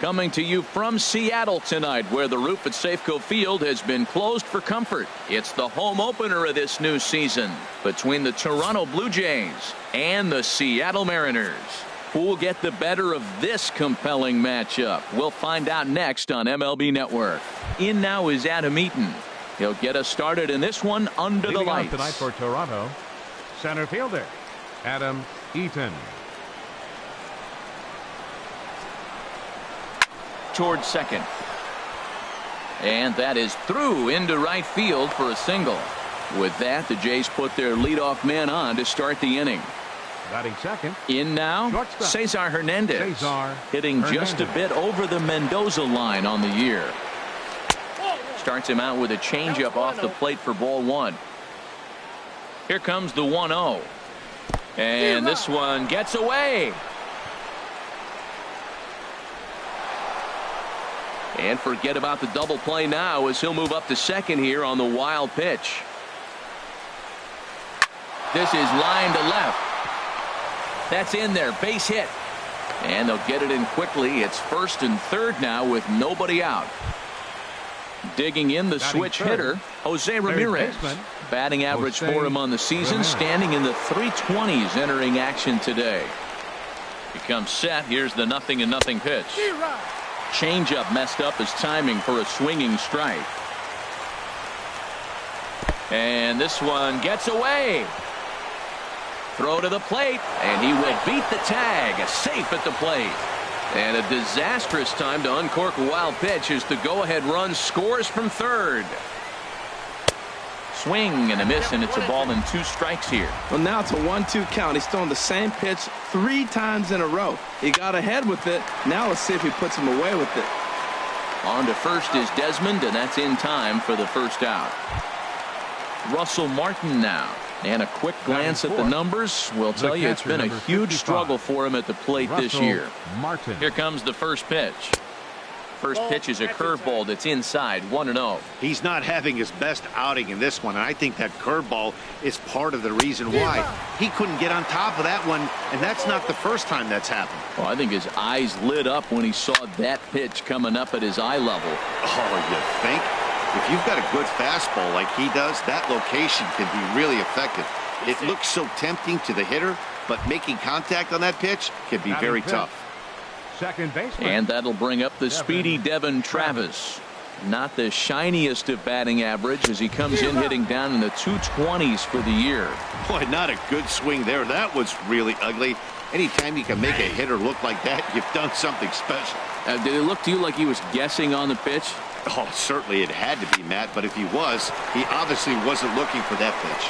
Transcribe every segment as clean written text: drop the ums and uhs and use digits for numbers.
Coming to you from Seattle tonight, where the roof at Safeco Field has been closed for comfort. It's the home opener of this new season between the Toronto Blue Jays and the Seattle Mariners. Who will get the better of this compelling matchup? We'll find out next on MLB Network. In now is Adam Eaton. He'll get us started in this one under the lights. Tonight for Toronto, center fielder Adam Eaton. Towards second. And that is through into right field for a single. With that, the Jays put their leadoff man on to start the inning. Batting second. In now, shortstop Cesar Hernandez. Hitting Hernandez. just a bit over the Mendoza line on the year. Starts him out with a changeup off the plate for ball one. Here comes the 1-0. And this one gets away. And forget about the double play now as he'll move up to second here on the wild pitch. This is line to left. That's in there. Base hit. And they'll get it in quickly. It's first and third now with nobody out. Digging in the switch hitter, Jose Ramirez. Batting average for him on the season, standing in the 320s entering action today. He comes set. Here's the 0-0 pitch. Changeup messed up his timing for a swinging strike. And this one gets away. Throw to the plate, and he will beat the tag. Safe at the plate. And a disastrous time to uncork a wild pitch as the go-ahead run scores from third. Swing and a miss, and it's a ball and 2 strikes here. Well, now it's a 1-2 count. He's thrown the same pitch 3 times in a row. He got ahead with it. Now let's see if he puts him away with it. On to first is Desmond, and that's in time for the first out. Russell Martin now. And a quick glance at the numbers will tell you it's been a huge struggle for him at the plate this year. Here comes the first pitch. First pitch is a curveball that's inside, 1-0. He's not having his best outing in this one, and I think that curveball is part of the reason why. He couldn't get on top of that one, and that's not the first time that's happened. Well, I think his eyes lit up when he saw that pitch coming up at his eye level. Oh, you think? If you've got a good fastball like he does, that location can be really effective. It looks so tempting to the hitter, but making contact on that pitch can be very tough. Second baseman. And that'll bring up the speedy Devin Travis. Not the shiniest of batting average as he comes in hitting down in the 220s for the year. Boy, not a good swing there. That was really ugly. Anytime you can make a hitter look like that, you've done something special. Did it look to you like he was guessing on the pitch? Oh, certainly it had to be, Matt, but if he was, he obviously wasn't looking for that pitch.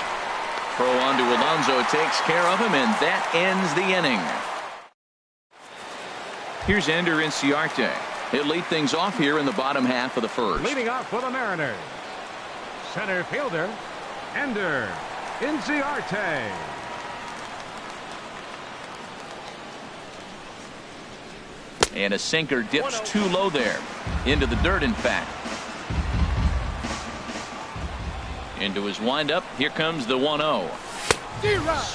Throw on to Alonso takes care of him, and that ends the inning. Here's Ender Inciarte. He'll lead things off here in the bottom half of the first. Leading off for the Mariners, center fielder Ender Inciarte. And a sinker dips too low there. Into the dirt, in fact. Into his windup. Here comes the 1-0.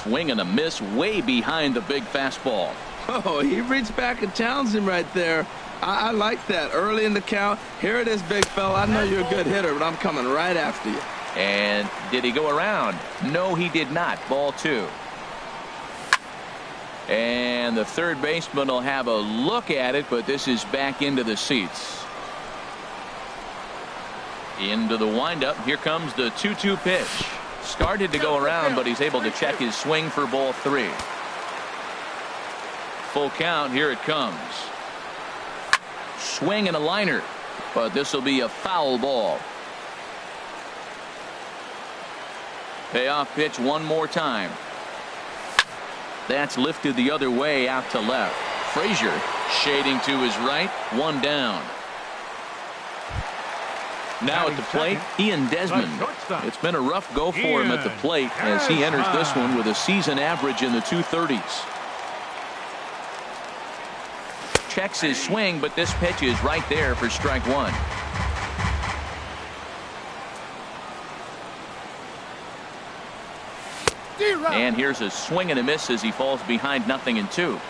Swing and a miss way behind the big fastball. Oh, he reached back and challenged him right there. I like that. Early in the count. Here it is, big fella. I know you're a good hitter, but I'm coming right after you. And did he go around? No, he did not. Ball 2. And the third baseman will have a look at it, but this is back into the seats. Into the windup. Here comes the 2-2 pitch. Started to go around, but he's able to check his swing for ball 3. Full count. Here it comes. Swing and a liner, but this will be a foul ball. Payoff pitch one more time. That's lifted the other way out to left. Frazier shading to his right. 1 down. Now at the plate, Ian Desmond. It's been a rough go for him at the plate as he enters this one with a season average in the 230s. Checks his swing, but this pitch is right there for strike 1. And here's a swing and a miss as he falls behind 0-2.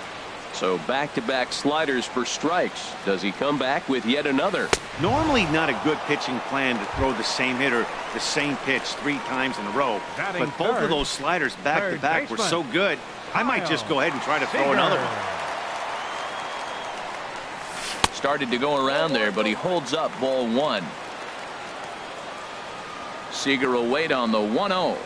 So back-to-back sliders for strikes. Does he come back with yet another? Normally not a good pitching plan to throw the same hitter the same pitch 3 times in a row. Batting But both third, of those sliders back-to-back were baseman. so good, I might just go ahead and try to throw another one. Started to go around there, but he holds up ball 1. Seager will wait on the 1-0.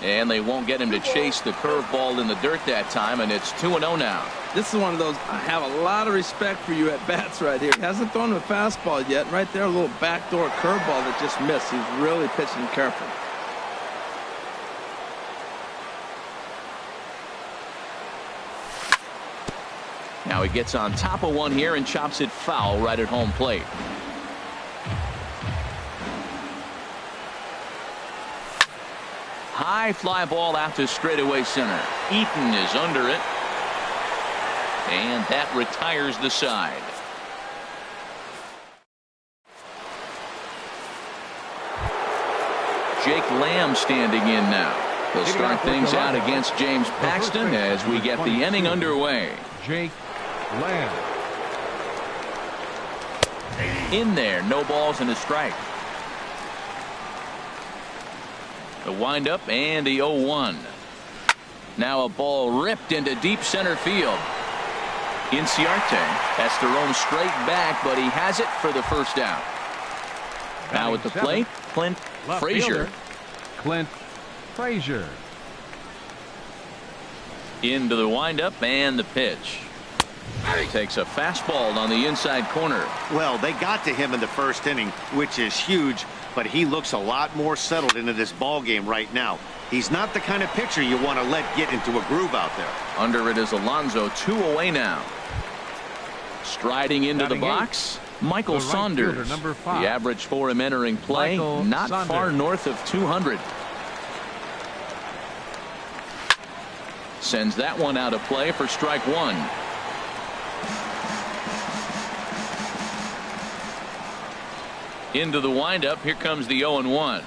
And they won't get him to chase the curveball in the dirt that time, and it's 2-0 now. This is one of those, I have a lot of respect for you at bats right here. He hasn't thrown a fastball yet. Right there, a little backdoor curveball that just missed. He's really pitching careful. Now he gets on top of one here and chops it foul right at home plate. High fly ball out to straightaway center. Eaton is under it. And that retires the side. Jake Lamb standing in now. He'll start things out against James Paxton as we get the inning underway. Jake Lamb. In there, no balls and a strike. The windup and the 0-1. Now a ball ripped into deep center field. Inciarte has to roam straight back, but he has it for the first out. Now at the plate, Clint Frazier. Clint Frazier. Into the windup and the pitch. Takes a fastball on the inside corner. Well, they got to him in the first inning, which is huge, but he looks a lot more settled into this ball game right now. He's not the kind of pitcher you want to let get into a groove out there. Under it is Alonso, 2 away now. Striding into the box, Michael the right Saunders. fielder, number 5. The average for him entering play, Michael not Saunders. far north of 200. Sends that one out of play for strike 1. Into the windup. Here comes the 0-1.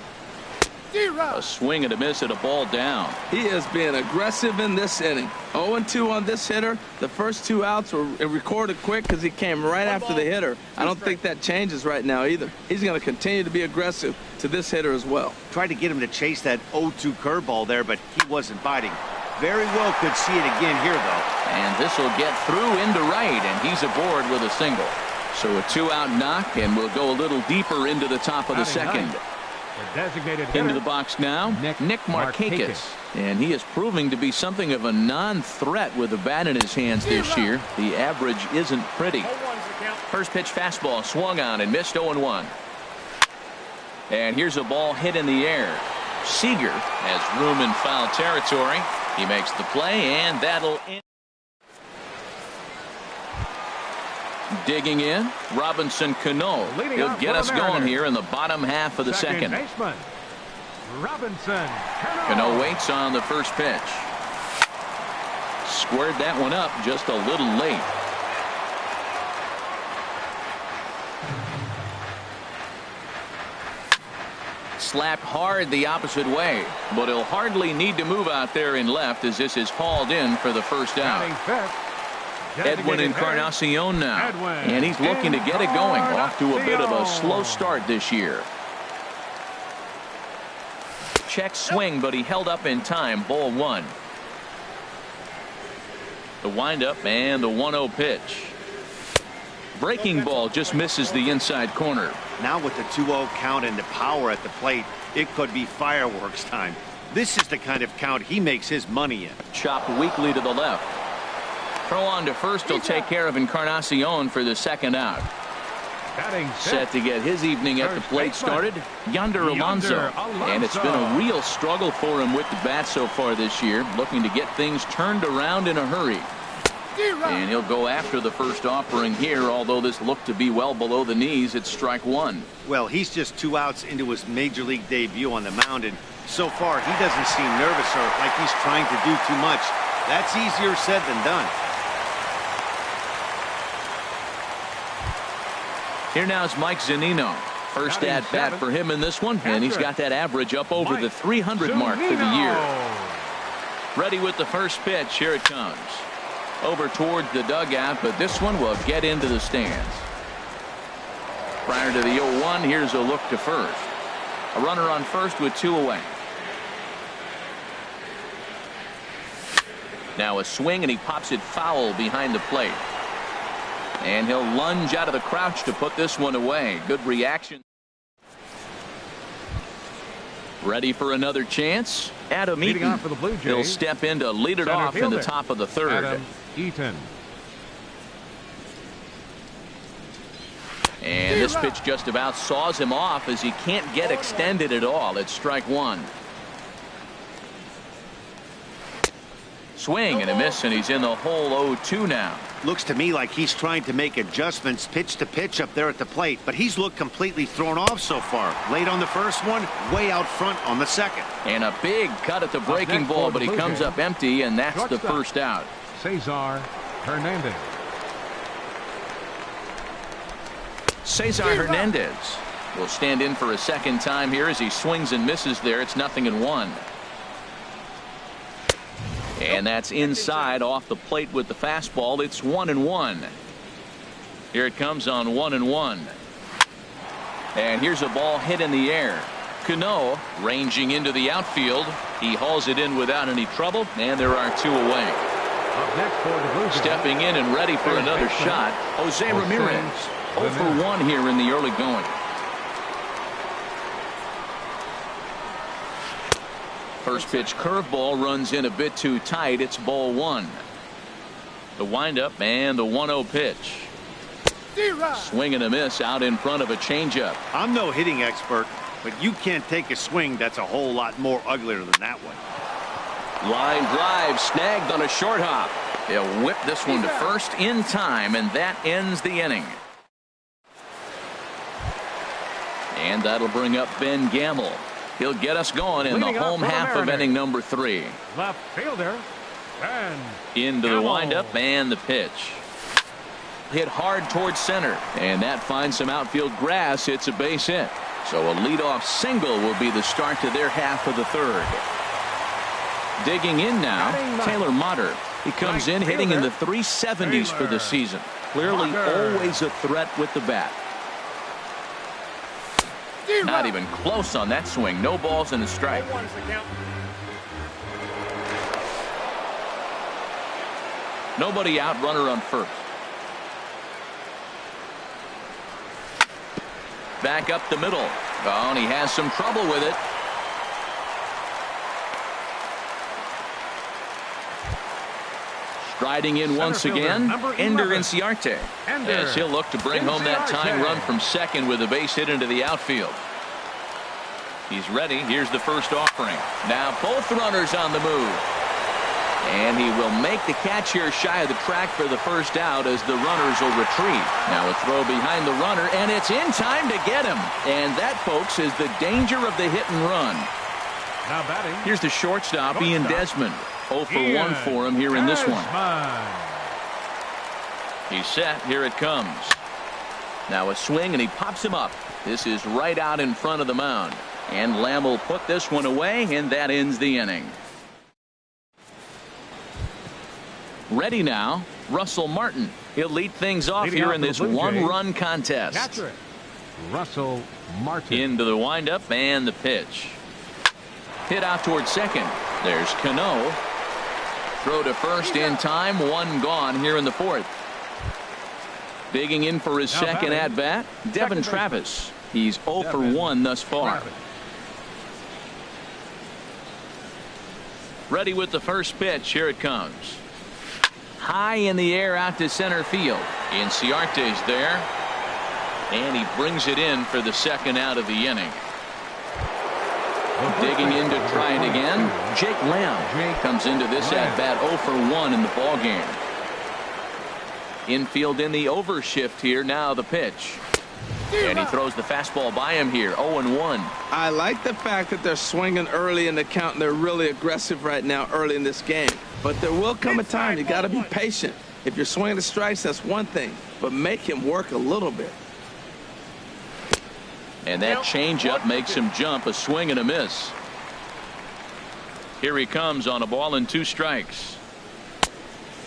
A swing and a miss at a ball down. He is being aggressive in this inning. 0-2 on this hitter. The first 2 outs were recorded quick because he came right after the hitter. I don't think that changes right now either. He's going to continue to be aggressive to this hitter as well. Tried to get him to chase that 0-2 curveball there, but he wasn't biting. Very well could see it again here, though. And this will get through into right, and he's aboard with a single. So a 2-out knock, and we'll go a little deeper into the top of the second. The designated hitter, Into the box now, Nick Markakis. And he is proving to be something of a non-threat with the bat in his hands this year. The average isn't pretty. First pitch fastball swung on and missed 0-1. And here's a ball hit in the air. Seager has room in foul territory. He makes the play, and that'll end. Digging in, Robinson Cano. He'll get us going here in the bottom half of the second. Baseman, Robinson Cano waits on the first pitch. Squared that one up just a little late. Slapped hard the opposite way, but he'll hardly need to move out there in left as this is hauled in for the first out. Edwin Encarnacion now, and he's looking to get it going. Off to a bit of a slow start this year. Check swing, but he held up in time. Ball 1. The windup and the 1-0 pitch. Breaking ball just misses the inside corner. Now with the 2-0 count and the power at the plate, it could be fireworks time. This is the kind of count he makes his money in. Chopped weakly to the left. Throw on to first will take care of Encarnacion for the second out. Set to get his evening at the plate started, Yonder Alonso. And it's been a real struggle for him with the bat so far this year, looking to get things turned around in a hurry. And he'll go after the first offering here, although this looked to be well below the knees. It's strike 1. Well, he's just 2 outs into his major league debut on the mound, and so far he doesn't seem nervous or like he's trying to do too much. That's easier said than done. Here now is Mike Zunino. First at bat for him in this one, and he's got that average up over the 300 mark for the year. Ready with the first pitch. Here it comes. over towards the dugout, but this one will get into the stands. Prior to the 0-1, here's a look to first. A runner on first with 2 away. Now a swing, and he pops it foul behind the plate. And he'll lunge out of the crouch to put this one away. Good reaction. Ready for another chance? Adam Leading Eaton. off for the Blue Jays, He'll step in to lead it center off in the fielder, top of the third. Adam Eaton. And this pitch just about saws him off as he can't get extended at all. It's strike one. Swing and a miss, and he's in the hole 0-2 now. Looks to me like he's trying to make adjustments pitch to pitch up there at the plate, but he's looked completely thrown off so far. Late on the first one, way out front on the second. And a big cut at the breaking ball, but he comes up empty, and that's the first out. Cesar Hernandez. Cesar Hernandez will stand in for a second time here as he swings and misses there. It's 0-1. And that's inside off the plate with the fastball. It's 1-1. Here it comes on 1-1. And here's a ball hit in the air. Cano ranging into the outfield. He hauls it in without any trouble, and there are 2 away. Up next for the Blue Jays, Stepping in and ready for another shot, Jose Ramirez. 0 for 1 here in the early going. First pitch curveball runs in a bit too tight. It's ball 1. The windup and the 1-0 pitch. Swing and a miss out in front of a changeup. I'm no hitting expert, but you can't take a swing that's a whole lot more uglier than that one. Line drive snagged on a short hop. He'll whip this one to first in time, and that ends the inning. And that'll bring up Ben Gamble. He'll get us going in the home half of inning number 3. left fielder, Ben Into the Gamble. windup and the pitch. Hit hard towards center, and that finds some outfield grass. It's a base hit. So a leadoff single will be the start to their half of the third. Digging in now, Taylor Motter. He comes in hitting in the 370s for the season. Clearly always a threat with the bat. Not even close on that swing. No balls and a strike. Nobody out, runner on first. Back up the middle. Oh, and he has some trouble with it. Striding in once again, Ender Inciarte. As he'll look to bring home that tying run from second with a base hit into the outfield. He's ready. Here's the first offering. Now both runners on the move. And he will make the catch here shy of the track for the first out as the runners will retreat. Now a throw behind the runner, and it's in time to get him. And that, folks, is the danger of the hit and run. Now batting. Here's the shortstop, Ian Desmond. 0 for 1 for him here in this one. He's set. Here it comes. Now a swing, and he pops him up. This is right out in front of the mound. And Lamb will put this one away, and that ends the inning. Ready now, Russell Martin. He'll lead things off here in this one-run contest. Catcher, Russell Martin. Into the windup and the pitch. Hit out towards second. There's Cano. Throw to first in time. One gone here in the fourth. Digging in for his second at-bat, Devin Travis. He's 0 for 1 thus far. Ready with the first pitch. Here it comes. High in the air out to center field. Inciarte's there. And he brings it in for the second out of the inning. Digging in to try it again. Jake Lamb comes into this at-bat 0 for 1 in the ballgame. Infield in the overshift here. Now the pitch. And he throws the fastball by him here. 0-1. I like the fact that they're swinging early in the count, and they're really aggressive right now early in this game. But there will come a time you got to be patient. If you're swinging the strikes, that's one thing, but make him work a little bit. And that changeup makes him jump. A swing and a miss. Here he comes on a ball and 2 strikes.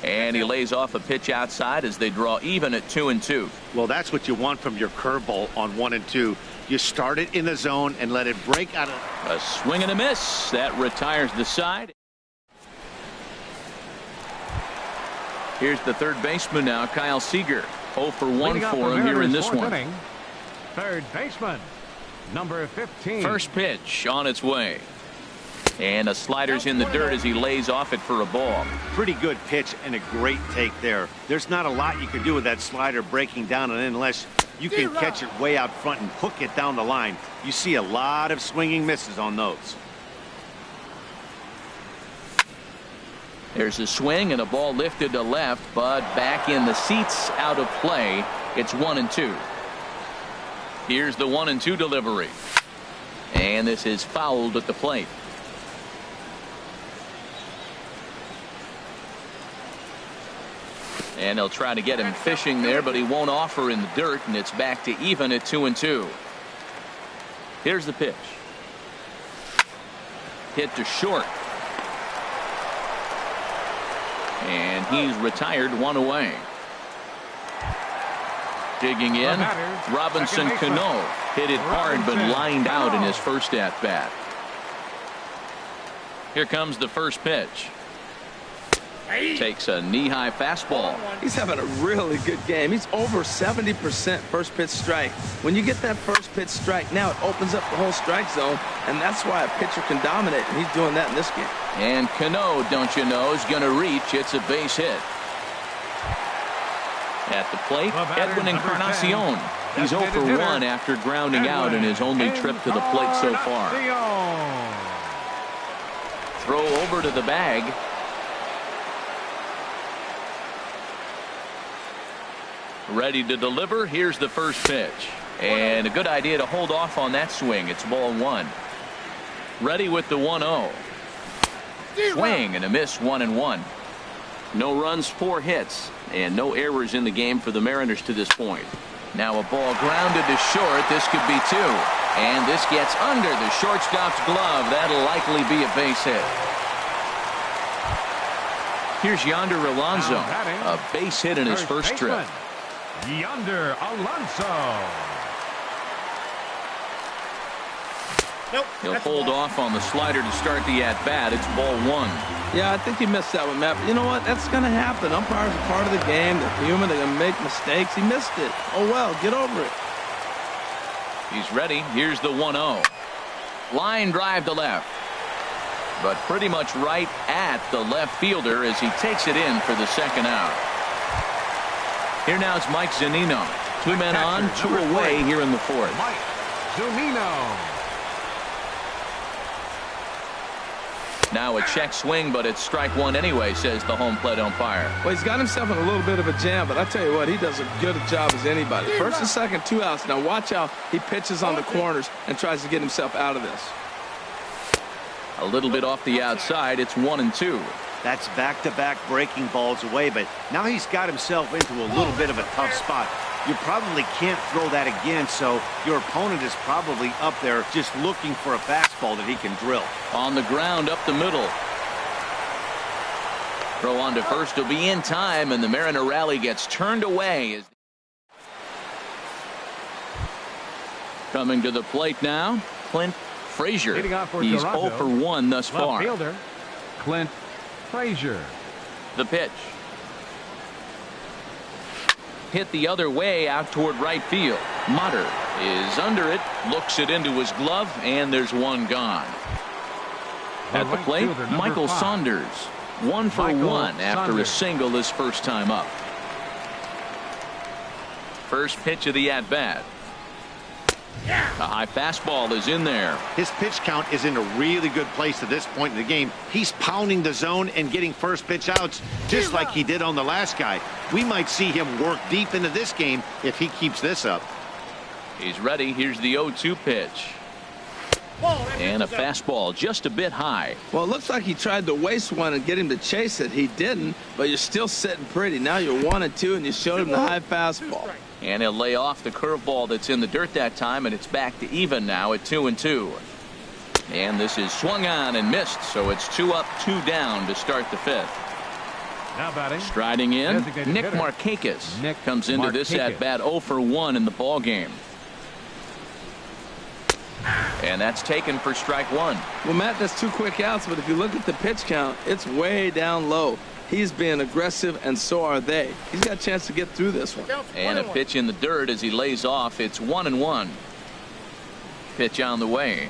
And he lays off a pitch outside as they draw even at 2-2. Well, that's what you want from your curveball on 1-2. You start it in the zone and let it break out of. A swing and a miss. That retires the side. Here's the third baseman now, Kyle Seager. 0 for 1 for him here in this one. Inning, third baseman, number 15. First pitch on its way. And a slider's in the dirt as he lays off it for a ball. Pretty good pitch and a great take there. There's not a lot you can do with that slider breaking down and unless you can catch it way out front and hook it down the line. You see a lot of swinging misses on those. There's a swing and a ball lifted to left, but back in the seats, out of play. It's 1-2. Here's the 1-2 delivery. And this is fouled at the plate. And they'll try to get him fishing there, but he won't offer in the dirt, and it's back to even at 2-2. Here's the pitch. Hit to short. And he's retired, 1 away. Digging in, Robinson Cano hit it hard but lined out in his first at bat. Here comes the first pitch. Takes a knee-high fastball. He's having a really good game. He's over 70% first pitch strike. When you get that first pitch strike, now it opens up the whole strike zone, and that's why a pitcher can dominate, and he's doing that in this game. And Cano, don't you know, is going to reach. It's a base hit. At the plate, Edwin Encarnacion. He's 0 for 1 after grounding out in his only trip to the plate so far. Throw over to the bag. Ready to deliver. Here's the first pitch. And a good idea to hold off on that swing. It's ball 1. Ready with the 1-0. Swing and a miss, 1-1. No runs, 4 hits, and no errors in the game for the Mariners to this point. Now a ball grounded to short. This could be 2. And this gets under the shortstop's glove. That'll likely be a base hit. Here's Yonder Alonso. A base hit in his first trip. Yonder Alonso. Nope. He'll hold off on the slider to start the at-bat. It's ball 1. Yeah, I think he missed that one, Matt. But you know what? That's going to happen. Umpires are part of the game. They're human. They're going to make mistakes. He missed it. Oh, well, get over it. He's ready. Here's the 1-0. Line drive to left. But pretty much right at the left fielder as he takes it in for the second out. Here now is Mike Zunino. 2 men on, 2 away here in the 4th. Mike Zunino. Now a check swing, but it's strike 1 anyway, says the home plate umpire. Well, he's got himself in a little bit of a jam, but I tell you what, he does a good job as anybody. First and second, 2 outs. Now watch how he pitches on the corners and tries to get himself out of this. A little bit off the outside. It's 1-2. That's back-to-back breaking balls away, but now he's got himself into a little bit of a tough spot. You probably can't throw that again, so your opponent is probably up there just looking for a fastball that he can drill. On the ground up the middle. Throw on to first will be in time, and the Mariner rally gets turned away. Coming to the plate now, Clint Frazier. He's 0 for 1 thus far. Fielder, Clint Frazier. The pitch. Hit the other way out toward right field. Mutter is under it, looks it into his glove, and there's 1 gone. At the plate, Michael Saunders. 1 for 1 after a single his first time up. First pitch of the at-bat. A high fastball is in there. His pitch count is in a really good place at this point in the game. He's pounding the zone and getting first pitch outs just like he did on the last guy. We might see him work deep into this game if he keeps this up. He's ready. Here's the 0-2 pitch. And a fastball just a bit high. Well, it looks like he tried to waste one and get him to chase it. He didn't, but you're still sitting pretty. Now you're 1-2, and you showed him the high fastball. And he'll lay off the curveball that's in the dirt that time, and it's back to even now at 2-2. And this is swung on and missed, so it's 2 up, 2 down to start the 5th. Now batting. Striding in, Designated Nick hitter. Markakis Nick comes into this Markakis. at-bat 0 for 1 in the ball game. And that's taken for strike one. Well, Matt, that's 2 quick outs, but if you look at the pitch count, it's way down low. He's being aggressive, and so are they. He's got a chance to get through this one. And a pitch in the dirt as he lays off. It's 1-1. Pitch on the way.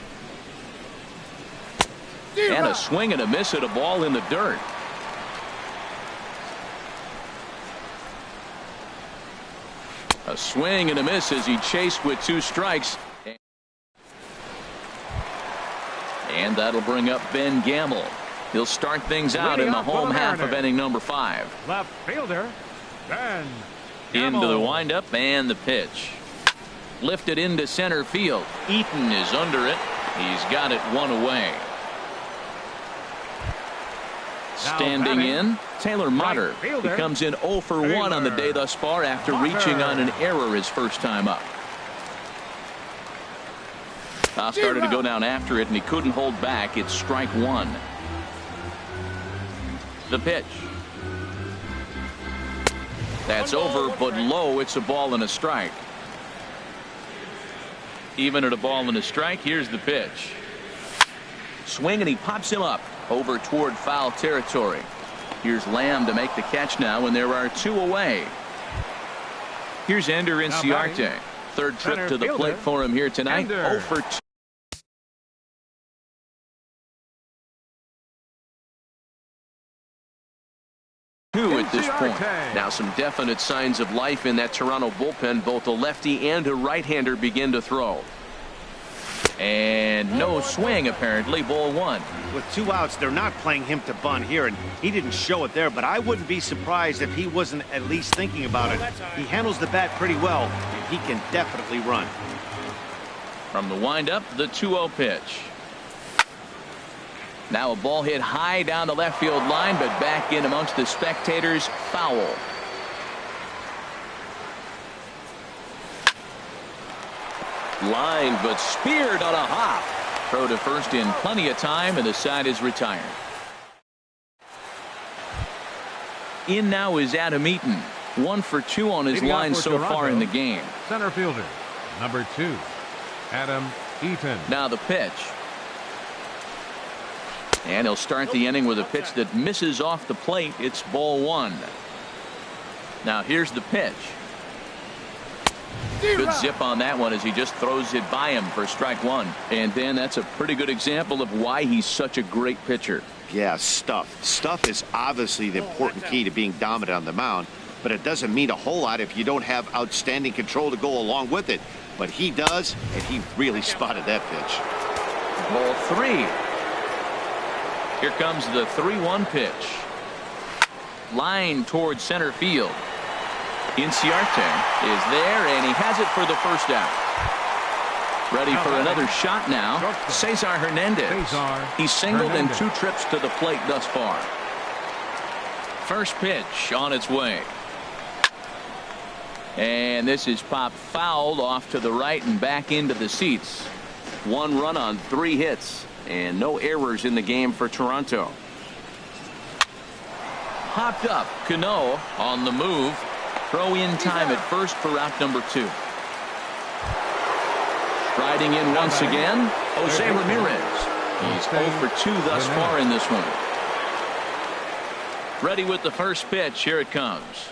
And a swing and a miss at a ball in the dirt. A swing and a miss as he chased with 2 strikes. And that'll bring up Ben Gamble. He'll start things out in the home half of inning number 5. Left fielder, Ben Into the windup and the pitch. Lifted into center field. Eaton is under it. He's got it 1 away. Standing in, Taylor Motter. He comes in 0 for 1 on the day thus far after reaching on an error his first time up. Started to go down after it, and he couldn't hold back. It's strike 1. The pitch. That's over, but low. It's a ball and a strike. Even at a ball and a strike, here's the pitch. Swing, and he pops him up over toward foul territory. Here's Lamb to make the catch now, and there are 2 away. Here's Ender Inciarte. Third trip to the plate for him here tonight. 0 for 2. At this point. Now some definite signs of life in that Toronto bullpen. Both a lefty and a right-hander begin to throw. And no swing apparently. Ball 1. With 2 outs, they're not playing him to bunt here, and he didn't show it there, but I wouldn't be surprised if he wasn't at least thinking about it. He handles the bat pretty well, and he can definitely run. From the windup, the 2-0 pitch. Now a ball hit high down the left field line, but back in amongst the spectators. Foul. Line, but speared on a hop. Throw to first in plenty of time, and the side is retired. In now is Adam Eaton. 1 for 2 on his line so far in the game. Center fielder, number 2, Adam Eaton. Now the pitch. And he'll start the inning with a pitch that misses off the plate. It's ball 1. Now here's the pitch. Good zip on that one as he just throws it by him for strike 1. And then that's a pretty good example of why he's such a great pitcher. Yeah, stuff. Stuff is obviously the important key to being dominant on the mound, but it doesn't mean a whole lot if you don't have outstanding control to go along with it. But he does, and he really spotted that pitch. Ball 3. Here comes the 3-1 pitch. Line towards center field. Inciarte is there, and he has it for the first out. Ready for another shot now. Cesar Hernandez. He's singled in 2 trips to the plate thus far. First pitch on its way. And this is popped fouled off to the right and back into the seats. 1 run on 3 hits. And no errors in the game for Toronto. Hopped up. Cano on the move. Throw in time at first for out number 2. Striding in once again, Jose Ramirez. He's 0 for 2 thus far in this one. Ready with the first pitch. Here it comes.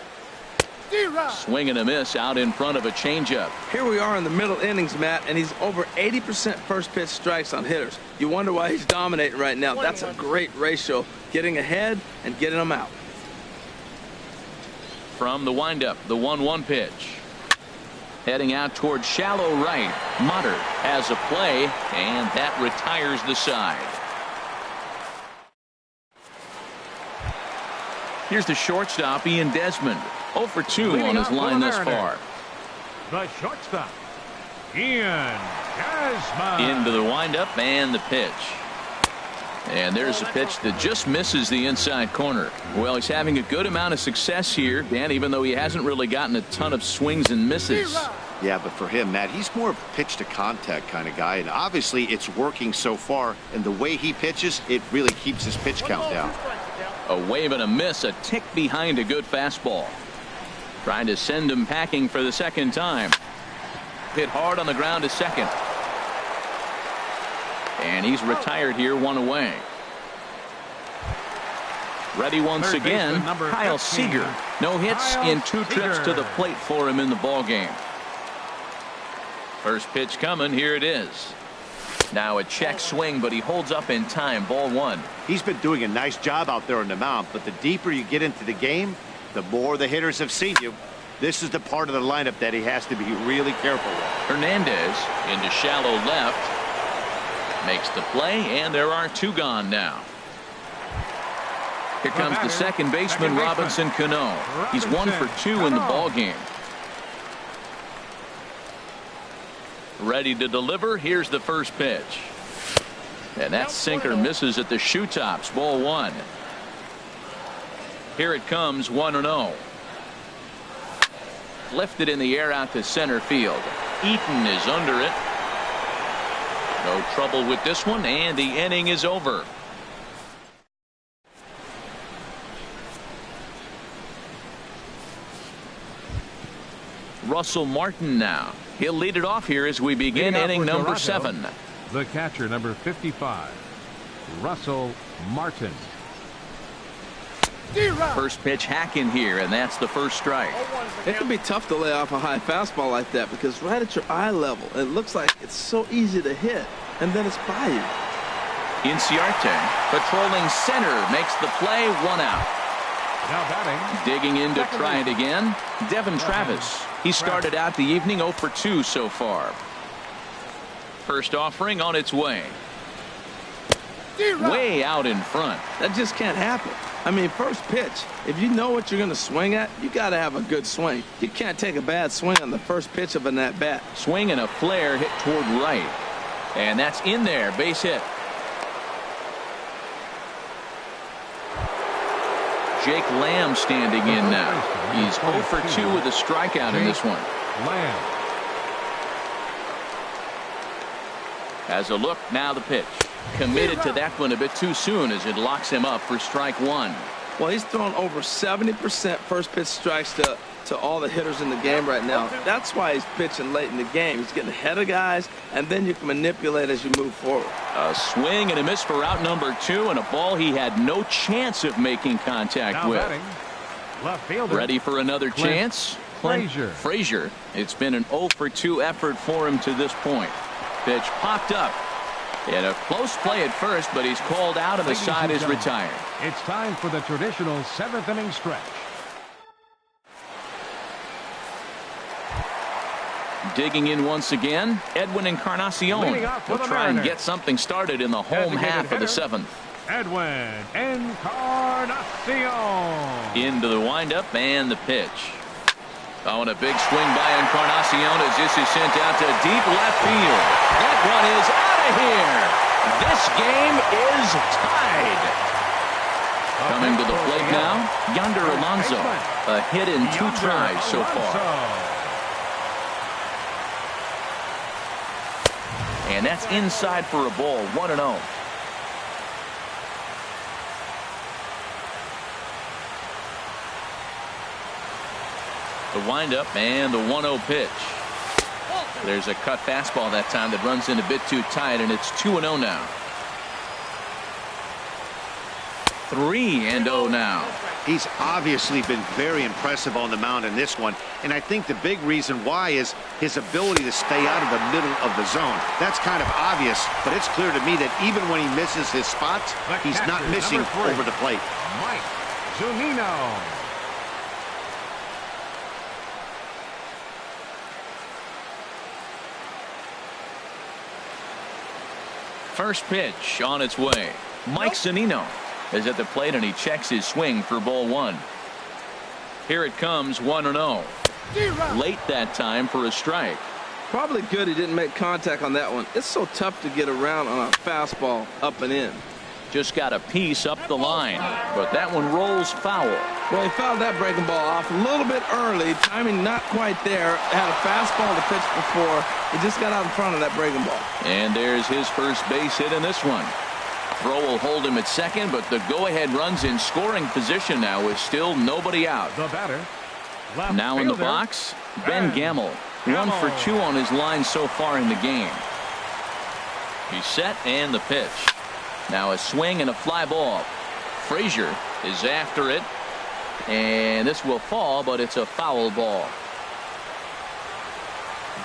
Swing and a miss out in front of a changeup. Here we are in the middle innings, Matt, and he's over 80% first pitch strikes on hitters. You wonder why he's dominating right now. That's a great ratio, getting ahead and getting them out. From the windup, the 1-1 pitch. Heading out towards shallow right. Motter has a play, and that retires the side. Here's the shortstop, Ian Desmond. 0 for 2 on his line thus far. The shortstop, Ian Desmond. Into the windup and the pitch. And there's a pitch that just misses the inside corner. Well, he's having a good amount of success here, Dan, even though he hasn't really gotten a ton of swings and misses. Yeah, but for him, Matt, he's more of a pitch to contact kind of guy, and obviously it's working so far, and the way he pitches, it really keeps his pitch count down. A wave and a miss, a tick behind a good fastball. Trying to send him packing for the second time. Hit hard on the ground to second. And he's retired here, one away. Ready once again, Kyle Seager. No hits in 2 trips to the plate for him in the ball game. First pitch coming, here it is. Now a check swing, but he holds up in time. Ball 1. He's been doing a nice job out there on the mound, but the deeper you get into the game, the more the hitters have seen you. This is the part of the lineup that he has to be really careful with. Hernandez into shallow left. Makes the play, and there are 2 gone now. Here comes the second baseman, Robinson Cano. He's 1 for 2 in the ball game. Ready to deliver. Here's the first pitch. And that sinker misses at the shoe tops. Ball 1. Here it comes, 1-0. Lifted in the air out to center field. Eaton is under it. No trouble with this one, and the inning is over. Russell Martin now. He'll lead it off here as we begin inning number 7. The catcher, number 55, Russell Martin. First pitch hacking here, and that's the first strike. It can be tough to lay off a high fastball like that because right at your eye level, it looks like it's so easy to hit, and then it's by you. Inciarte patrolling center makes the play, 1 out. Now batting. Digging in to try it again, Devin Travis. He started out the evening 0 for 2 so far. First offering on its way. Way out in front. That just can't happen. I mean, first pitch, if you know what you're going to swing at, you got to have a good swing. You can't take a bad swing on the first pitch of an at-bat. Swing and a flare hit toward right. And that's in there, base hit. Jake Lamb standing in now. He's 0 for 2 with a strikeout in this one. Lamb. Has a look, now the pitch. Committed to that one a bit too soon as it locks him up for strike 1. Well, he's thrown over 70% first pitch strikes to all the hitters in the game right now. That's why he's pitching late in the game. He's getting ahead of guys, and then you can manipulate as you move forward. A swing and a miss for out number 2, and a ball he had no chance of making contact Now with. batting. Left fielder. Ready for another chance? Frazier. It's been an 0 for 2 effort for him to this point. Pitch popped up. And a close play at first, but he's called out and the side is retired. It's time for the traditional 7th inning stretch. Digging in once again, Edwin Encarnacion will try and get something started in the home half of the 7th. Edwin Encarnacion. Into the windup and the pitch. Oh, and a big swing by Encarnacion as this is sent out to deep left field. That one is out of here. This game is tied. Coming to the plate now, Yonder Alonso. A hit in 2 tries so far. And that's inside for a ball, 1-0. The windup and the 1-0 pitch. There's a cut fastball that time that runs in a bit too tight, and it's 2-0 now. 3-0 now. He's obviously been very impressive on the mound in this one, and I think the big reason why is his ability to stay out of the middle of the zone. That's kind of obvious, but it's clear to me that even when he misses his spots, he's not missing over the plate. Mike Zunino. First pitch on its way. Mike Zunino is at the plate and he checks his swing for ball 1. Here it comes, 1-0. Late that time for a strike. Probably good he didn't make contact on that one. It's so tough to get around on a fastball up and in. Just got a piece up the line, but that one rolls foul. Well, he fouled that breaking ball off a little bit early. Timing not quite there. Had a fastball to pitch before. He just got out in front of that breaking ball. And there's his first base hit in this one. Throw will hold him at second, but the go-ahead runs in scoring position now with still nobody out. The batter. Now in the box, Ben Gamble. 1 for 2 on his line so far in the game. He's set and the pitch. Now a swing and a fly ball. Frazier is after it. And this will fall, but it's a foul ball.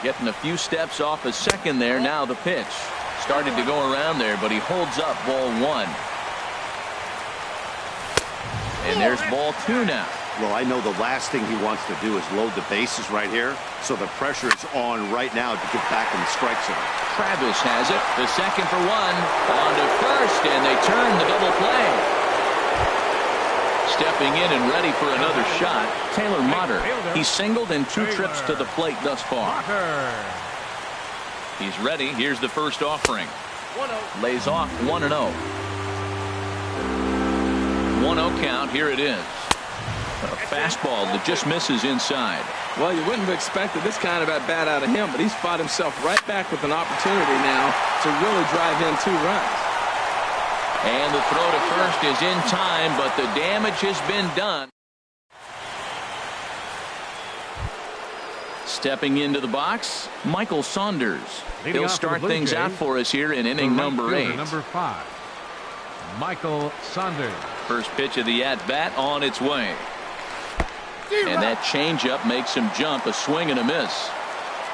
Getting a few steps off a second there. Now the pitch. Started to go around there, but he holds up ball 1. And there's ball 2 now. Well, I know the last thing he wants to do is load the bases right here, so the pressure is on right now to get back in the strike zone. Travis has it. The second for 1. On to first, and they turn the double play. Stepping in and ready for another shot, Taylor Motter. He's singled in 2 trips to the plate thus far. He's ready. Here's the first offering. Lays off 1-0. 1-0 count. Here it is. A fastball that just misses inside. Well, you wouldn't have expected this kind of at-bat out of him, but he's fought himself right back with an opportunity now to really drive in 2 runs. And the throw to first is in time, but the damage has been done. Stepping into the box, Michael Saunders. He'll start things out for us here in inning number 8. Number 5, Michael Saunders. First pitch of the at-bat on its way. And that changeup makes him jump. A swing and a miss.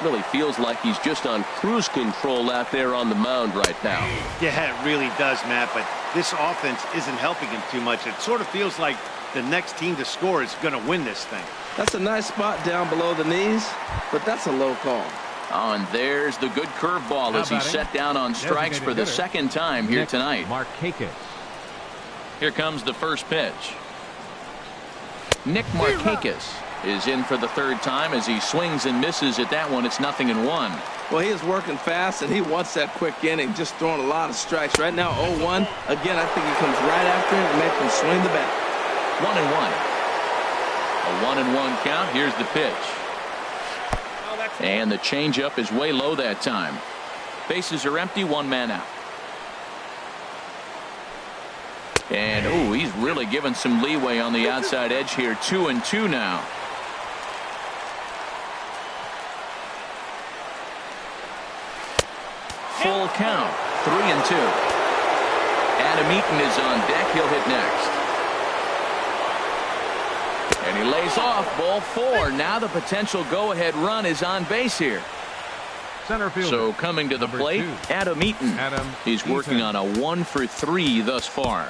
Really feels like he's just on cruise control out there on the mound right now. Yeah, it really does, Matt, but this offense isn't helping him too much. It sort of feels like the next team to score is going to win this thing. That's a nice spot down below the knees, but that's a low call. Oh, and there's the good curveball as he's set down on strikes for the second time here tonight. Markakis. Here comes the first pitch. Nick Markakis is in for the 3rd time as he swings and misses at that one. It's 0-1. Well, he is working fast, and he wants that quick inning, just throwing a lot of strikes. Right now, 0-1. Again, I think he comes right after him and makes him swing the bat. 1-1. A 1-1 count. Here's the pitch. And the changeup is way low that time. Bases are empty, 1 man out. And, oh, he's really given some leeway on the outside edge here. 2-2 now. Full count. 3-2. Adam Eaton is on deck. He'll hit next. And he lays off ball 4. Now the potential go-ahead run is on base here. Center fielder. So coming to the plate, 2, Adam Eaton. He's working on a 1 for 3 thus far.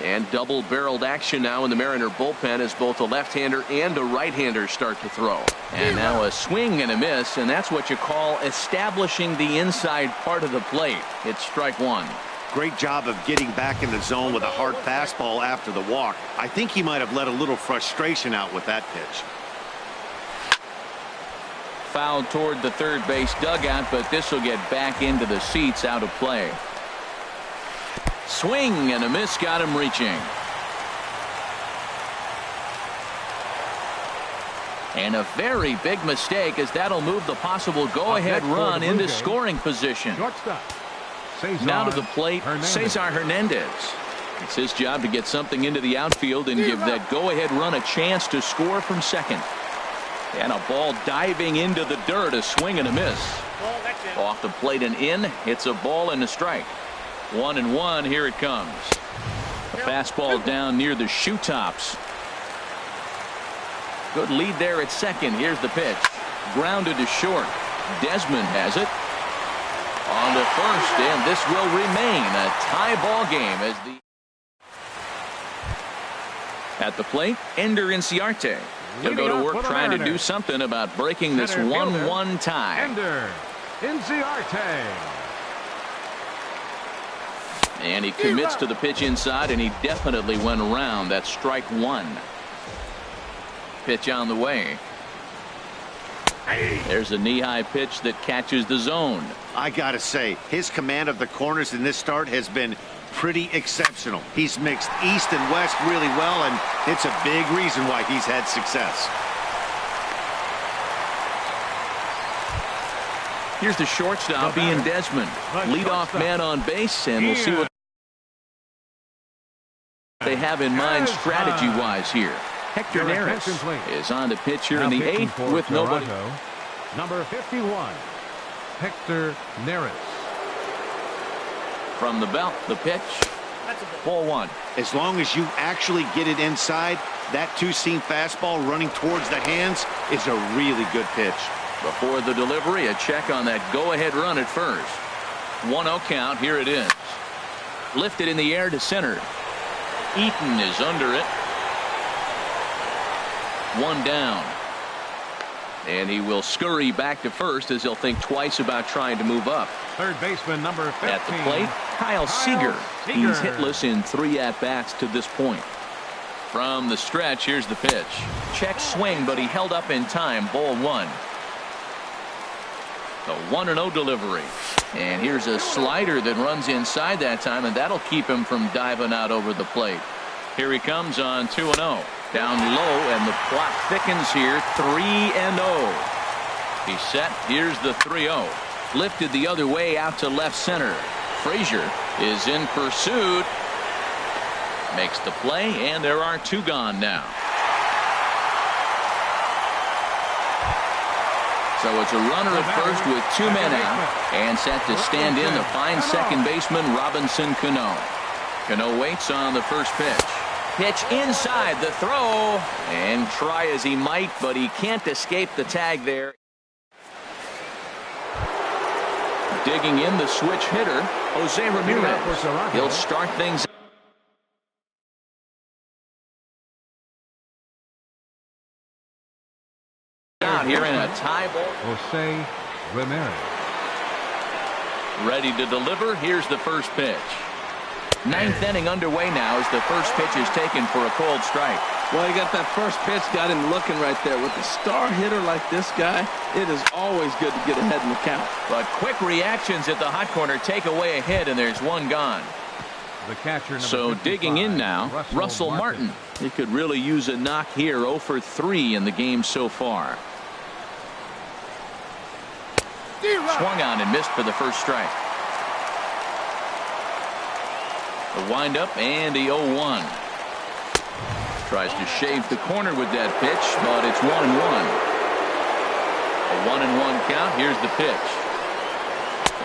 And double-barreled action now in the Mariner bullpen as both a left-hander and a right-hander start to throw. And now a swing and a miss, and that's what you call establishing the inside part of the plate. It's strike 1. Great job of getting back in the zone with a hard fastball after the walk. I think he might have let a little frustration out with that pitch. Fouled toward the third base dugout, but this will get back into the seats, out of play. Swing and a miss, got him reaching. And a very big mistake, as that'll move the possible go-ahead run into scoring position. Shortstop. Now to the plate, Cesar Hernandez. It's his job to get something into the outfield and give that go-ahead run a chance to score from second. And a ball diving into the dirt, a swing and a miss. Off the plate and in. It's a ball and a strike. 1-1. Here it comes. A fastball down near the shoe tops. Good lead there at second. Here's the pitch. Grounded to short. Desmond has it. On to first, and this will remain a tie ball game as the at the plate, Ender Inciarte. He'll go to work trying to do something about breaking this 1-1 tie. Ender Inciarte. And he commits to the pitch inside, and he definitely went around. That's strike 1. Pitch on the way. There's a knee-high pitch that catches the zone. I gotta say, his command of the corners in this start has been pretty exceptional. He's mixed east and west really well, and it's a big reason why he's had success. Here's the shortstop, Ian Desmond. Leadoff man on base, and we'll see what they have in mind strategy-wise here. Hector Neris is on the pitch here in the 8th with nobody. Number 51, Hector Neris. From the belt, the pitch. Ball 1. As long as you actually get it inside, that two-seam fastball running towards the hands is a really good pitch. Before the delivery, a check on that go-ahead run at first. 1-0 count. Here it is. Lifted in the air to center. Eaton is under it. 1 down. And he will scurry back to first as he'll think twice about trying to move up. Third baseman number 15. At the plate, Kyle Seager. He's hitless in 3 at-bats to this point. From the stretch, here's the pitch. Check swing, but he held up in time. Ball 1. The 1-0 delivery. And here's a slider that runs inside that time, and that'll keep him from diving out over the plate. Here he comes on 2-0. Down low, and the clock thickens here. 3-0. He's set. Here's the 3-0. Lifted the other way out to left center. Frazier is in pursuit. Makes the play, and there are 2 gone now. So it's a runner at first with 2 men out, and set to stand in the fine second baseman Robinson Cano. Cano waits on the first pitch. Pitch inside, the throw, and try as he might, but he can't escape the tag there. Digging in the switch hitter, Jose Ramirez. He'll start things out here in a tie ball. Jose Ramirez. Ready to deliver. Here's the first pitch. 9th inning underway now as the first pitch is taken for a cold strike. Well, he got that first pitch, got him looking right there. With a star hitter like this guy, it is always good to get ahead in the count. But quick reactions at the hot corner take away a hit, and there's 1 gone. The catcher, so digging in now, Russell Martin. He could really use a knock here. 0 for 3 in the game so far. Swung on and missed for the first strike. The windup and the 0-1. Tries to shave the corner with that pitch, but it's 1-1. A 1-1 count. Here's the pitch.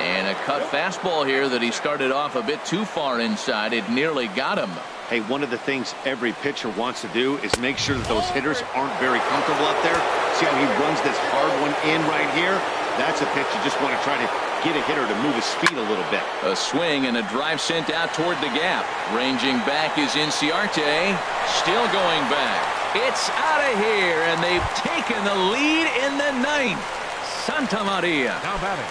And a cut fastball here that he started off a bit too far inside. It nearly got him. Hey, one of the things every pitcher wants to do is make sure that those hitters aren't very comfortable up there. See how he runs this hard one in right here? That's a pitch you just want to try to get a hitter to move his feet a little bit. A swing and a drive sent out toward the gap. Ranging back is Inciarte. Still going back. It's out of here, and they've taken the lead in the 9th. Santa Maria. Now batting.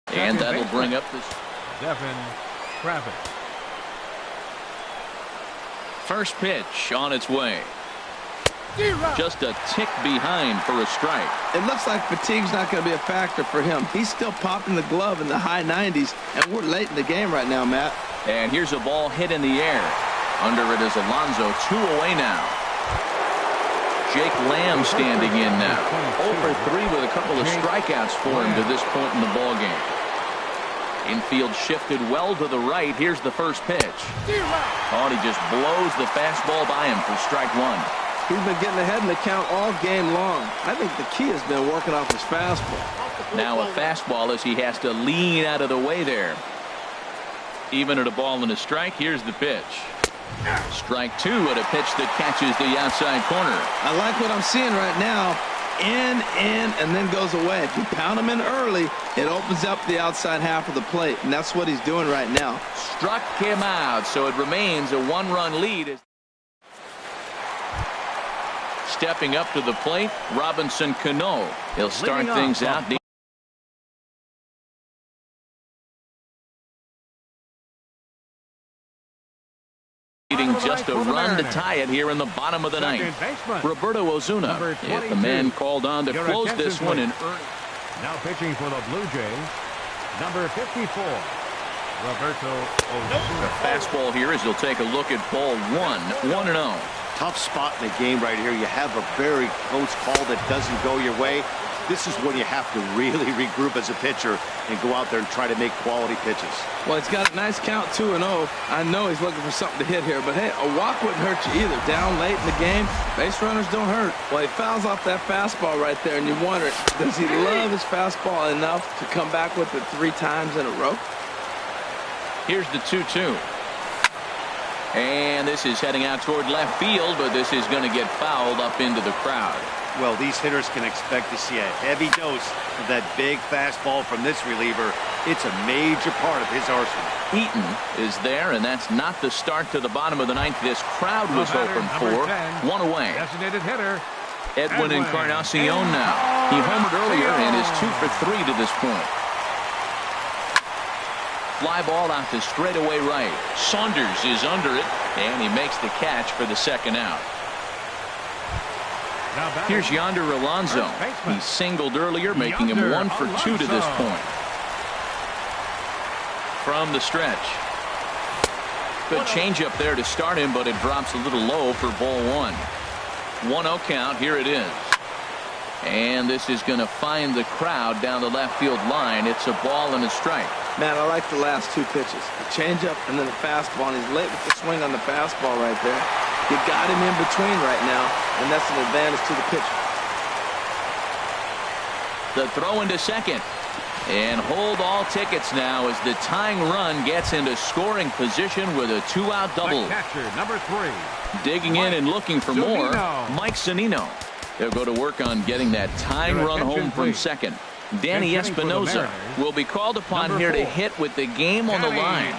And that'll bring up this. Devin Travis. First pitch on its way. Just a tick behind for a strike. It looks like fatigue's not going to be a factor for him. He's still popping the glove in the high 90s, and we're late in the game right now, Matt. And here's a ball hit in the air. Under it is Alonso. 2 away now. Jake Lamb standing in now. 0 for 3 with a couple of strikeouts for him to this point in the ballgame. Infield shifted well to the right. Here's the first pitch. Oh, and he just blows the fastball by him for strike 1. He's been getting ahead in the count all game long. I think the key has been working off his fastball. Now a fastball as he has to lean out of the way there. Even at a ball and a strike, here's the pitch. Strike 2 at a pitch that catches the outside corner. I like what I'm seeing right now. In, and then goes away. If you pound him in early, it opens up the outside half of the plate, and that's what he's doing right now. Struck him out, so it remains a 1-run lead. Stepping up to the plate, Robinson Cano. He'll start things out. Needing just a run to tie it here in the bottom of the 9th. Roberto Ozuna is the man called on to close this one in early. Now pitching for the Blue Jays, number 54, The fastball here as he'll take a look at ball one. 1-0. Tough spot in the game right here. You have a very close call that doesn't go your way. This is when you have to really regroup as a pitcher and go out there and try to make quality pitches. Well, he's got a nice count, 2-0. I know he's looking for something to hit here, but hey, a walk wouldn't hurt you either. Down late in the game, base runners don't hurt. Well, he fouls off that fastball right there, and you wonder, does he love his fastball enough to come back with it 3 times in a row? Here's the 2-2. And this is heading out toward left field, but this is going to get fouled up into the crowd. Well, these hitters can expect to see a heavy dose of that big fastball from this reliever. It's a major part of his arsenal. Eaton is there, and that's not the start to the bottom of the ninth this crowd was hoping for. 1 away. Designated hitter. Edwin Encarnacion now. He homered earlier and is 2 for 3 to this point. Fly ball out to straightaway right. Saunders is under it, and he makes the catch for the second out. Here's Yonder Alonso. He singled earlier, making him 1 for 2 to this point. From the stretch. Good changeup there to start him, but it drops a little low for ball 1. 1-0 count. Here it is. And this is going to find the crowd down the left field line. It's a ball and a strike. Man, I like the last 2 pitches. The changeup and then the fastball, and he's late with the swing on the fastball right there. You got him in between right now, and that's an advantage to the pitcher. The throw into second. And hold all tickets now as the tying run gets into scoring position with a 2-out double. Catcher, number 3. Digging in and looking for more, Mike Zunino. They'll go to work on getting that tying run home from second. Danny Espinosa will be called upon here to hit with the game on the line.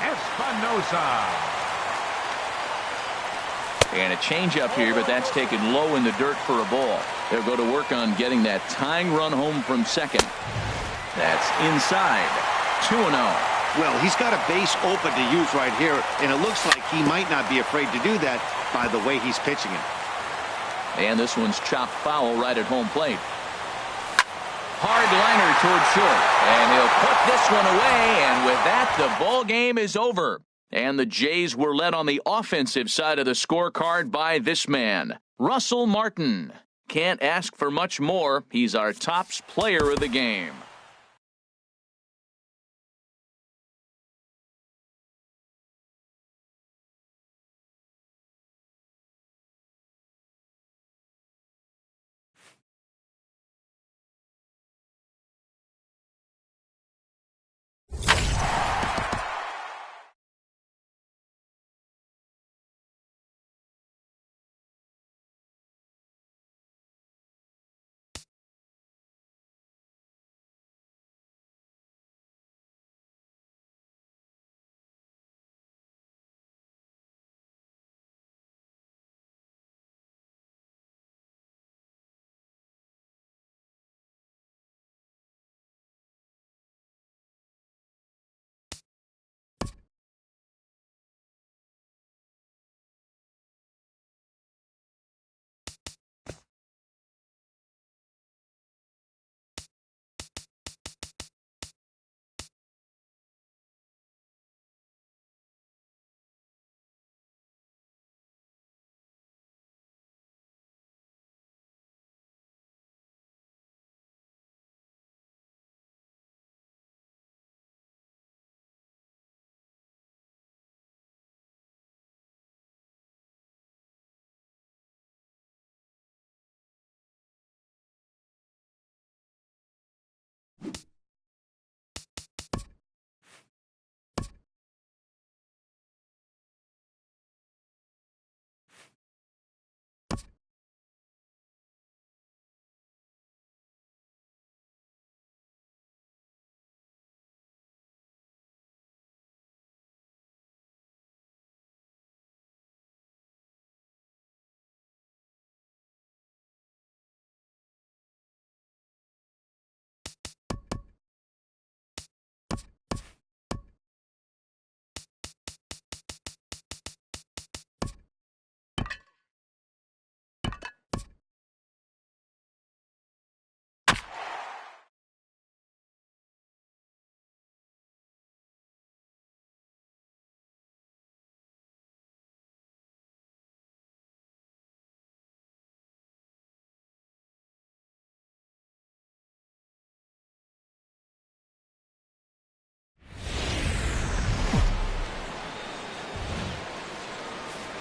And a changeup here, but that's taken low in the dirt for a ball. They'll go to work on getting that tying run home from second. That's inside. 2-0. Well, he's got a base open to use right here, and it looks like he might not be afraid to do that by the way he's pitching it. And this one's chopped foul right at home plate. Hard liner toward short, and he'll put this one away, and with that, the ball game is over. And the Jays were led on the offensive side of the scorecard by this man, Russell Martin. Can't ask for much more. He's our tops player of the game.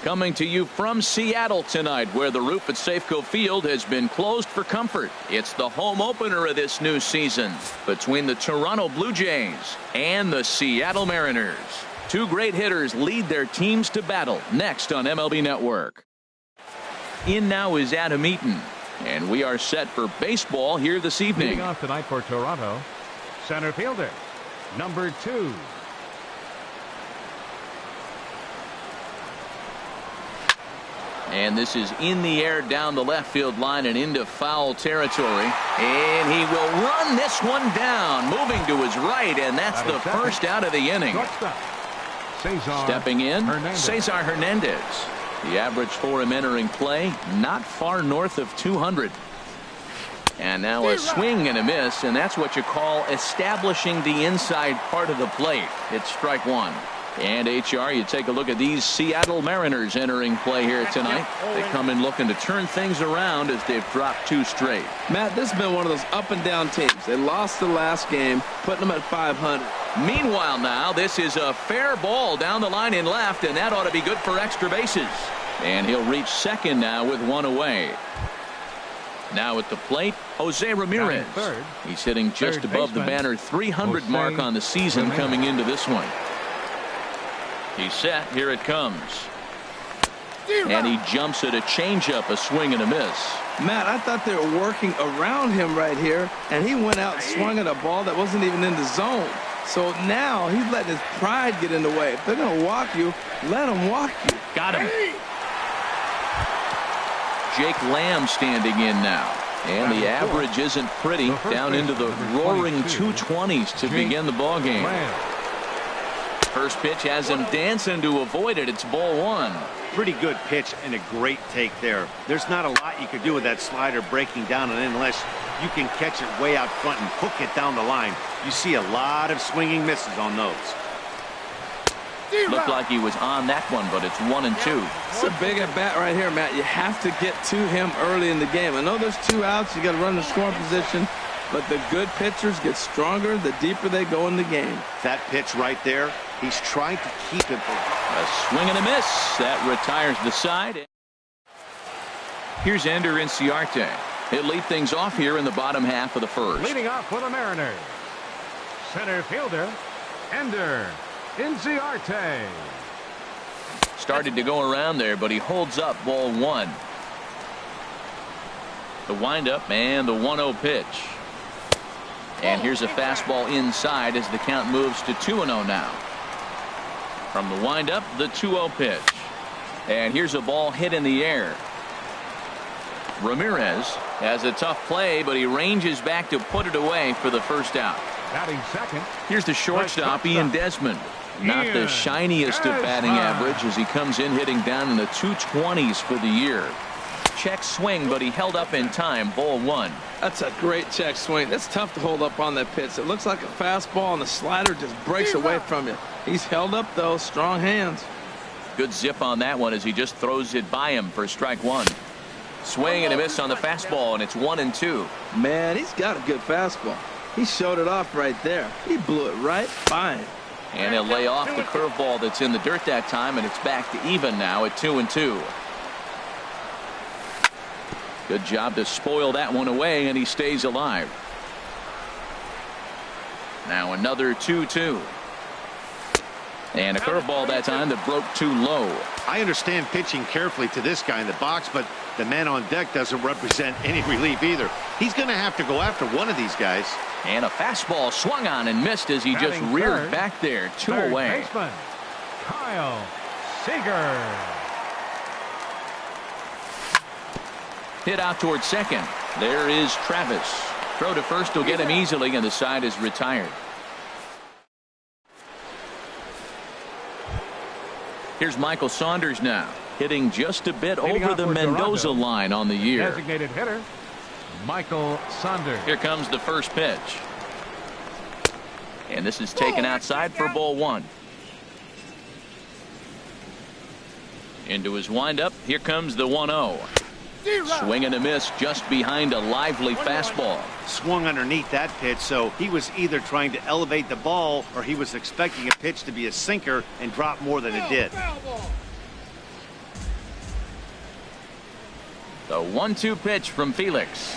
Coming to you from Seattle tonight, where the roof at Safeco Field has been closed for comfort. It's the home opener of this new season between the Toronto Blue Jays and the Seattle Mariners. Two great hitters lead their teams to battle next on MLB Network. In now is Adam Eaton, and we are set for baseball here this evening. Leading off tonight for Toronto, center fielder, number 2. And this is in the air down the left field line and into foul territory. And he will run this one down, moving to his right, and that's the first out of the inning. Stepping in, Cesar Hernandez. The average for him entering play, not far north of 200. And now a swing and a miss, and that's what you call establishing the inside part of the plate. It's strike one. And HR, you take a look at these Seattle Mariners entering play here tonight. They come in looking to turn things around as they've dropped 2 straight. Matt, this has been one of those up and down teams. They lost the last game, putting them at 500. Meanwhile now, this is a fair ball down the line in left, and that ought to be good for extra bases. And he'll reach second now with 1 away. Now at the plate, Jose Ramirez. He's hitting just above the banner 300 mark on the season coming into this one. He's set. Here it comes. And he jumps at a changeup, a swing and a miss. Matt, I thought they were working around him right here, and he went out and swung at a ball that wasn't even in the zone. So now he's letting his pride get in the way. If they're going to walk you, let them walk you. Got him. Jake Lamb standing in now. And the average isn't pretty. Down into the roaring 220s to begin the ball game. First pitch has him dancing to avoid it. It's ball 1. Pretty good pitch and a great take there. There's not a lot you could do with that slider breaking down and in unless you can catch it way out front and hook it down the line. You see a lot of swinging misses on those. Looked like he was on that one, but it's 1 and 2. It's a big at bat right here, Matt. You have to get to him early in the game. I know there's 2 outs. You got to run the scoring position. But the good pitchers get stronger the deeper they go in the game. That pitch right there, he's trying to keep it. A swing and a miss. That retires the side. Here's Ender Inciarte. He'll lead things off here in the bottom half of the first. Leading off for the Mariners, center fielder, Ender Inciarte. Started to go around there, but he holds up ball 1. The windup and the 1-0 pitch. And here's a fastball inside as the count moves to 2-0 now. From the windup, the 2-0 pitch. And here's a ball hit in the air. Ramirez has a tough play, but he ranges back to put it away for the first out. Batting second. Here's the shortstop, Ian Desmond. Not the shiniest of batting average as he comes in hitting down in the 220s for the year. Check swing, but he held up in time. Ball 1. That's a great check swing. That's tough to hold up on that pitch. It looks like a fastball, and the slider just breaks away from you. He's held up, though. Strong hands. Good zip on that one as he just throws it by him for strike 1. Swing and a miss on the fastball, and it's 1 and 2. Man, he's got a good fastball. He showed it off right there. He blew it right by him. And he'll lay off the curveball that's in the dirt that time, and it's back to even now at 2 and 2. Good job to spoil that one away, and he stays alive. Now another 2-2. And a curveball that time that broke too low. I understand pitching carefully to this guy in the box, but the man on deck doesn't represent any relief either. He's going to have to go after one of these guys. And a fastball swung on and missed as he just reared back there. 2 away. Baseman, Kyle Seager. Hit out towards second. There is Travis. Throw to first will get him easily, and the side is retired. Here's Michael Saunders now, hitting just a bit over the Mendoza line on the year. Designated hitter, Michael Saunders. Here comes the first pitch. And this is taken outside for ball 1. Into his windup. Here comes the 1-0. Swing and a miss just behind a lively fastball. Swung underneath that pitch, so he was either trying to elevate the ball or he was expecting a pitch to be a sinker and drop more than it did. The 1-2 pitch from Felix.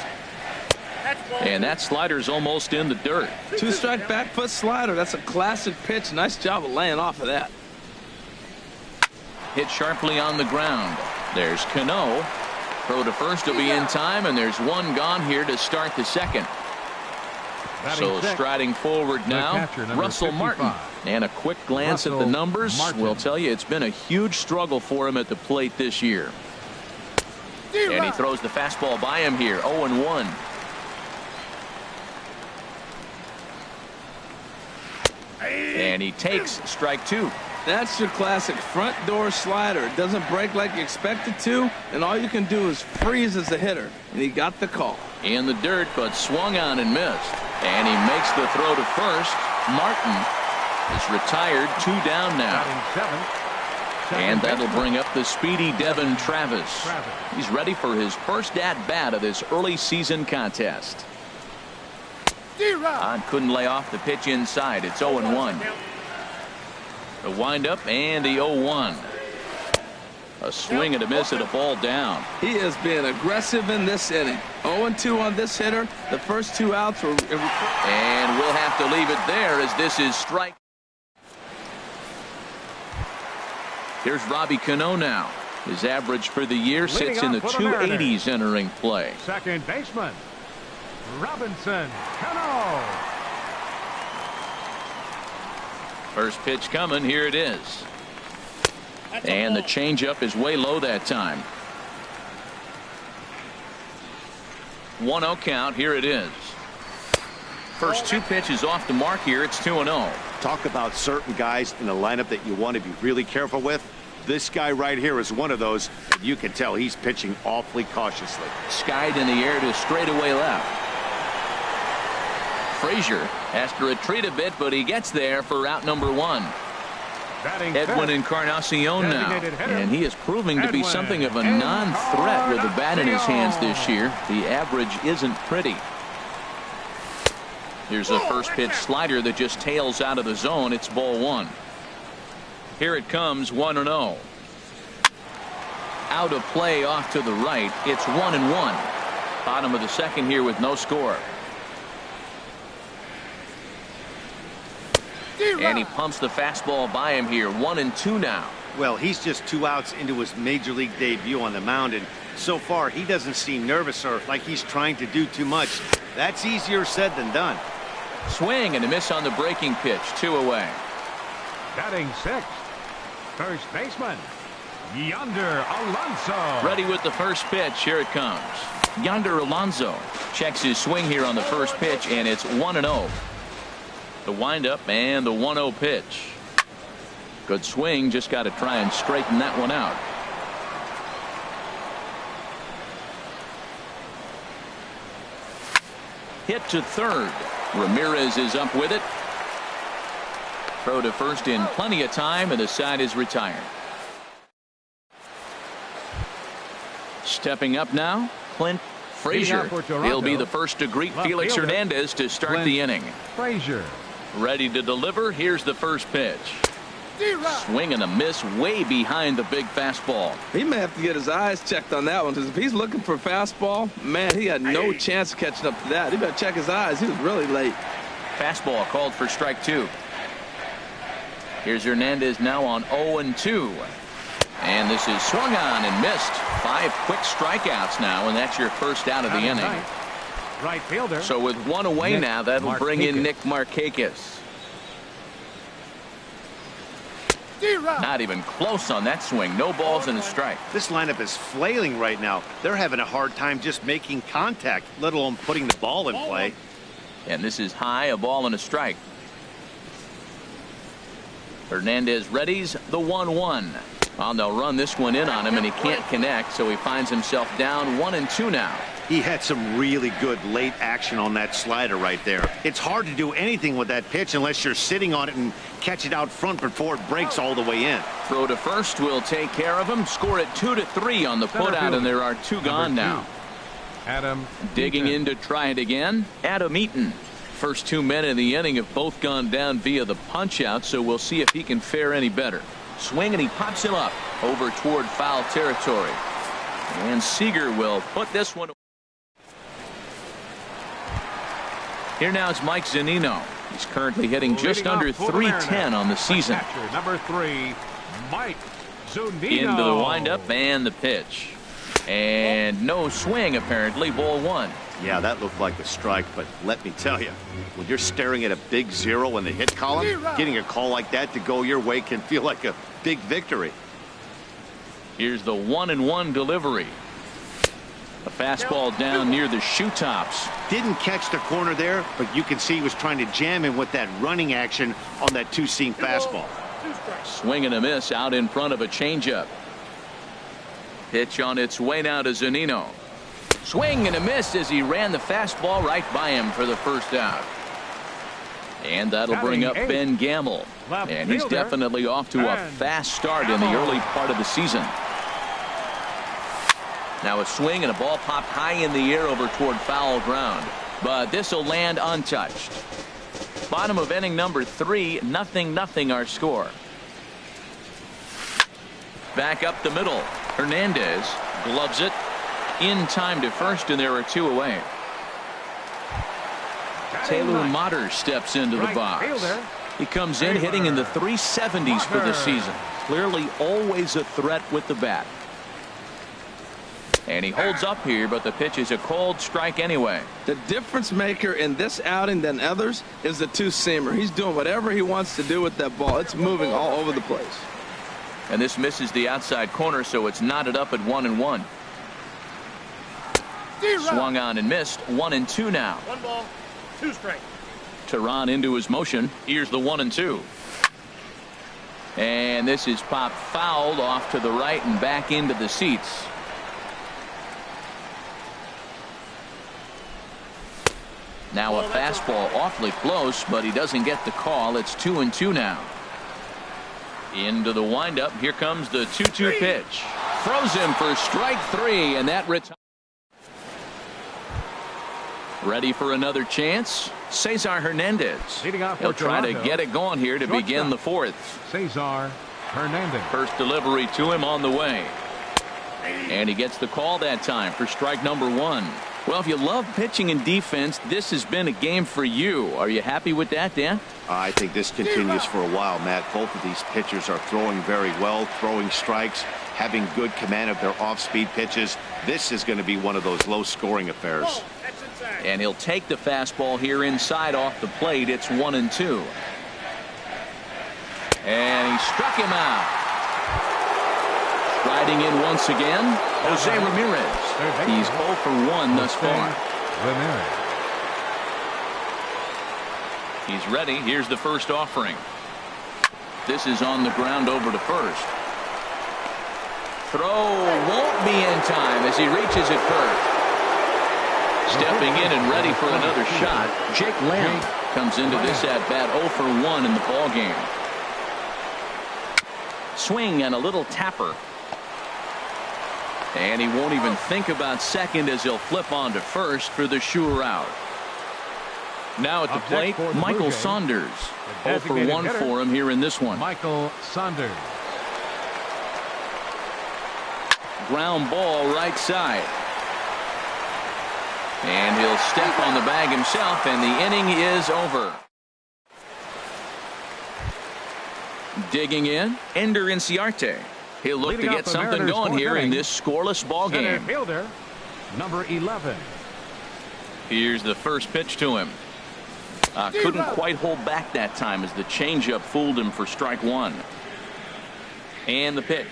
And that slider's almost in the dirt. 2-strike back foot slider. That's a classic pitch. Nice job of laying off of that. Hit sharply on the ground. There's Cano. Throw to first will be in time, and there's one gone here to start the second. So striding forward now, Russell Martin. And a quick glance at the numbers will tell you it's been a huge struggle for him at the plate this year. And he throws the fastball by him here, 0-1. And he takes strike two. That's your classic front door slider. It doesn't break like you expect it to, and all you can do is freeze as a hitter. And he got the call. In the dirt, but swung on and missed. And he makes the throw to first. Martin is retired, 2 down now. And that'll bring up the speedy Devin Travis. He's ready for his first at-bat of this early season contest. Couldn't lay off the pitch inside. It's 0-1. The windup and the 0-1. A swing and a miss at a ball down. He has been aggressive in this inning. 0-2 on this hitter. The first 2 outs were. And we'll have to leave it there as this is strike. Here's Robbie Cano now. His average for the year sits in the 280s entering play. Second baseman, Robinson Cano. First pitch coming. Here it is. And the changeup is way low that time. 1-0 count. Here it is. First 2 pitches off the mark here. It's 2-0. Talk about certain guys in the lineup that you want to be really careful with. This guy right here is one of those, and you can tell he's pitching awfully cautiously. Skied in the air to straightaway left. Frazier has to retreat a bit, but he gets there for out number 1. Edwin Encarnacion now, and he is proving to be something of a non-threat with the bat in his hands this year. The average isn't pretty. Here's a first pitch slider that just tails out of the zone. It's ball 1. Here it comes, 1-0. Out of play off to the right. It's 1-1. Bottom of the second here with no score. And he pumps the fastball by him here. 1-2 now. Well, he's just 2 outs into his major league debut on the mound, and so far he doesn't seem nervous or like he's trying to do too much. That's easier said than done. Swing and a miss on the breaking pitch. 2 away. Batting 6th, first baseman, Yonder Alonso. Ready with the first pitch. Here it comes. Yonder Alonso checks his swing here on the first pitch, and it's 1-0. The windup and the 1-0 pitch. Good swing. Just got to try and straighten that one out. Hit to third. Ramirez is up with it. Throw to first in plenty of time, and the side is retired. Stepping up now, Clint Frazier. He'll be the first to greet Felix Hernandez to start the inning. Frazier. Ready to deliver. Here's the first pitch. Swing and a miss way behind the big fastball. He may have to get his eyes checked on that one, because if he's looking for fastball, man, he had no chance of catching up to that. He better check his eyes. He was really late. Fastball called for strike 2. Here's Hernandez now on 0-2. And this is swung on and missed. 5 quick strikeouts now, and that's your first out of the inning. Right fielder. So with 1 away Nick now, that'll bring in Markakis. Nick Markakis. Not even close on that swing. No balls and a strike. This lineup is flailing right now. They're having a hard time just making contact, let alone putting the ball in play. And this is high, a ball and a strike. Hernandez readies the 1-1. Well, they'll run this one in on him, and he can't connect, so he finds himself down 1-2 now. He had some really good late action on that slider right there. It's hard to do anything with that pitch unless you're sitting on it and catch it out front before it breaks all the way in. Throw to first will take care of him. Score it 2-3 on the putout, and there are 2 gone now. Adam Digging Eaton. in to try it again, Adam Eaton. First 2 men in the inning have both gone down via the punch out, so we'll see if he can fare any better. Swing, and he pops him up over toward foul territory. and Seager will put this one. Here now is Mike Zunino. He's currently hitting just under .310 on the season. Number 3, Mike Zunino. Into the windup and the pitch. And no swing, apparently. Ball 1. Yeah, that looked like a strike, but let me tell you, when you're staring at a big 0 in the hit column, getting a call like that to go your way can feel like a big victory. Here's the 1-1 delivery. A fastball down near the shoe tops. Didn't catch the corner there, but you can see he was trying to jam him with that running action on that two-seam fastball. Swing and a miss out in front of a changeup. Pitch on its way now to Zunino. Swing and a miss as he ran the fastball right by him for the first out. And that'll bring up Ben Gamble. And he's definitely off to a fast start in the early part of the season. Now a swing and a ball popped high in the air over toward foul ground. But this will land untouched. Bottom of inning number 3, 0-0 our score. Back up the middle. Hernandez gloves it in time to first, and there are 2 away. Taylor Motter steps into the box. He comes in hitting in the 370s for the season. Clearly always a threat with the bat. And he holds up here, but the pitch is a cold strike anyway. The difference maker in this outing than others is the two-seamer. He's doing whatever he wants to do with that ball. It's moving all over the place. And this misses the outside corner, so it's knotted up at 1-1. Swung on and missed. 1-2 now. 1 ball, 2 strikes. Tehran into his motion. Here's the 1-2. And this is popped fouled off to the right and back into the seats. Now a fastball awfully close, but he doesn't get the call. It's 2-2 now. Into the windup. Here comes the 2-2 pitch. Throws him for strike 3, and that retires. Ready for another chance? Cesar Hernandez. He'll try to get it going here to begin the 4th. Cesar Hernandez. First delivery to him on the way. And he gets the call that time for strike number 1. Well, if you love pitching and defense, this has been a game for you. Are you happy with that, Dan? I think this continues for a while, Matt. Both of these pitchers are throwing very well, throwing strikes, having good command of their off-speed pitches. This is going to be one of those low-scoring affairs. And he'll take the fastball here inside off the plate. It's 1-2. And he struck him out. Riding in once again, Jose Ramirez. He's 0 for 1 thus far. He's ready. Here's the first offering. This is on the ground over to first. Throw won't be in time as he reaches it first. Stepping in and ready for another shot, Jake Lamb comes into this at bat 0 for 1 in the ball game. Swing and a little tapper. And he won't even think about second as he'll flip on to first for the sure out. Now at the plate, Michael Saunders. 0 for 1 for him here in this one. Michael Saunders. Ground ball right side. And he'll step on the bag himself, and the inning is over. Digging in, Ender Inciarte. He'll look to get something going here in this scoreless ball game. Fielder, number 11. Here's the first pitch to him. Couldn't quite hold back that time as the changeup fooled him for strike 1. And the pitch.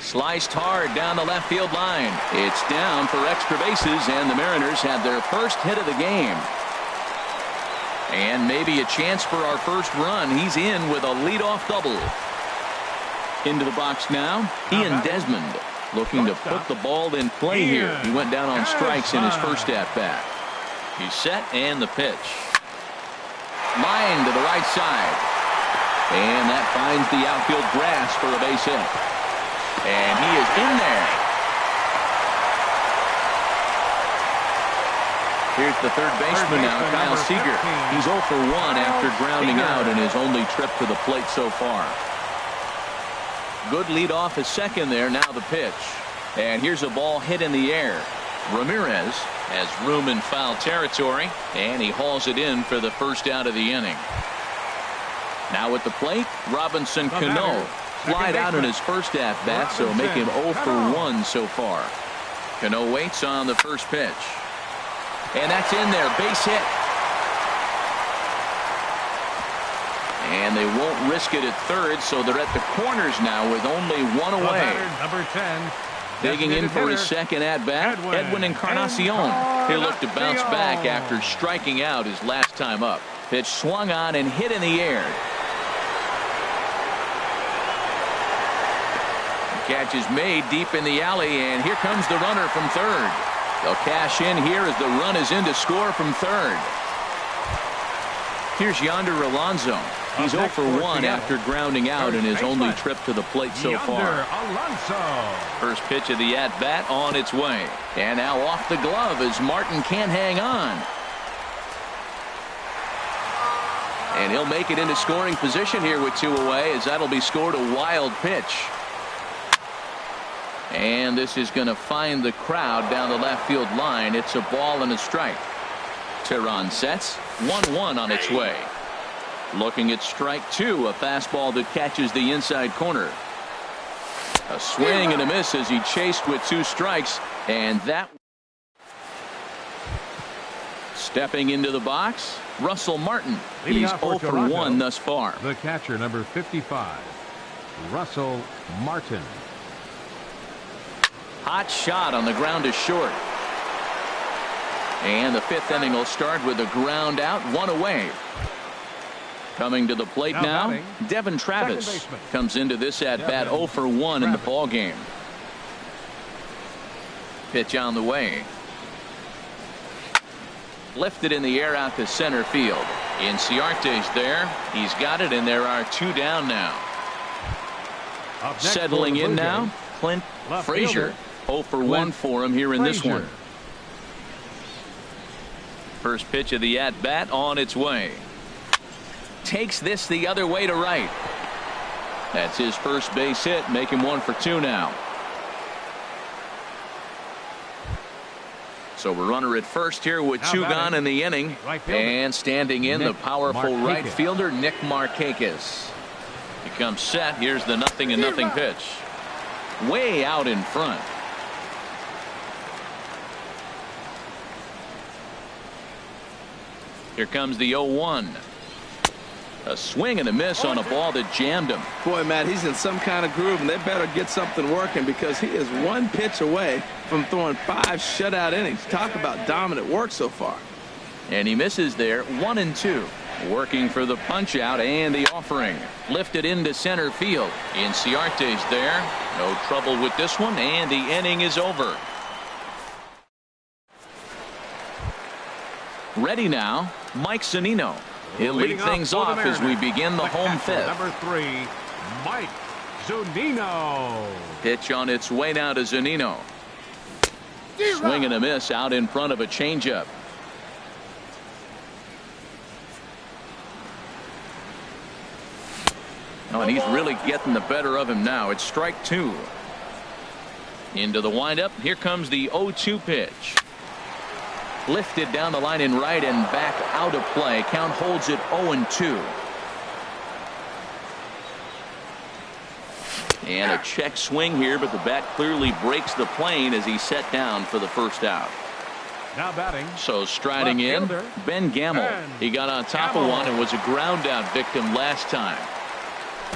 Sliced hard down the left field line. It's down for extra bases, and the Mariners have their first hit of the game. And maybe a chance for our first run. He's in with a leadoff double. Into the box now, Ian Desmond looking to put the ball in play here. He went down on strikes in his first at-bat. He's set, and the pitch. Line to the right side. And that finds the outfield grass for a base hit. And he is in there. Here's the third baseman now, Kyle Seager. He's 0 for 1 after grounding out in his only trip to the plate so far. Good lead off his second there. Now the pitch. And here's a ball hit in the air. Ramirez has room in foul territory, and he hauls it in for the first out of the inning. Now at the plate, Robinson Cano. Flied out in his first at-bat, so make him 0 for 1 so far. Cano waits on the first pitch. And that's in there. Base hit. And they won't risk it at third, so they're at the corners now with only one away. Number 10. Digging in for his second at-bat, Edwin Encarnacion. He'll look to bounce back after striking out his last time up. Pitch swung on and hit in the air. The catch is made deep in the alley, and here comes the runner from third. They'll cash in here as the run is in to score from third. Here's Yonder Alonso. He's 0 for 1 after grounding out in his only trip to the plate so far. First pitch of the at-bat on its way. And now off the glove as Martin can't hang on. And he'll make it into scoring position here with 2 away, as that'll be scored a wild pitch. And this is going to find the crowd down the left field line. It's a ball and a strike. Tehran sets. 1-1 on its way. Looking at strike 2, a fastball that catches the inside corner. A swing and a miss as he chased with 2 strikes, and that. Stepping into the box, Russell Martin. He's 0 for 1 thus far. The catcher, number 55, Russell Martin. Hot shot on the ground to short. And the 5th inning will start with a ground out, 1 away. Coming to the plate now, Devin Travis comes into this at-bat 0 for 1 in the ball game. Pitch on the way. Lifted in the air out to center field. Inciarte's there. He's got it, and there are 2 down now. Settling in now, Clint Frazier. 0 for 1 for him here in this one. First pitch of the at-bat on its way. Takes this the other way to right. That's his first base hit, make him 1 for 2 now. So we're runner at first here with 2 gone in the inning. And standing in, the powerful right fielder, Nick Markakis. He comes set. Here's the 0-0 pitch. Way out in front. Here comes the 0-1. A swing and a miss on a ball that jammed him. Boy, Matt, he's in some kind of groove, and they better get something working because he is 1 pitch away from throwing 5 shutout innings. Talk about dominant work so far. And he misses there, 1-2. Working for the punch out and the offering. Lifted into center field. Inciarte's there. No trouble with this one, and the inning is over. Ready now, Mike Zunino. He'll lead things off as we begin the home 5th. Number 3, Mike Zunino. Pitch on its way now to Zunino. Swing and a miss out in front of a changeup. Oh, and he's really getting the better of him now. It's strike 2. Into the windup. Here comes the 0-2 pitch. Lifted down the line in right and back out of play. Count holds it 0-2. And a check swing here, but the bat clearly breaks the plane as he's set down for the first out. Now batting. So striding in, Ben Gamble. He got on top of one and was a ground out victim last time.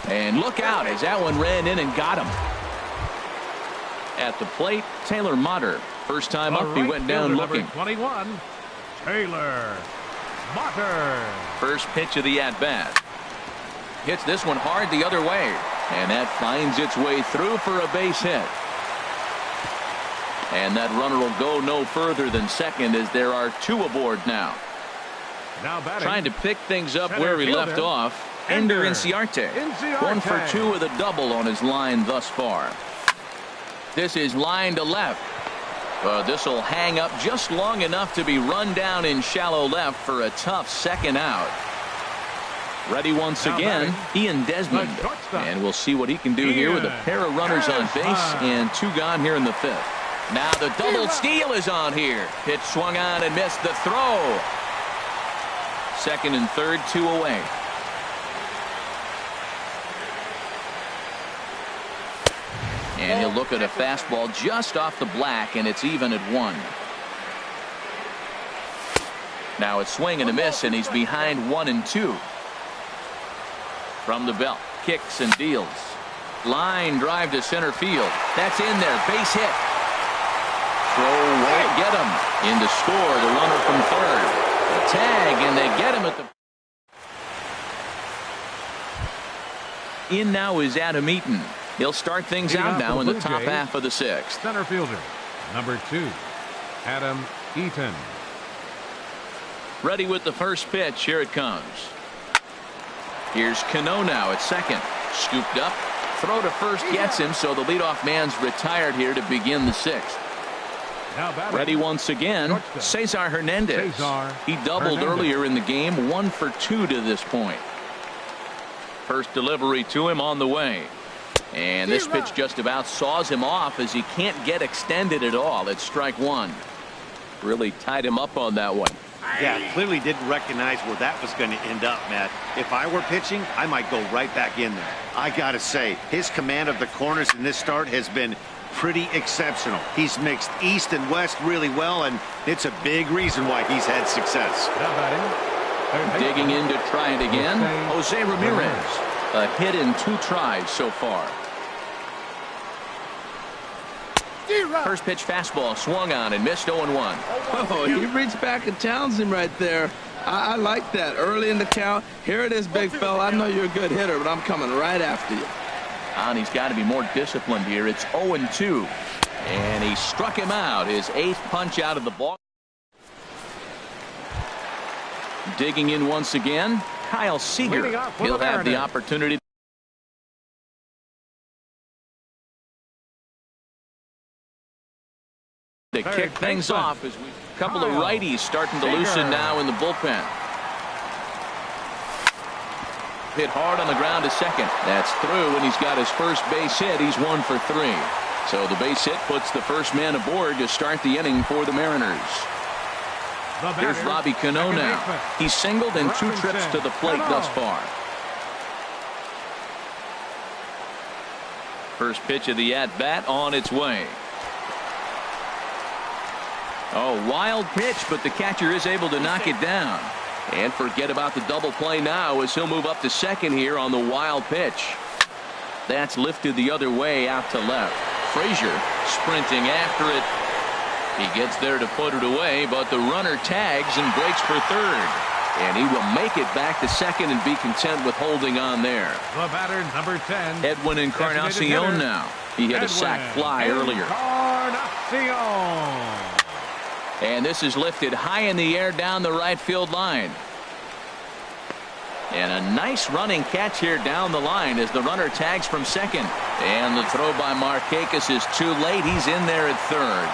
And look out as that one ran in and got him. At the plate, Taylor Motter. First time up, he went down looking. 21, Taylor Motter. First pitch of the at-bat. Hits this one hard the other way. And that finds its way through for a base hit. And that runner will go no further than second as there are 2 aboard now. Now batting. Trying to pick things up where he left off. Ender Inciarte. 1 for 2 with a double on his line thus far. This is line to left. This will hang up just long enough to be run down in shallow left for a tough second out. Ready once Now again, batting, Ian Desmond. the shortstop. And we'll see what he can do here with a pair of runners on base and 2 gone here in the 5th. Now the double steal is on here. Pitch swung on and missed the throw. 2nd and 3rd, 2 away. And he'll look at a fastball just off the black, and it's even at 1. Now it's swing and a miss, and he's behind 1-2. From the belt, kicks and deals. Line drive to center field. That's in there. Base hit. Throw away. Get him. In to score, the runner from 3rd. The tag, and they get him at the... In now is Adam Eaton. He'll start things out now in the top half of the 6th. Center fielder, number 2, Adam Eaton. Ready with the first pitch. Here it comes. Here's Cano now at 2nd. Scooped up. Throw to first gets him, so the leadoff man's retired here to begin the 6th. Ready once again, Cesar Hernandez. He doubled earlier in the game, 1 for 2 to this point. First delivery to him on the way. And this pitch just about saws him off as he can't get extended at all. It's strike 1. Really tied him up on that one. Yeah, clearly didn't recognize where that was going to end up, Matt. If I were pitching, I might go right back in there. I got to say, his command of the corners in this start has been pretty exceptional. He's mixed east and west really well, and it's a big reason why he's had success. Digging in to try it again, Jose Ramirez. A hit in 2 tries so far. First pitch fastball swung on and missed 0-1. Oh, he reached back and challenged him right there. I like that early in the count. Here it is, big fella. I know you're a good hitter, but I'm coming right after you. And he's got to be more disciplined here. It's 0-2. And he struck him out. His 8th punch out of the ball. Digging in once again, Kyle Seager. He'll have the opportunity to kick things off as we couple of righties starting to loosen now in the bullpen. Hit hard on the ground to 2nd. That's through, and he's got his first base hit. He's 1 for 3. So the base hit puts the first man aboard to start the inning for the Mariners. Here's Robbie Cano now. He's singled in 2 trips to the plate thus far. First pitch of the at-bat on its way. Oh, wild pitch, but the catcher is able to knock it down. And forget about the double play now as he'll move up to 2nd here on the wild pitch. That's lifted the other way out to left. Frazier sprinting after it. He gets there to put it away, but the runner tags and breaks for 3rd. And he will make it back to 2nd and be content with holding on there. The batter, number 10. Edwin Encarnacion now. He hit a sac fly earlier. Encarnacion. And this is lifted high in the air down the right field line. And a nice running catch here down the line as the runner tags from 2nd. And the throw by Markakis is too late. He's in there at 3rd.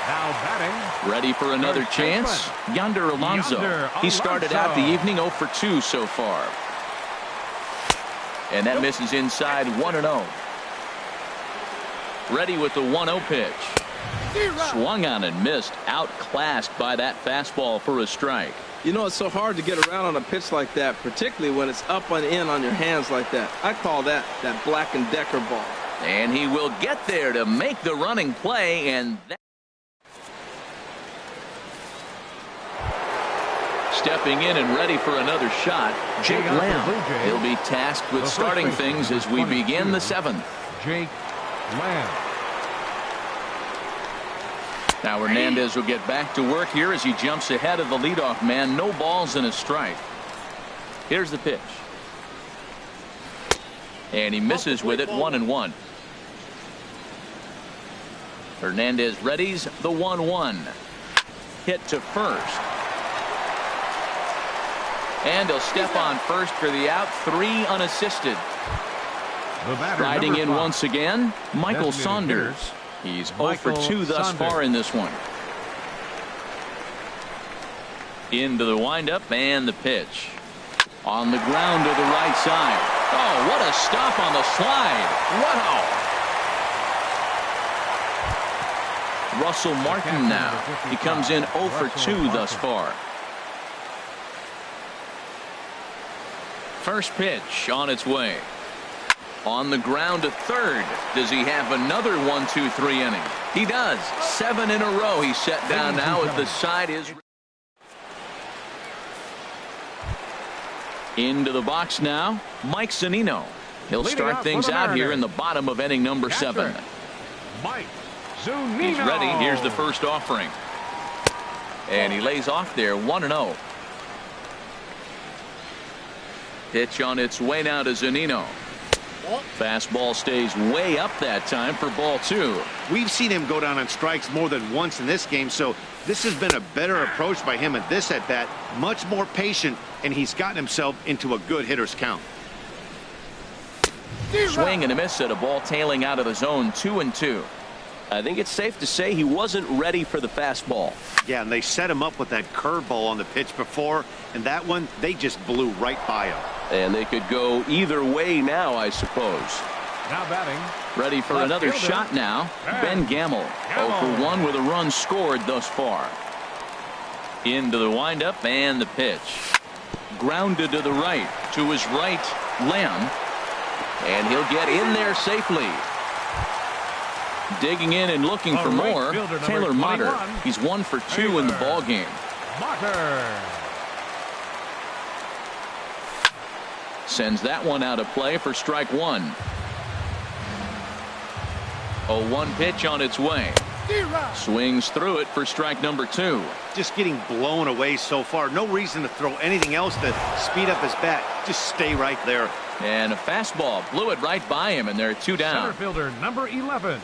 Now batting. Ready for another chance? Yonder Alonso. He started out the evening 0 for 2 so far. And that misses inside 1-0. Ready with the 1-0 pitch. Swung on and missed. Outclassed by that fastball for a strike. You know, it's so hard to get around on a pitch like that, particularly when it's up and in on your hands like that. I call that Black & Decker ball. And he will get there to make the running play, and that stepping in and ready for another shot, Jake Lamb. He'll be tasked with starting things as we begin the 7th. Jake Lamb. Now Hernandez will get back to work here as he jumps ahead of the leadoff man. No balls and a strike. Here's the pitch. And he misses with it. 1-1. Hernandez readies the 1-1. Hit to first. And he'll step on first for the out. 3 unassisted. Riding in once again, Michael Saunders. He's 0 for 2 thus far in this one. Into the windup and the pitch. On the ground to the right side. Oh, what a stop on the slide. Wow. Russell Martin now. He comes in 0 for 2 thus far. First pitch on its way. On the ground to third. Does he have another 1-2-3 inning? He does. 7 in a row. He's set down now as the side is. Into the box now, Mike Zunino. He'll start things out here in the bottom of inning number 7. Mike Zunino. He's ready. Here's the first offering. And he lays off there 1-0. Pitch on its way now to Zunino. Fastball stays way up that time for ball 2. We've seen him go down on strikes more than once in this game, so this has been a better approach by him at this at bat. Much more patient, and he's gotten himself into a good hitter's count. Swing and a miss at a ball tailing out of the zone. 2-2. I think it's safe to say he wasn't ready for the fastball. Yeah, and they set him up with that curveball on the pitch before, and that one, they just blew right by him. And they could go either way now, I suppose. Now batting. Ready for another shot now. Ben Gamel. 0 for 1 with a run scored thus far. Into the windup and the pitch. Grounded to the right. To his right, Lamb. And he'll get in there safely. Digging in and looking for more. Taylor Motter. He's 1 for 2 in the ball game. Motter. Sends that one out of play for strike 1. 0-1 pitch on its way. Swings through it for strike number 2. Just getting blown away so far. No reason to throw anything else to speed up his bat. Just stay right there. And a fastball blew it right by him, and there are 2 down. Center fielder number 11.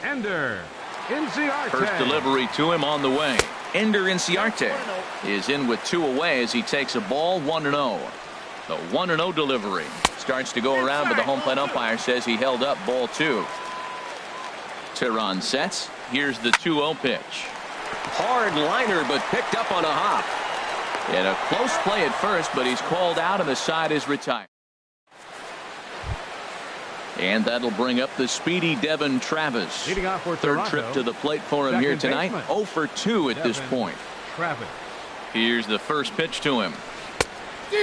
Ender Inciarte. First delivery to him on the way. Ender Inciarte is in with 2 away as he takes a ball 1-0. The 1-0 delivery starts to go around, but the home plate umpire says he held up ball 2. Tehran sets. Here's the 2-0 pitch. Hard liner, but picked up on a hop. And a close play at first, but he's called out and the side is retired. And that'll bring up the speedy Devin Travis. Leading off for Third Toronto, trip to the plate for him here tonight. baseman, 0 for 2 at this Devin point. Travis. Here's the first pitch to him.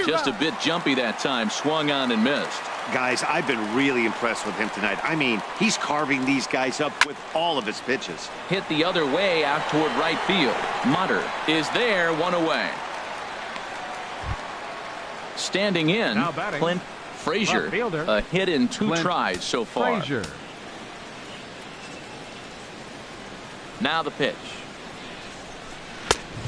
Just a bit jumpy that time. Swung on and missed. Guys, I've been really impressed with him tonight. I mean, he's carving these guys up with all of his pitches. Hit the other way out toward right field. Mutter is there, 1 away. Standing in, Now batting, Clint Frazier. left fielder, A hit in 2 Clint tries so far. Frazier. Now the pitch.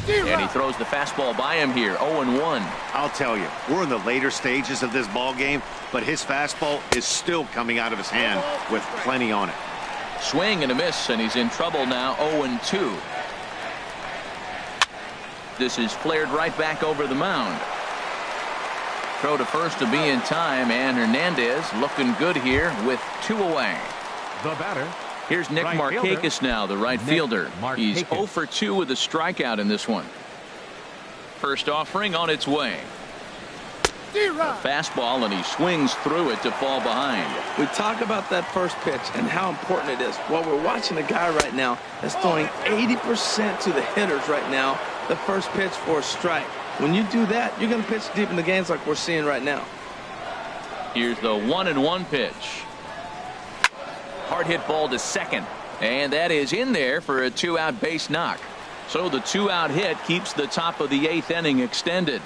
And he throws the fastball by him here. 0-1. I'll tell you, we're in the later stages of this ball game, but his fastball is still coming out of his hand with plenty on it. Swing and a miss, and he's in trouble now. 0-2. This is flared right back over the mound. Throw to first to be in time, and Hernandez looking good here with 2 away. The batter. Here's Nick Right Markakis fielder. now, the right Nick fielder. He's Markakis. 0 for 2 with a strikeout in this one. First offering on its way. A fastball, and he swings through it to fall behind. We talk about that first pitch and how important it is. Well, we're watching a guy right now that's throwing 80% to the hitters right now, the first pitch for a strike. When you do that, you're going to pitch deep in the games like we're seeing right now. Here's the 1-1 pitch. Hard hit ball to second, and that is in there for a 2-out base knock. So the 2-out hit keeps the top of the 8th inning extended.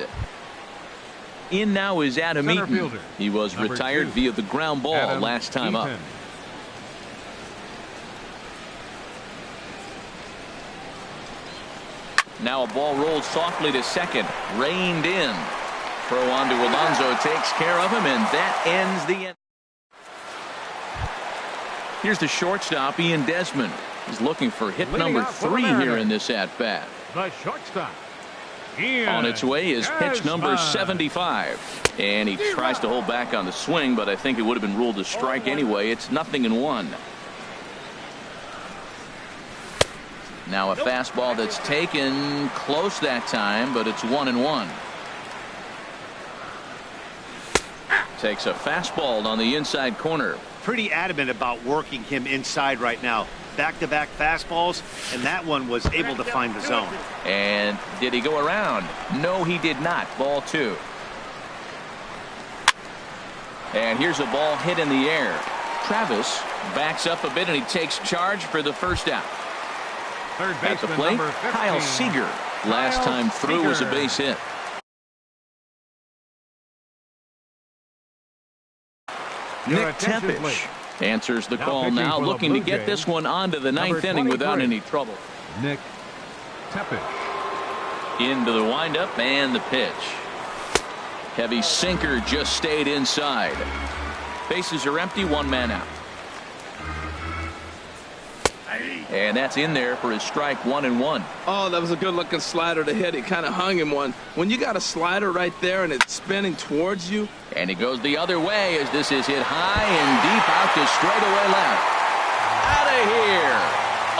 In now is Adam Center Eaton. fielder, He was number retired 2. via the ground ball Adam last time up. Eaton. Now a ball rolled softly to second, reined in. Throw on to Alonso takes care of him, and that ends the inning. Here's the shortstop, Ian Desmond. He's looking for hit Leading number off for 3 America. here in this at-bat. The shortstop. Ian On its way is pitch number Desmond. 75. And he tries to hold back on the swing, but I think it would have been ruled a strike anyway. It's 0-1. Now a fastball that's taken close that time, but it's 1-1. Takes a fastball on the inside corner. Pretty adamant about working him inside right now. Back-to-back fastballs, and that one was able to find the zone. And did he go around? No, he did not. Ball 2. And here's a ball hit in the air. Travis backs up a bit, and he takes charge for the first out. Third At the baseman, plate, number 15. Kyle Seager. Last time through was a base hit. Your Nick attention, Tepish please. answers the Now call pitching now, for the looking Blue to get Jays, this one on to the number ninth inning without 23. any trouble. Nick Tepish. Into the windup and the pitch. Heavy sinker just stayed inside. Bases are empty, 1 man out. And that's in there for his strike, 1-1. Oh, that was a good-looking slider to hit. He kind of hung him one. When you got a slider right there and it's spinning towards you. And he goes the other way as this is hit high and deep out to straightaway left. Out of here.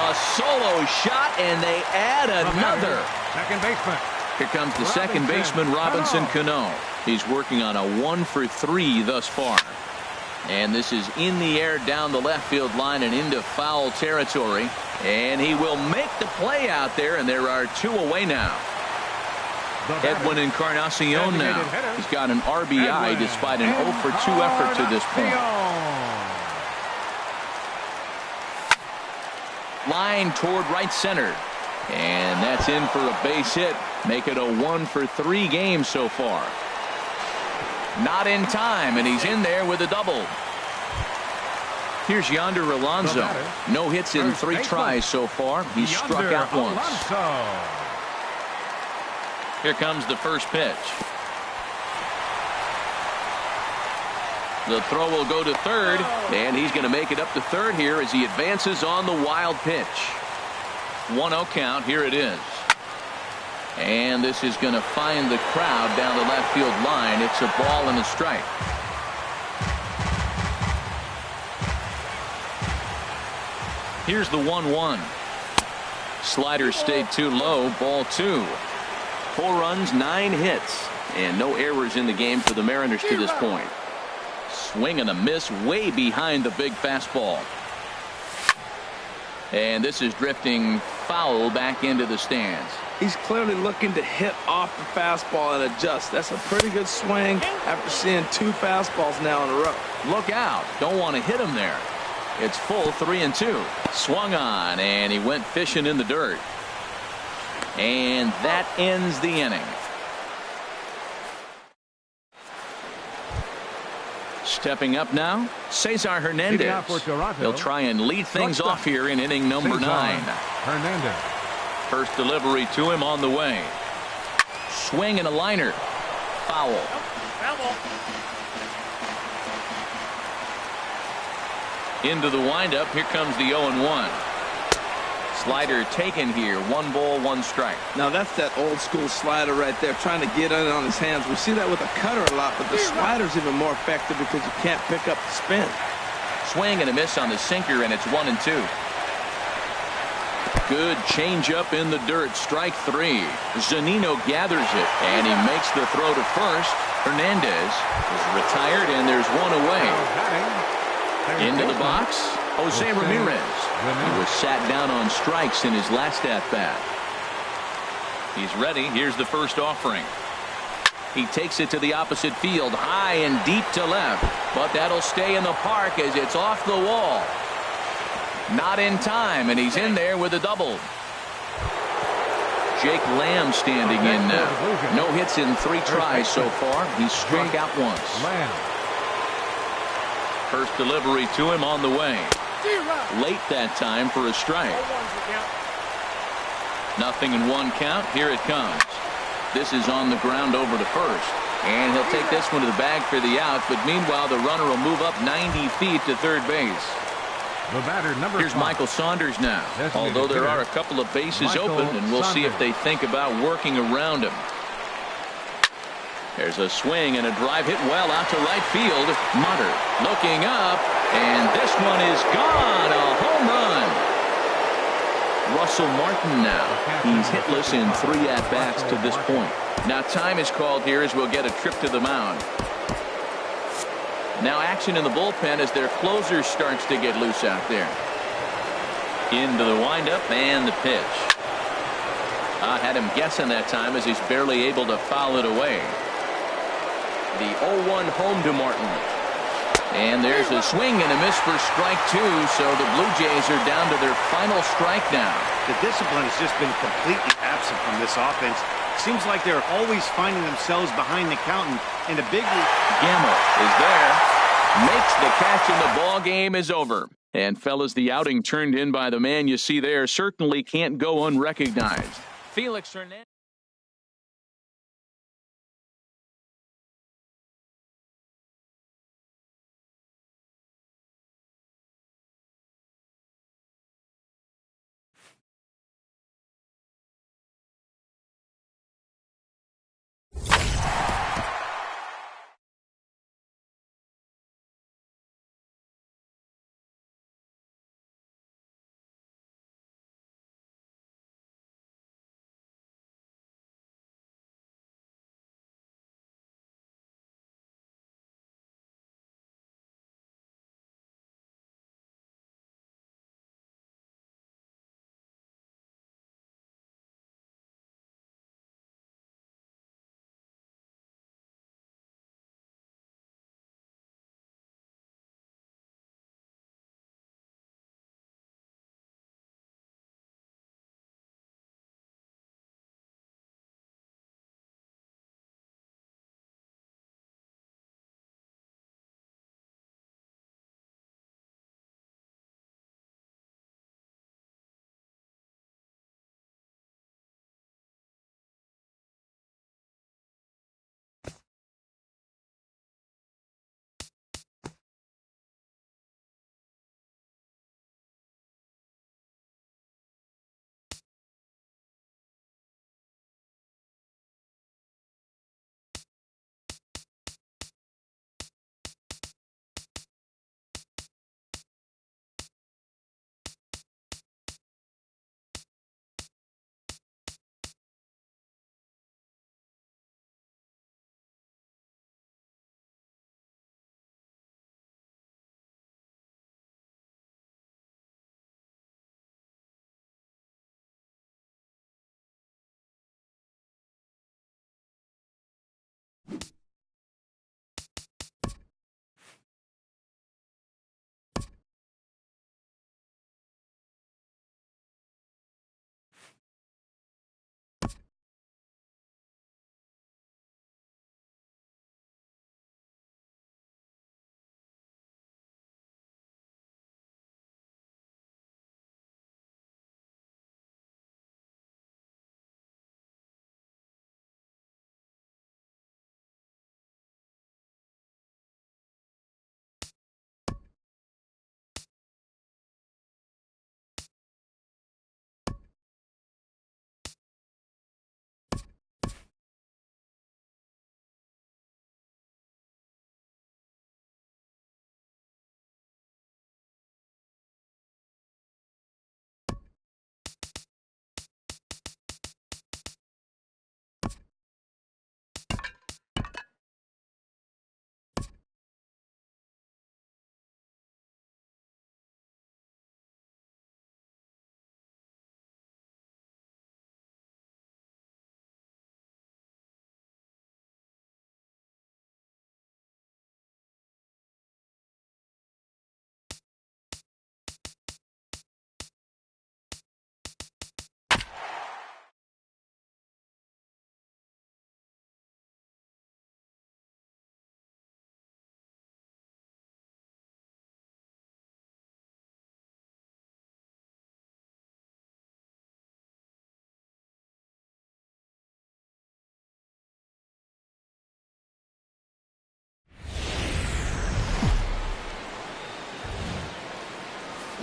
A solo shot, and they add another. Second baseman. Here comes the second baseman, Robinson Cano. He's working on a 1-for-3 thus far. And this is in the air down the left field line and into foul territory. And he will make the play out there, and there are 2 away now. Edwin Encarnacion now. He's got an RBI despite an 0-for-2 effort to this point. Line toward right center. And that's in for a base hit. Make it a 1-for-3 game so far. Not in time, and he's in there with a double. Here's Yonder Alonso. No hits in 3 tries so far. He's struck out once. Here comes the first pitch. The throw will go to third, and he's going to make it up to third here as he advances on the wild pitch. 1-0 count. Here it is. And this is going to find the crowd down the left field line. It's a ball and a strike. Here's the 1-1. Slider stayed too low. Ball 2. 4 runs, 9 hits, and no errors in the game for the Mariners to this point. Swing and a miss way behind the big fastball. And this is drifting foul back into the stands. He's clearly looking to hit off the fastball and adjust. That's a pretty good swing after seeing 2 fastballs now in a row. Look out. Don't want to hit him there. It's full 3-2. Swung on, and he went fishing in the dirt. And that ends the inning. Stepping up now, Cesar Hernandez. He'll try and lead things off here in inning number 9. Hernandez. First delivery to him on the way. Swing and a liner. Foul. Into the windup. Here comes the 0-1. Slider taken here. 1 ball, 1 strike. Now that's that old school slider right there, trying to get in on his hands. We see that with a cutter a lot, but the slider's even more effective because you can't pick up the spin. Swing and a miss on the sinker, and it's 1-2. Good changeup in the dirt. Strike 3. Zunino gathers it, and he makes the throw to first. Hernandez is retired, and there's 1 away. Into the box, Jose Ramirez. He was sat down on strikes in his last at-bat. He's ready. Here's the first offering. He takes it to the opposite field, high and deep to left, but that'll stay in the park as it's off the wall. Not in time, and he's in there with a double. Jake Lamb standing in now. No hits in 3 tries so far. He's struck out once. First delivery to him on the way. Late that time for a strike. 0-1 count. Here it comes. This is on the ground over to first. And he'll take this one to the bag for the out. But meanwhile, the runner will move up 90 feet to third base. The batter, number 5. Here's Michael Saunders now. Although there are a couple of bases open, and we'll see if they think about working around him. There's a swing and a drive hit well out to right field. Mutter looking up, and this one is gone. A home run. Russell Martin now. He's hitless in 3 at-bats to this point. Now time is called here as we'll get a trip to the mound. Now action in the bullpen as their closer starts to get loose out there. Into the windup and the pitch. I had him guessing that time as he's barely able to foul it away. The 0-1 home to Martin. And there's a swing and a miss for strike two, so the Blue Jays are down to their final strike now. The discipline has just been completely absent from this offense. Seems like they're always finding themselves behind the count, and a big Gamble is there, makes the catch, and the ball game is over. And fellas, the outing turned in by the man you see there certainly can't go unrecognized. Felix Hernandez.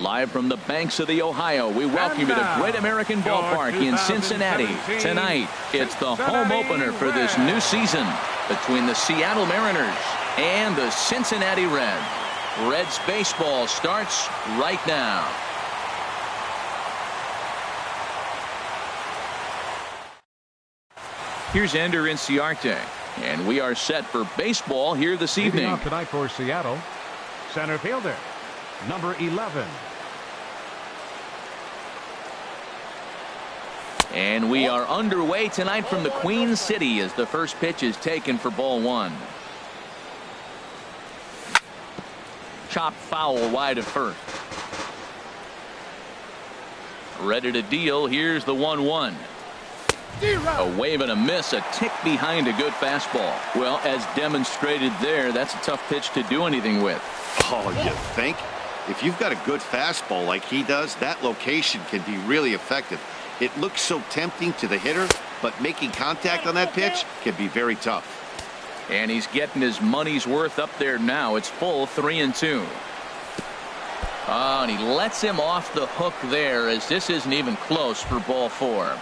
Live from the banks of the Ohio, we welcome you to Great American Ballpark in Cincinnati. Tonight, it's the home opener for this new season between the Seattle Mariners and the Cincinnati Reds. Reds baseball starts right now. Here's Ender Inciarte. And we are set for baseball here this Leading evening. off tonight for Seattle, center fielder, number 11. And we are underway tonight from the Queen City as the first pitch is taken for ball one. Chopped foul wide of first. Ready to deal. Here's the 1-1. A wave and a miss, a tick behind a good fastball. Well, as demonstrated there, that's a tough pitch to do anything with. Oh, you think? If you've got a good fastball like he does, that location can be really effective. It looks so tempting to the hitter, but making contact on that pitch can be very tough. And he's getting his money's worth up there now. It's full 3-2. Oh, and he lets him off the hook there as this isn't even close for ball four.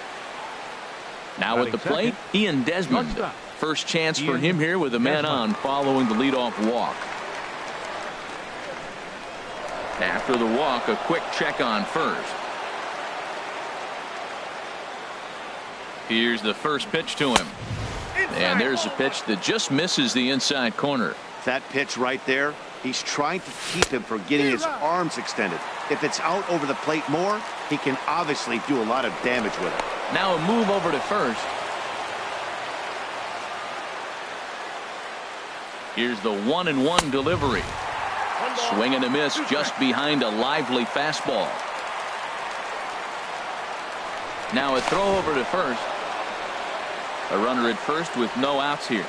Now at the plate, Ian Desmond. First chance for him here with a man on following the leadoff walk. After the walk, a quick check on first. Here's the first pitch to him. And there's a pitch that just misses the inside corner. That pitch right there, he's trying to keep him from getting his arms extended. If it's out over the plate more, he can obviously do a lot of damage with it. Now a move over to first. Here's the 1-1 delivery. Swing and a miss just behind a lively fastball. Now a throw over to first. A runner at first with no outs here.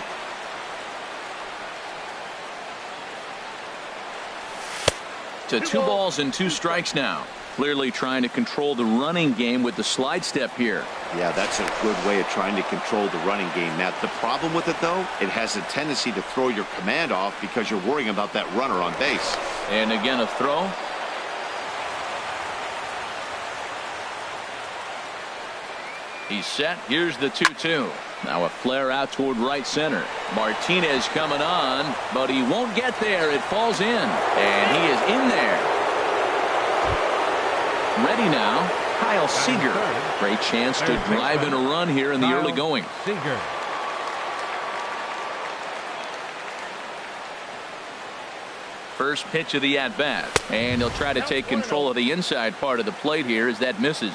To 2 balls and 2 strikes now. Clearly trying to control the running game with the slide step here. Yeah, that's a good way of trying to control the running game, Matt. The problem with it, though, it has a tendency to throw your command off because you're worrying about that runner on base. And again a throw. He's set. Here's the 2-2. Now a flare out toward right center. Martinez coming on, but he won't get there. It falls in, and he is in there. Ready now, Kyle Seager. Great chance to drive in a run here in the early going. Seager. First pitch of the at-bat, and he'll try to take control of the inside part of the plate here as that misses.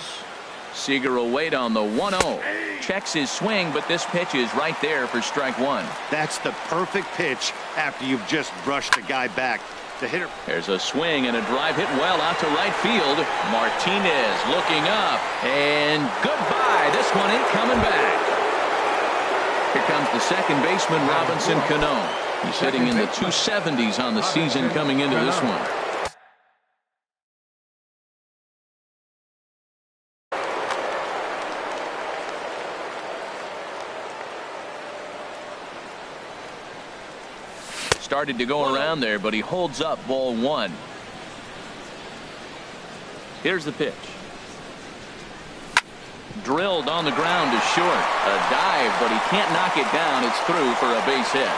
Seager will wait on the 1-0. Checks his swing, but this pitch is right there for strike one. That's the perfect pitch after you've just brushed the guy back. The hitter. There's a swing and a drive hit well out to right field. Martinez looking up, and goodbye. This one ain't coming back. Here comes the second baseman, Robinson Cano. He's hitting in the 270s on the season coming into this one. Started to go around there, but he holds up ball one. Here's the pitch. Drilled on the ground to short. A dive, but he can't knock it down. It's through for a base hit.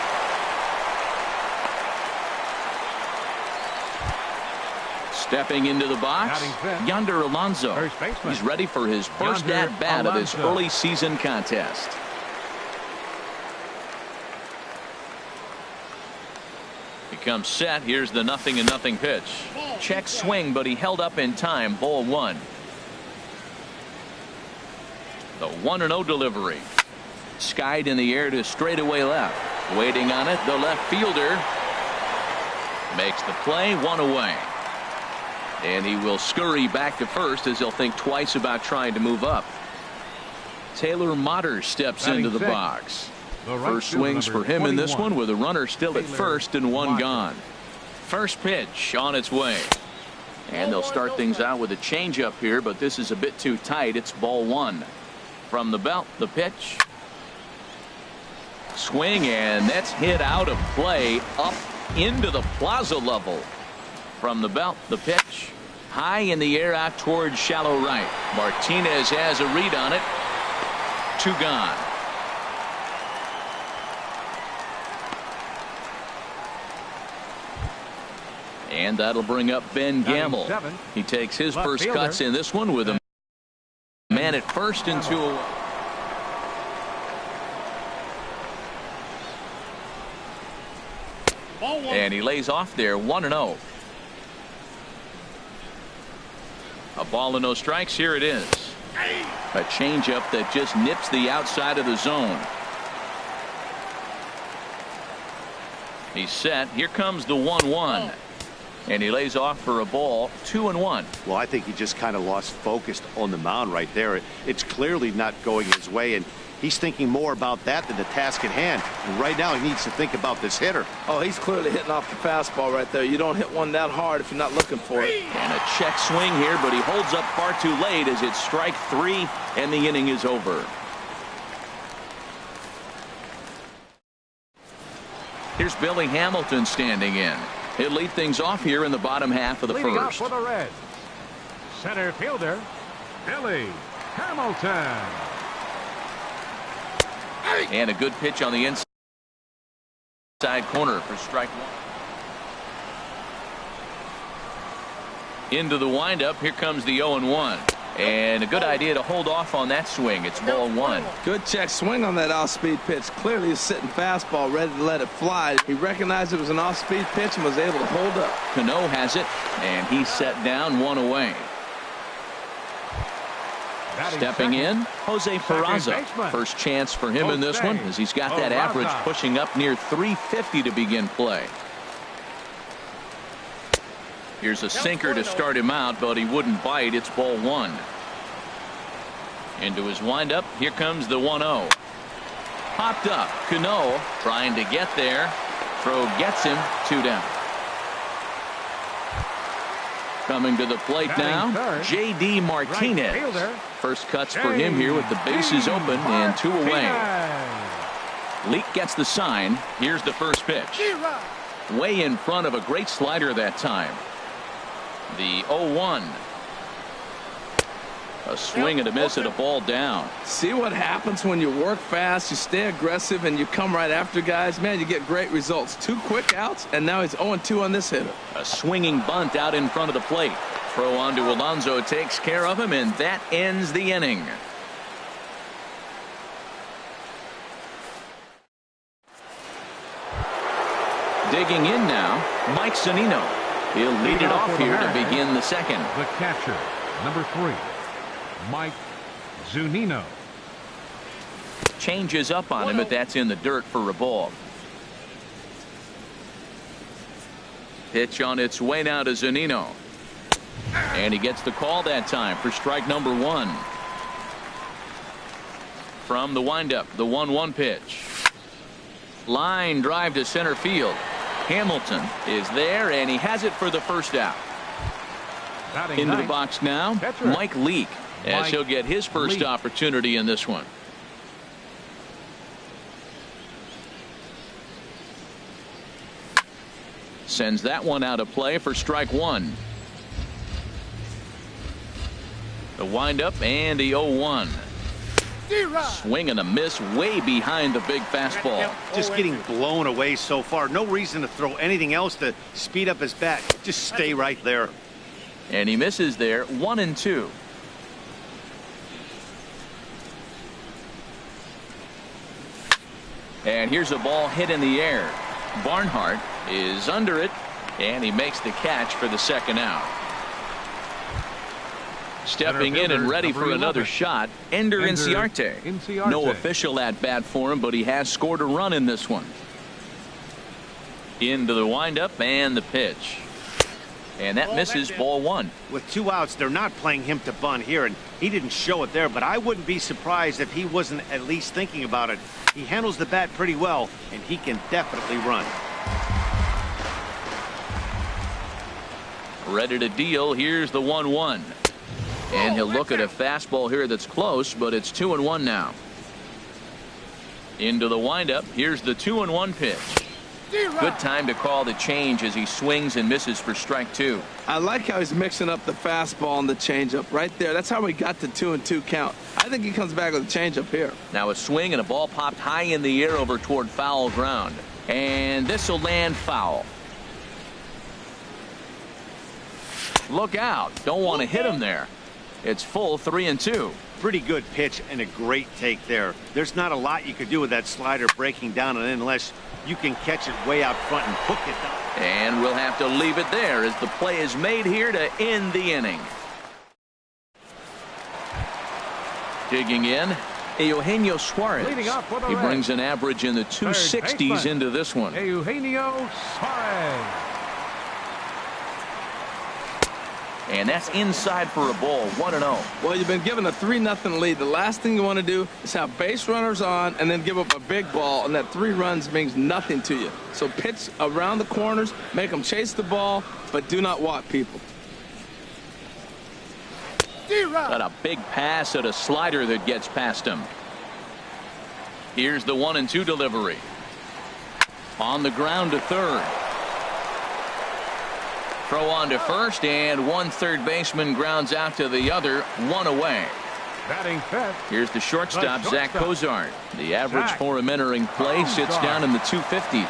Stepping into the box, Yonder Alonso. He's ready for his first at-bat of this early season contest. Comes set. Here's the 0-0 pitch. Check swing, but he held up in time. Ball one. The 1-0 delivery. Skied in the air to straightaway left. Waiting on it, the left fielder makes the play. One away. And he will scurry back to first as he'll think twice about trying to move up. Taylor Motter steps into the box. First swings for him in this one with a runner still at first and one gone. First pitch on its way. And they'll start things out with a changeup here, but this is a bit too tight. It's ball one. From the belt, the pitch. Swing, and that's hit out of play up into the plaza level. From the belt, the pitch. High in the air out towards shallow right. Martinez has a read on it. 2 gone. And that'll bring up Ben Gamble. He takes his first cuts in this one with a man at first and 2 away. And he lays off there 1-0. A ball and no strikes. Here it is. A changeup that just nips the outside of the zone. He's set. Here comes the 1-1. And he lays off for a ball, 2-1. Well, I think he just kind of lost focus on the mound right there. It's clearly not going his way, and he's thinking more about that than the task at hand. And right now, he needs to think about this hitter. Oh, he's clearly hitting off the fastball right there. You don't hit one that hard if you're not looking for it. And a check swing here, but he holds up far too late as it's strike 3, and the inning is over. Here's Billy Hamilton standing in. He'll lead things off here in the bottom half of the Leading first. off for the Reds, center fielder Billy Hamilton. And a good pitch on the inside corner for strike 1. Into the windup. Here comes the 0-1. And a good idea to hold off on that swing. It's ball 1. Good check swing on that off-speed pitch. Clearly he's sitting fastball, ready to let it fly. He recognized it was an off-speed pitch and was able to hold up. Cano has it, and he's set down 1 away. Stepping in, Jose Peraza. First chance for him in this one, as he's got that average pushing up near 350 to begin play. Here's a sinker to start him out, but he wouldn't bite. It's ball 1. Into his windup. Here comes the 1-0. Popped up. Cano trying to get there. Throw gets him. 2 down. Coming to the plate now, J.D. Martinez. First cuts for him here with the bases open and 2 away. Leake gets the sign. Here's the first pitch. Way in front of a great slider that time. The 0-1. A swing and a miss at a ball down. See what happens when you work fast, you stay aggressive, and you come right after guys. Man, you get great results. 2 quick outs, and now he's 0-2 on this hitter. A swinging bunt out in front of the plate. Throw on to Alonso takes care of him, and that ends the inning. Digging in now, Mike Zunino. He'll lead it off here to begin the second. The catcher, number 3, Mike Zunino. Changes up on him, but that's in the dirt for a ball. Pitch on its way now to Zunino. And he gets the call that time for strike number 1. From the windup, the 1-1 pitch. Line drive to center field. Hamilton is there, and he has it for the first out. Into the box now, Mike Leake, as he'll get his first opportunity in this one. Sends that one out of play for strike 1. The windup and the 0-1. Swing and a miss way behind the big fastball. Just getting blown away so far. No reason to throw anything else to speed up his bat. Just stay right there. And he misses there. 1-2. And here's a ball hit in the air. Barnhart is under it, and he makes the catch for the second out. Stepping in and ready for another shot, Ender Inciarte. No official at bat for him, but he has scored a run in this one. Into the windup and the pitch. And that misses, ball 1. With 2 outs, they're not playing him to bunt here, and he didn't show it there, but I wouldn't be surprised if he wasn't at least thinking about it. He handles the bat pretty well, and he can definitely run. Ready to deal. Here's the 1-1. And he'll look at a fastball here that's close, but it's 2-1 now. Into the windup. Here's the 2-1 pitch. Good time to call the change as he swings and misses for strike 2. I like how he's mixing up the fastball and the changeup right there. That's how we got the 2-2 count. I think he comes back with a changeup here. Now a swing and a ball popped high in the air over toward foul ground. And this will land foul. Look out. Don't want to hit him there. It's full 3-2. Pretty good pitch and a great take there. There's not a lot you could do with that slider breaking down and in unless you can catch it way out front and hook it down. And we'll have to leave it there as the play is made here to end the inning. Digging in, Eugenio Suarez. Leading off for the He Reds. brings an average in the 260s baseman, into this one. Eugenio Suarez. And that's inside for a ball, 1-0. Well, you've been given a 3-0 lead. The last thing you want to do is have base runners on and then give up a big ball, and that 3 runs means nothing to you. So pitch around the corners, make them chase the ball, but do not walk people. Got a big pass at a slider that gets past him. Here's the 1-2 delivery. On the ground to third. Throw on to first, and one third baseman grounds out to the other, 1 away. Batting fifth. Here's the shortstop, The Zach shortstop. Cozart. The average Zach for him entering play sits Cozart. down in the 250s.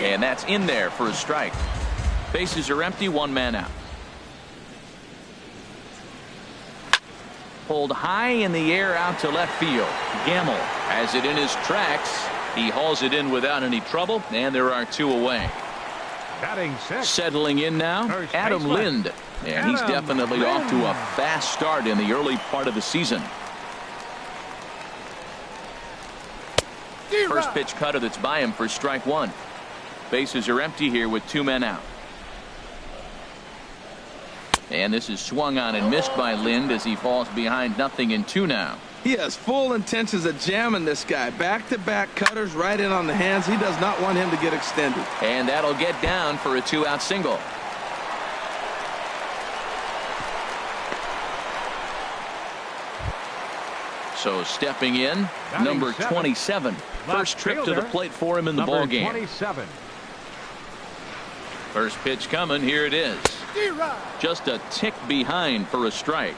And that's in there for a strike. Bases are empty, 1 man out. Pulled high in the air out to left field. Gamble has it in his tracks. He hauls it in without any trouble, and there are 2 away. Batting sixth. Settling in now, First Adam baseman. Lind. And he's Adam definitely off to a Lind. fast start in the early part of the season. First pitch cutter that's by him for strike 1. Bases are empty here with 2 men out. And this is swung on and missed by Lind as he falls behind 0-2 now. He has full intentions of jamming this guy. Back-to-back cutters right in on the hands. He does not want him to get extended. And that'll get down for a 2-out single. So stepping in, Batting number seventh. 27. First trip to the fielder, plate for him in the number ball game. 27. First pitch coming. Here it is. Just a tick behind for a strike.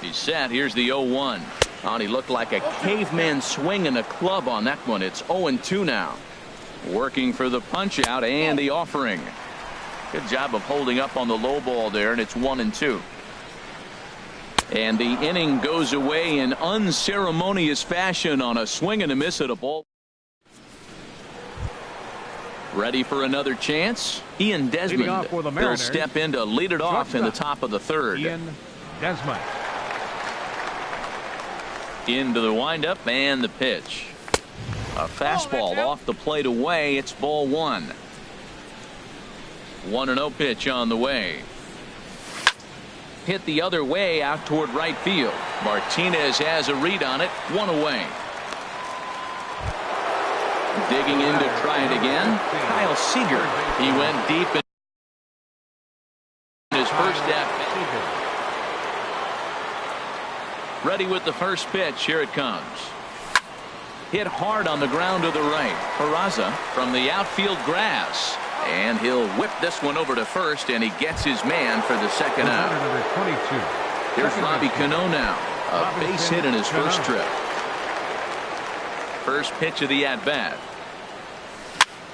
He's set. Here's the 0-1. Oh, he looked like a caveman swinging a club on that one. It's 0-2 now. Working for the punch out and the offering. Good job of holding up on the low ball there, and it's 1-2. And the inning goes away in unceremonious fashion on a swing and a miss at a ball. Ready for another chance? Ian Leading off Desmond. for the They'll Mariners. step in to lead it off in the top of the third. Ian Desmond. Into the windup and the pitch. A fastball off the plate away. It's ball 1. 1-0 pitch on the way. Hit the other way out toward right field. Martinez has a read on it. 1 away. Digging in to try it again. Kyle Seager. He went deep in his first at-bat. Ready with the first pitch. Here it comes. Hit hard on the ground to the right. Peraza from the outfield grass. And he'll whip this one over to first, and he gets his man for the second out. Number 22. Here's Second Robbie baseman. Cano now. A Robinson base hit in his first Cano. trip. First pitch of the at-bat.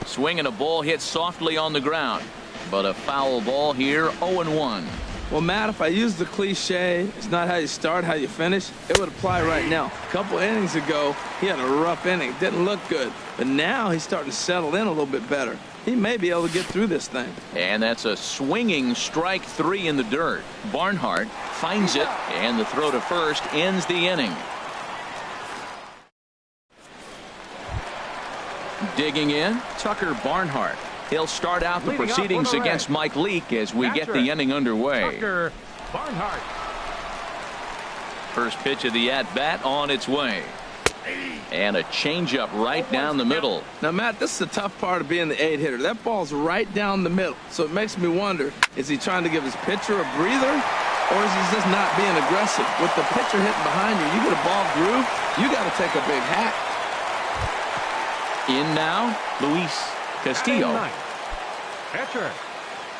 Swing and a ball hit softly on the ground. But a foul ball here, 0-1. Well, Matt, if I use the cliche, it's not how you start, how you finish, it would apply right now. A couple innings ago, he had a rough inning. Didn't look good. But now he's starting to settle in a little bit better. He may be able to get through this thing. And that's a swinging strike 3 in the dirt. Barnhart finds it, and the throw to first ends the inning. Digging in, Tucker Barnhart. He'll start out the Leading off proceedings for the against Reds. Mike Leake as we get the Catcher, inning underway. Tucker Barnhart. First pitch of the at-bat on its way. And a changeup right down the middle. Now, Matt, this is the tough part of being the 8-hitter. That ball's right down the middle. So it makes me wonder, is he trying to give his pitcher a breather? Or is he just not being aggressive? With the pitcher hitting behind you, you get a ball groove, you got to take a big hack. In now, Luis Castillo. Batting ninth. Catcher,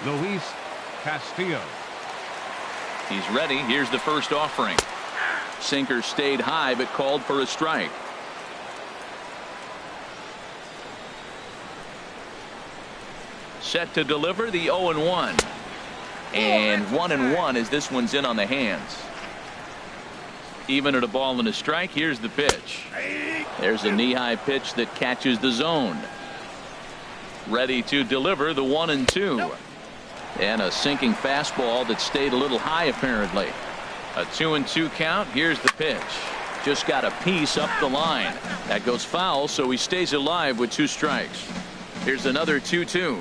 Luis Castillo. He's ready. Here's the first offering. Sinker stayed high but called for a strike. Set to deliver the 0-1. And 1-1 as this one's in on the hands. Even at a ball and a strike. Here's the pitch. There's a knee-high pitch that catches the zone. Ready to deliver the 1-2. And a sinking fastball that stayed a little high apparently. A 2-2 count. Here's the pitch. Just got a piece up the line. That goes foul, so he stays alive with 2 strikes. Here's another 2-2.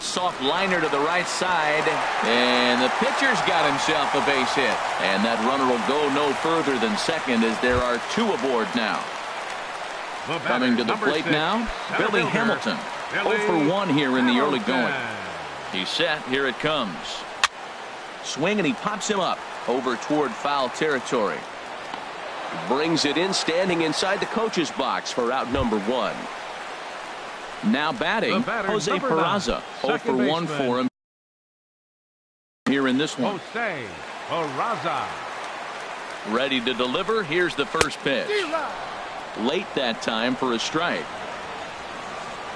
Soft liner to the right side, and the pitcher's got himself a base hit. And that runner will go no further than second as there are 2 aboard now. Coming to the plate now, Billy Hamilton. 0-for-1 here in the early going. He's set. Here it comes. Swing, and he pops him up over toward foul territory. Brings it in, standing inside the coach's box for out number 1. Now batting, Jose Peraza. 0-for-1 for him here in this one. Jose Peraza. Ready to deliver. Here's the first pitch. Late that time for a strike.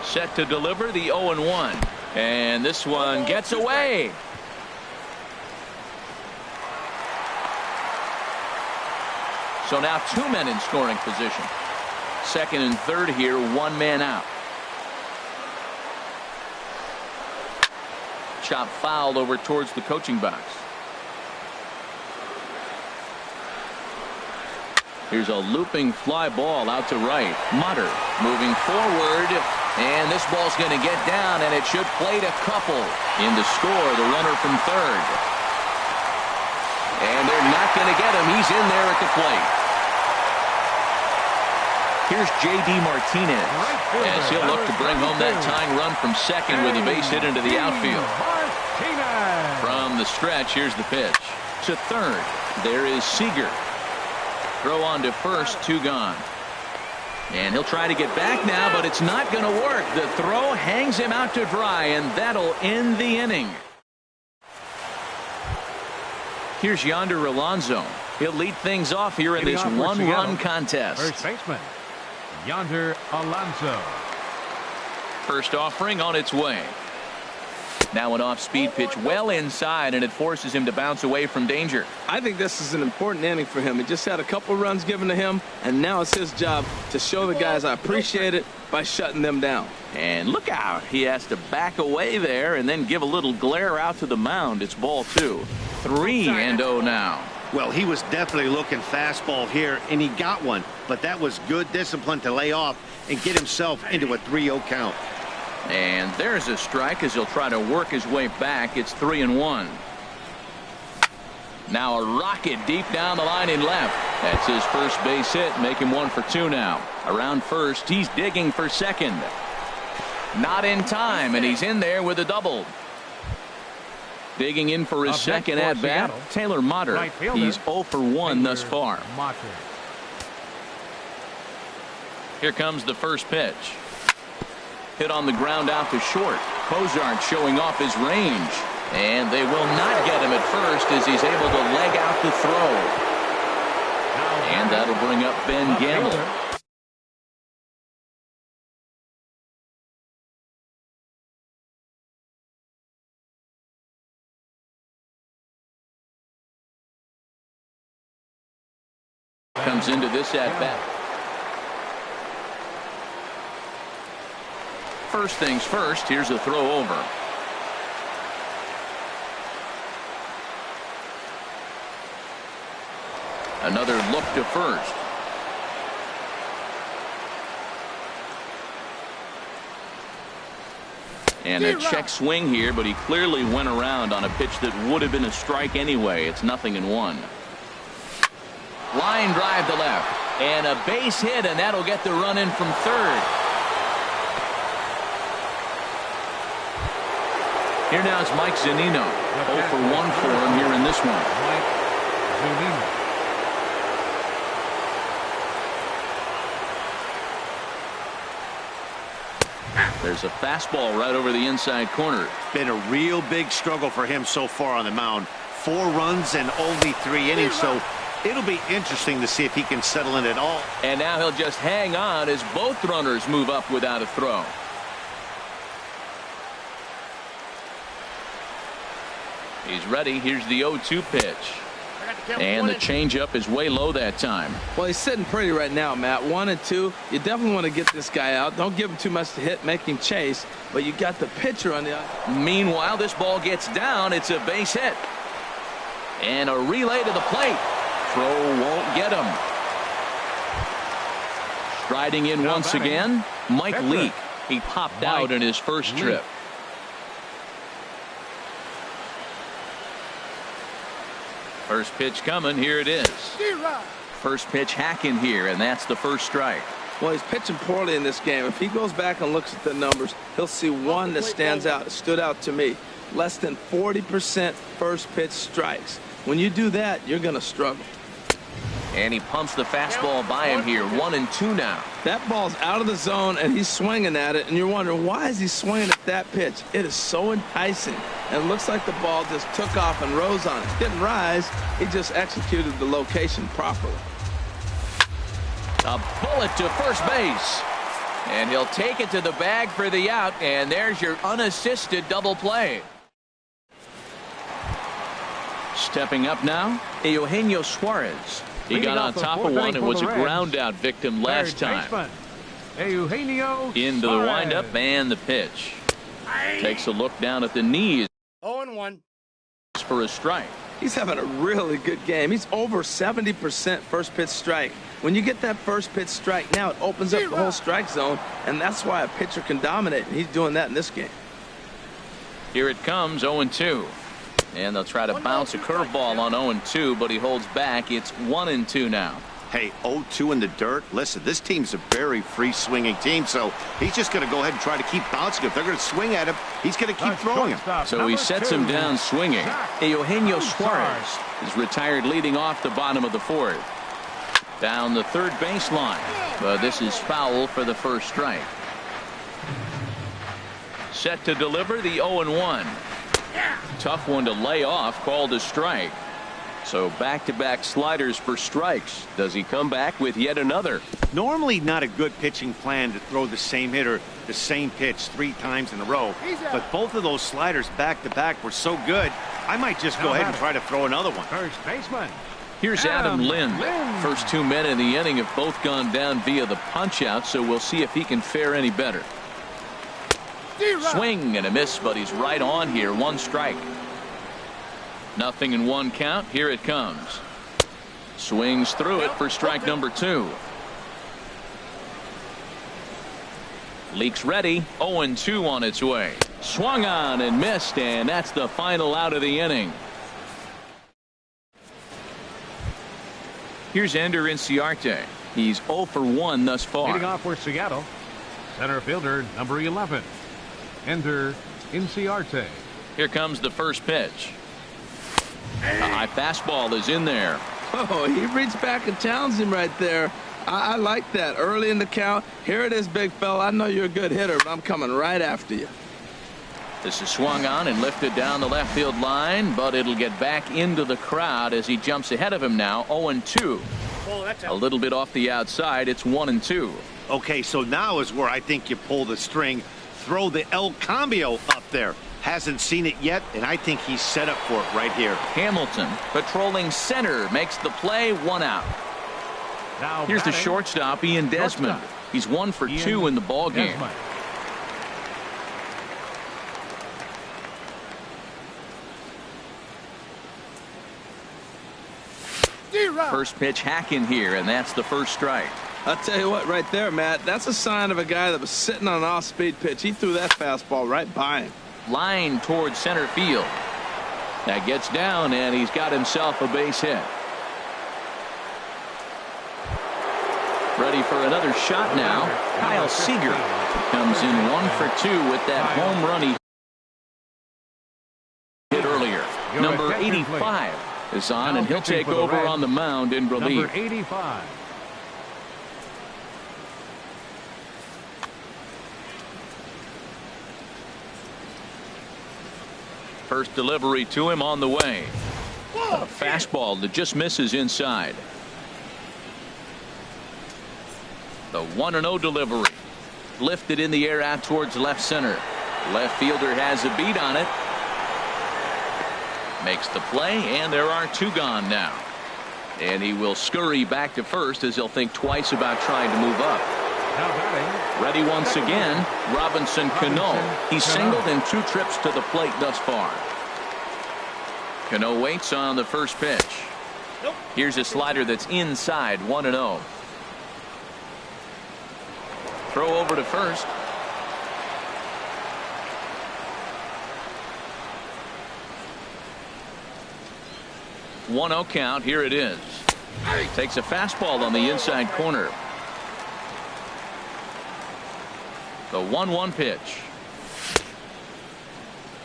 Set to deliver the 0-1. And this one gets away. So now 2 men in scoring position. Second and third here, 1 man out. Chop foul over towards the coaching box. Here's a looping fly ball out to right. Mutter moving forward, and this ball's going to get down, and it should plate a couple. In to score, the runner from third. And they're not going to get him. He's in there at the plate. Here's J.D. Martinez as he'll look to bring home that tying run from second with a base hit into the outfield. From the stretch, here's the pitch. To third, there is Seager. Throw on to first, 2 gone. And he'll try to get back now, but it's not going to work. The throw hangs him out to dry, and that'll end the inning. Here's Yonder Alonso. He'll lead things off here in this 1-run contest. First baseman, Yonder Alonso. First offering on its way. Now an off-speed pitch well inside, and it forces him to bounce away from danger. I think this is an important inning for him. He just had a couple runs given to him, and now it's his job to show the guys I appreciate it by shutting them down. And look out. He has to back away there and then give a little glare out to the mound. It's ball 2. 3-0 now. Well, he was definitely looking fastball here, and he got one. But that was good discipline to lay off and get himself into a 3-0 count. And there's a strike as he'll try to work his way back. It's 3-1. Now a rocket deep down the line in left. That's his first base hit. Make him 1 for 2 now. Around first, he's digging for second. Not in time, and he's in there with a double. Digging in for his second at bat, Taylor Motter. He's 0 for 1 thus far. Here comes the first pitch. Hit on the ground out to short. Cozart showing off his range. And they will not get him at first as he's able to leg out the throw. And that'll bring up Ben Gamble. Comes into this at bat. First things first, here's a throw over. Another look to first. And a check swing here, but he clearly went around on a pitch that would have been a strike anyway. It's 0-1. Line drive to left. And a base hit, and that'll get the run in from third. Here now is Mike Zunino. 0 for 1 for him here in this one. Mike Zunino. There's a fastball right over the inside corner. Been a real big struggle for him so far on the mound. 4 runs and only 3 innings, so it'll be interesting to see if he can settle in at all. And now he'll just hang on as both runners move up without a throw. He's ready. Here's the 0-2 pitch. And the changeup is way low that time. Well, he's sitting pretty right now, Matt. 1-2. You definitely want to get this guy out. Don't give him too much to hit, make him chase. But you got the pitcher on the other. Meanwhile, this ball gets down. It's a base hit. And a relay to the plate. Throw won't get him. Striding in once again, Mike Leake. He popped out in his first trip. First pitch coming. Here it is. First pitch hacking here, and that's the first strike. Well, he's pitching poorly in this game. If he goes back and looks at the numbers, he'll see one that stands out. It stood out to me. Less than 40% first pitch strikes. When you do that, you're going to struggle. And he pumps the fastball by him here. 1-2 now. That ball's out of the zone, and he's swinging at it, and you're wondering, why is he swinging at that pitch? It is so enticing, and it looks like the ball just took off and rose on it. Didn't rise. He just executed the location properly. A bullet to first base. And he'll take it to the bag for the out, and there's your unassisted double play. Stepping up now, Eugenio Suarez. He got on top of one and was a ground out victim last time. Into the windup and the pitch. Takes a look down at the knees. 0-1. For a strike. He's having a really good game. He's over 70% first pitch strike. When you get that first pitch strike, now it opens up the whole strike zone, and that's why a pitcher can dominate. And he's doing that in this game. Here it comes, 0-2. And they'll try to bounce a curveball on 0-2, but he holds back. It's 1-2 now. Hey, 0-2 in the dirt. Listen, this team's a very free-swinging team, so he's just going to go ahead and try to keep bouncing. If they're going to swing at him, he's going to keep throwing him. So he sets him down swinging. Eugenio Suarez is retired leading off the bottom of the fourth. Down the third baseline, but this is foul for the first strike. Set to deliver the 0-1. Tough one to lay off, called a strike. So back-to-back sliders for strikes. Does he come back with yet another? Normally not a good pitching plan to throw the same hitter the same pitch 3 times in a row, but both of those sliders back-to-back were so good, I might just go ahead and try to throw another one. First baseman. Here's Adam Lind. First 2 men in the inning have both gone down via the punch-out, so we'll see if he can fare any better. Swing and a miss, but he's right on here. 1 strike. Nothing in 1 count. Here it comes. Swings through it for strike number 2. Leaks ready. 0-2 on its way. Swung on and missed, and that's the final out of the inning. Here's Ender Inciarte. He's 0 for 1 thus far. Leading off for Seattle, center fielder number 11, Ender Inciarte. Here comes the first pitch. A high fastball is in there. Oh, he reached back and challenged him right there. I like that. Early in the count. Here it is, big fella. I know you're a good hitter, but I'm coming right after you. This is swung on and lifted down the left field line, but it'll get back into the crowd as he jumps ahead of him now. 0-2. A little bit off the outside. It's 1-2. Okay, so now is where I think you pull the string. Throw the El Cambio up there. Hasn't seen it yet, and I think he's set up for it right here. Hamilton patrolling center makes the play. 1 out. Now here's the batting, shortstop, Ian Desmond. He's 1 for 2 in the ball game. Desmond. First pitch hacking here, and that's the first strike. I'll tell you what, right there, Matt, that's a sign of a guy that was sitting on an off-speed pitch. He threw that fastball right by him. Line towards center field. That gets down, and he's got himself a base hit. Ready for another shot now. Kyle Seager comes in 1 for 2 with that home run he hit earlier. Number 85 is on, and he'll take over on the mound in relief. Number 85. First delivery to him on the way. A fastball that just misses inside. The 1-0 delivery. Lifted in the air out towards left center. Left fielder has a beat on it. Makes the play, and there are two gone now. And he will scurry back to first as he'll think twice about trying to move up. Now batting. Ready once again, Robinson Cano. He's singled in 2 trips to the plate thus far. Cano waits on the first pitch. Here's a slider that's inside, 1-0. Throw over to first. 1-0 count. Here it is. Takes a fastball on the inside corner. The 1-1 pitch.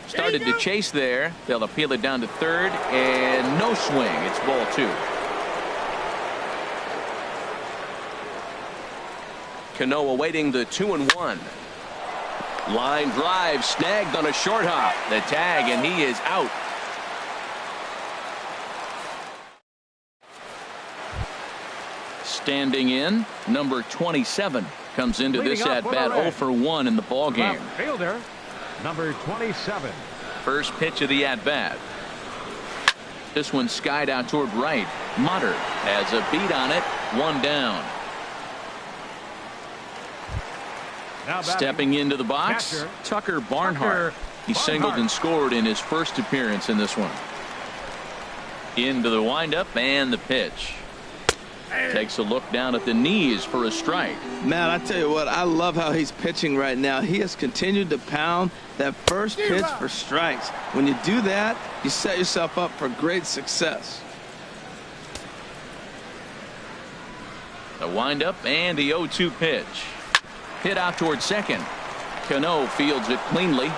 Started to chase there. They'll appeal it down to third, and no swing. It's ball 2. Cano awaiting the 2-1. Line drive snagged on a short hop. The tag, and he is out. Standing in, number 27 comes into this at bat 0 for 1 in the ball game. Fielder, number 27. First pitch of the at bat. This one skied out toward right. Mutter has a beat on it. 1 down. Stepping into the box, catcher, Tucker Barnhart. He singled and scored in his first appearance in this one. Into the windup and the pitch. Takes a look down at the knees for a strike. Man, I tell you what, I love how he's pitching right now. He has continued to pound that first pitch for strikes. When you do that, you set yourself up for great success. The windup and the 0-2 pitch. Hit out toward second. Cano fields it cleanly.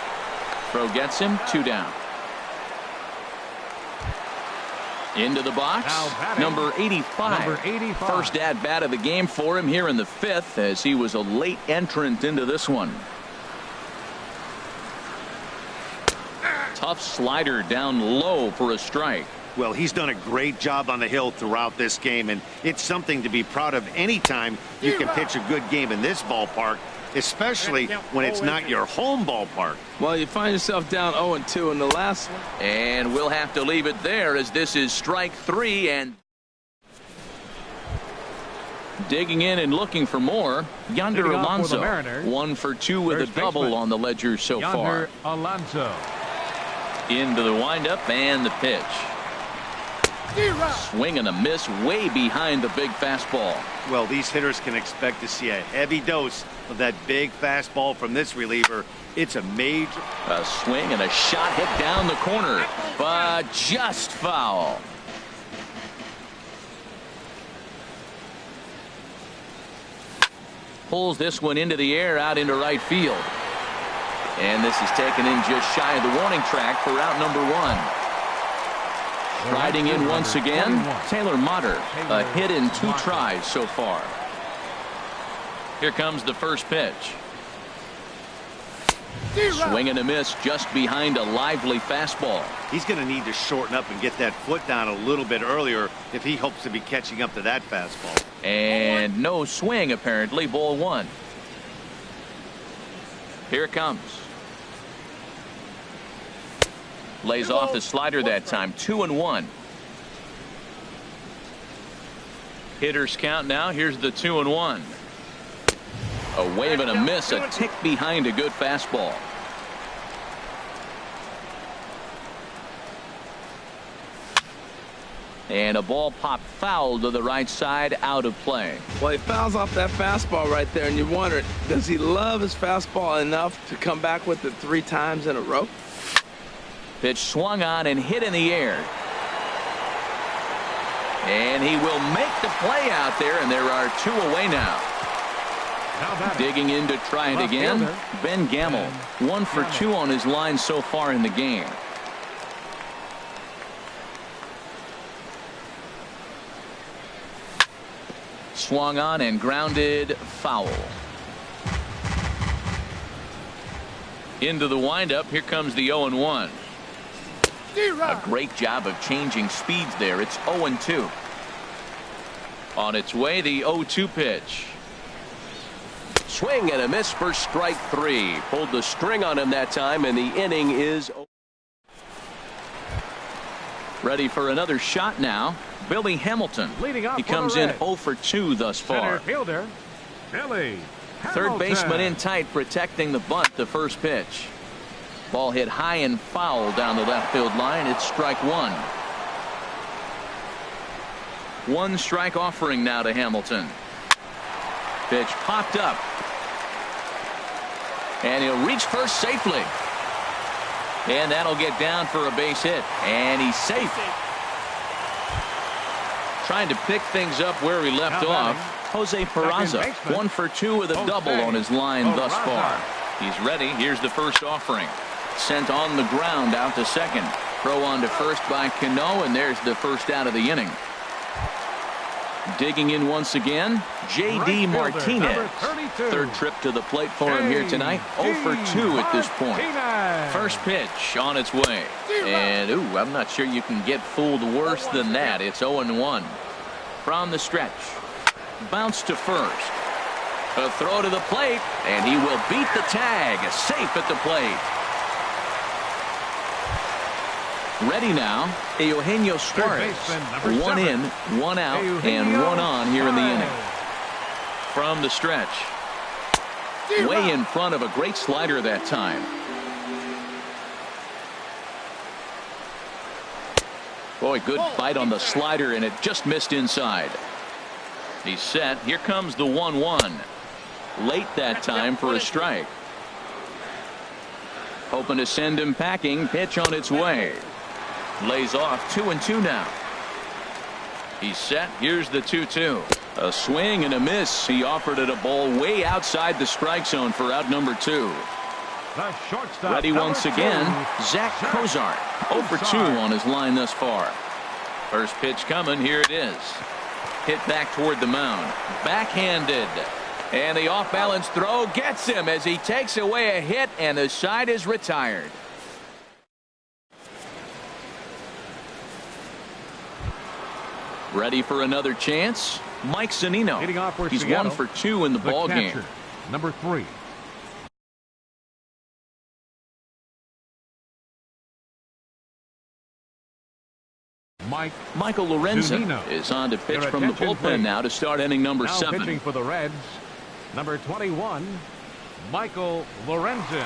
Throw gets him, 2 down. Into the box, number 85. First at bat of the game for him here in the 5th, as he was a late entrant into this one. Tough slider down low for a strike. Well, he's done a great job on the hill throughout this game, and it's something to be proud of anytime you can pitch a good game in this ballpark, especially when it's not your home ballpark. Well, you find yourself down 0-2 in the last one. And we'll have to leave it there, as this is strike 3. And digging in and looking for more, Yonder Alonso. 1 for 2 with a double on the ledger so far. Alonso. Into the windup and the pitch. Swing and a miss way behind the big fastball. Well, these hitters can expect to see a heavy dose of that big fastball from this reliever. It's a major. A swing and a shot hit down the corner, but just foul. Pulls this one into the air out into right field. And this is taken in just shy of the warning track for out number 1. Riding in once again, Taylor Mutter. A hit in 2 tries so far. Here comes the first pitch. Swing and a miss just behind a lively fastball. He's going to need to shorten up and get that foot down a little bit earlier if he hopes to be catching up to that fastball. And no swing, apparently. Ball 1. Here it comes. Lays off the slider that time. 2-1. Hitters count now. Here's the 2-1. A wave and a miss. A tick behind a good fastball. And a ball popped foul to the right side, out of play. Well, he fouls off that fastball right there, and you wonder, does he love his fastball enough to come back with it 3 times in a row? Pitch swung on and hit in the air. And he will make the play out there, and there are 2 away now. Digging in to try it again, Ben Gamel. 1 for 2 on his line so far in the game. Swung on and grounded foul. Into the windup. Here comes the 0-1. A great job of changing speeds there. It's 0-2. On its way, the 0-2 pitch. Swing and a miss for strike 3. Pulled the string on him that time, and the inning is over. Ready for another shot now. Billy Hamilton. He comes in 0 for 2 thus far. Center fielder, Billy Third Hamilton. baseman in tight, protecting the bunt. The first pitch. Ball hit high and foul down the left field line. It's strike one. One strike offering now to Hamilton. Pitch popped up. And he'll reach first safely. And that'll get down for a base hit. And he's safe. Trying to pick things up where he left off. Jose Peraza, 1 for 2 with a double on his line thus far. He's ready. Here's the first offering. Sent on the ground out to second. Throw on to first by Cano, and there's the first out of the inning. Digging in once again, J.D. Martinez. Third trip to the plate for him here tonight. 0 for 2 at this point. First pitch on its way. And, ooh, I'm not sure you can get fooled worse than that. It's 0-1. From the stretch. Bounce to first. A throw to the plate, and he will beat the tag. Safe at the plate. Ready now, Eugenio Suarez. 1 in, 1 out, and 1 on here in the inning. From the stretch. Way in front of a great slider that time. Boy, good bite on the slider, and it just missed inside. He's set. Here comes the 1-1. Late that time for a strike. Hoping to send him packing. Pitch on its way. Lays off 2-2 now. He's set. Here's the 2-2. A swing and a miss. He offered it a ball way outside the strike zone for out number 2. Ready once again, Zach Cozart. 0 for 2 on his line thus far. First pitch coming. Here it is. Hit back toward the mound. Backhanded. And the off-balance throw gets him as he takes away a hit, and the side is retired. Ready for another chance? Mike Zunino. He's 1 for 2 in the ball game. Number 3. Michael Lorenzen is on to pitch from the bullpen now to start inning number 7. Pitching for the Reds, number 21, Michael Lorenzen.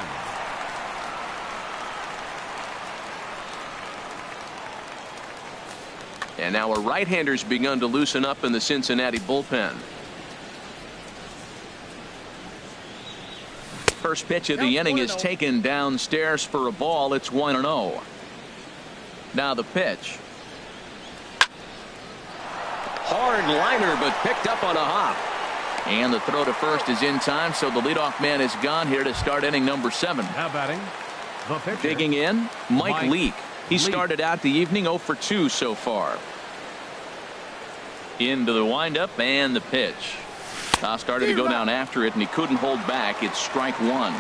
And now a right-hander's begun to loosen up in the Cincinnati bullpen. First pitch of the inning is taken downstairs for a ball. It's 1-0. Now the pitch. Hard liner, but picked up on a hop. And the throw to first is in time, so the leadoff man is gone here to start inning number 7. Now batting, the pitcher. Digging in, Mike Leake. He started out the evening 0 for 2 so far. Into the windup and the pitch. Started to go down after it, and he couldn't hold back. It's strike 1.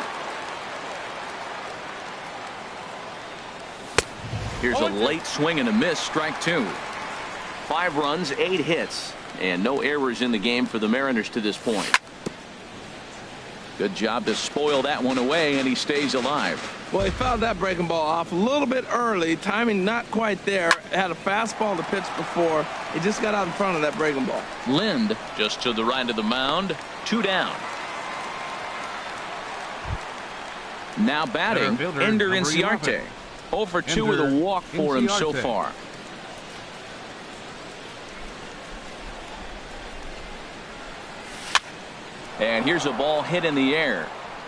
Here's a late swing and a miss, strike 2. 5 runs, 8 hits, and no errors in the game for the Mariners to this point. Good job to spoil that one away, and he stays alive. Well, he fouled that breaking ball off a little bit early. Timing not quite there. Had a fastball in the pitch before. He just got out in front of that breaking ball. Lind just to the right of the mound. 2 down. Now batting, Ender Inciarte. 0 for 2 with a walk for him so far. And here's a ball hit in the air.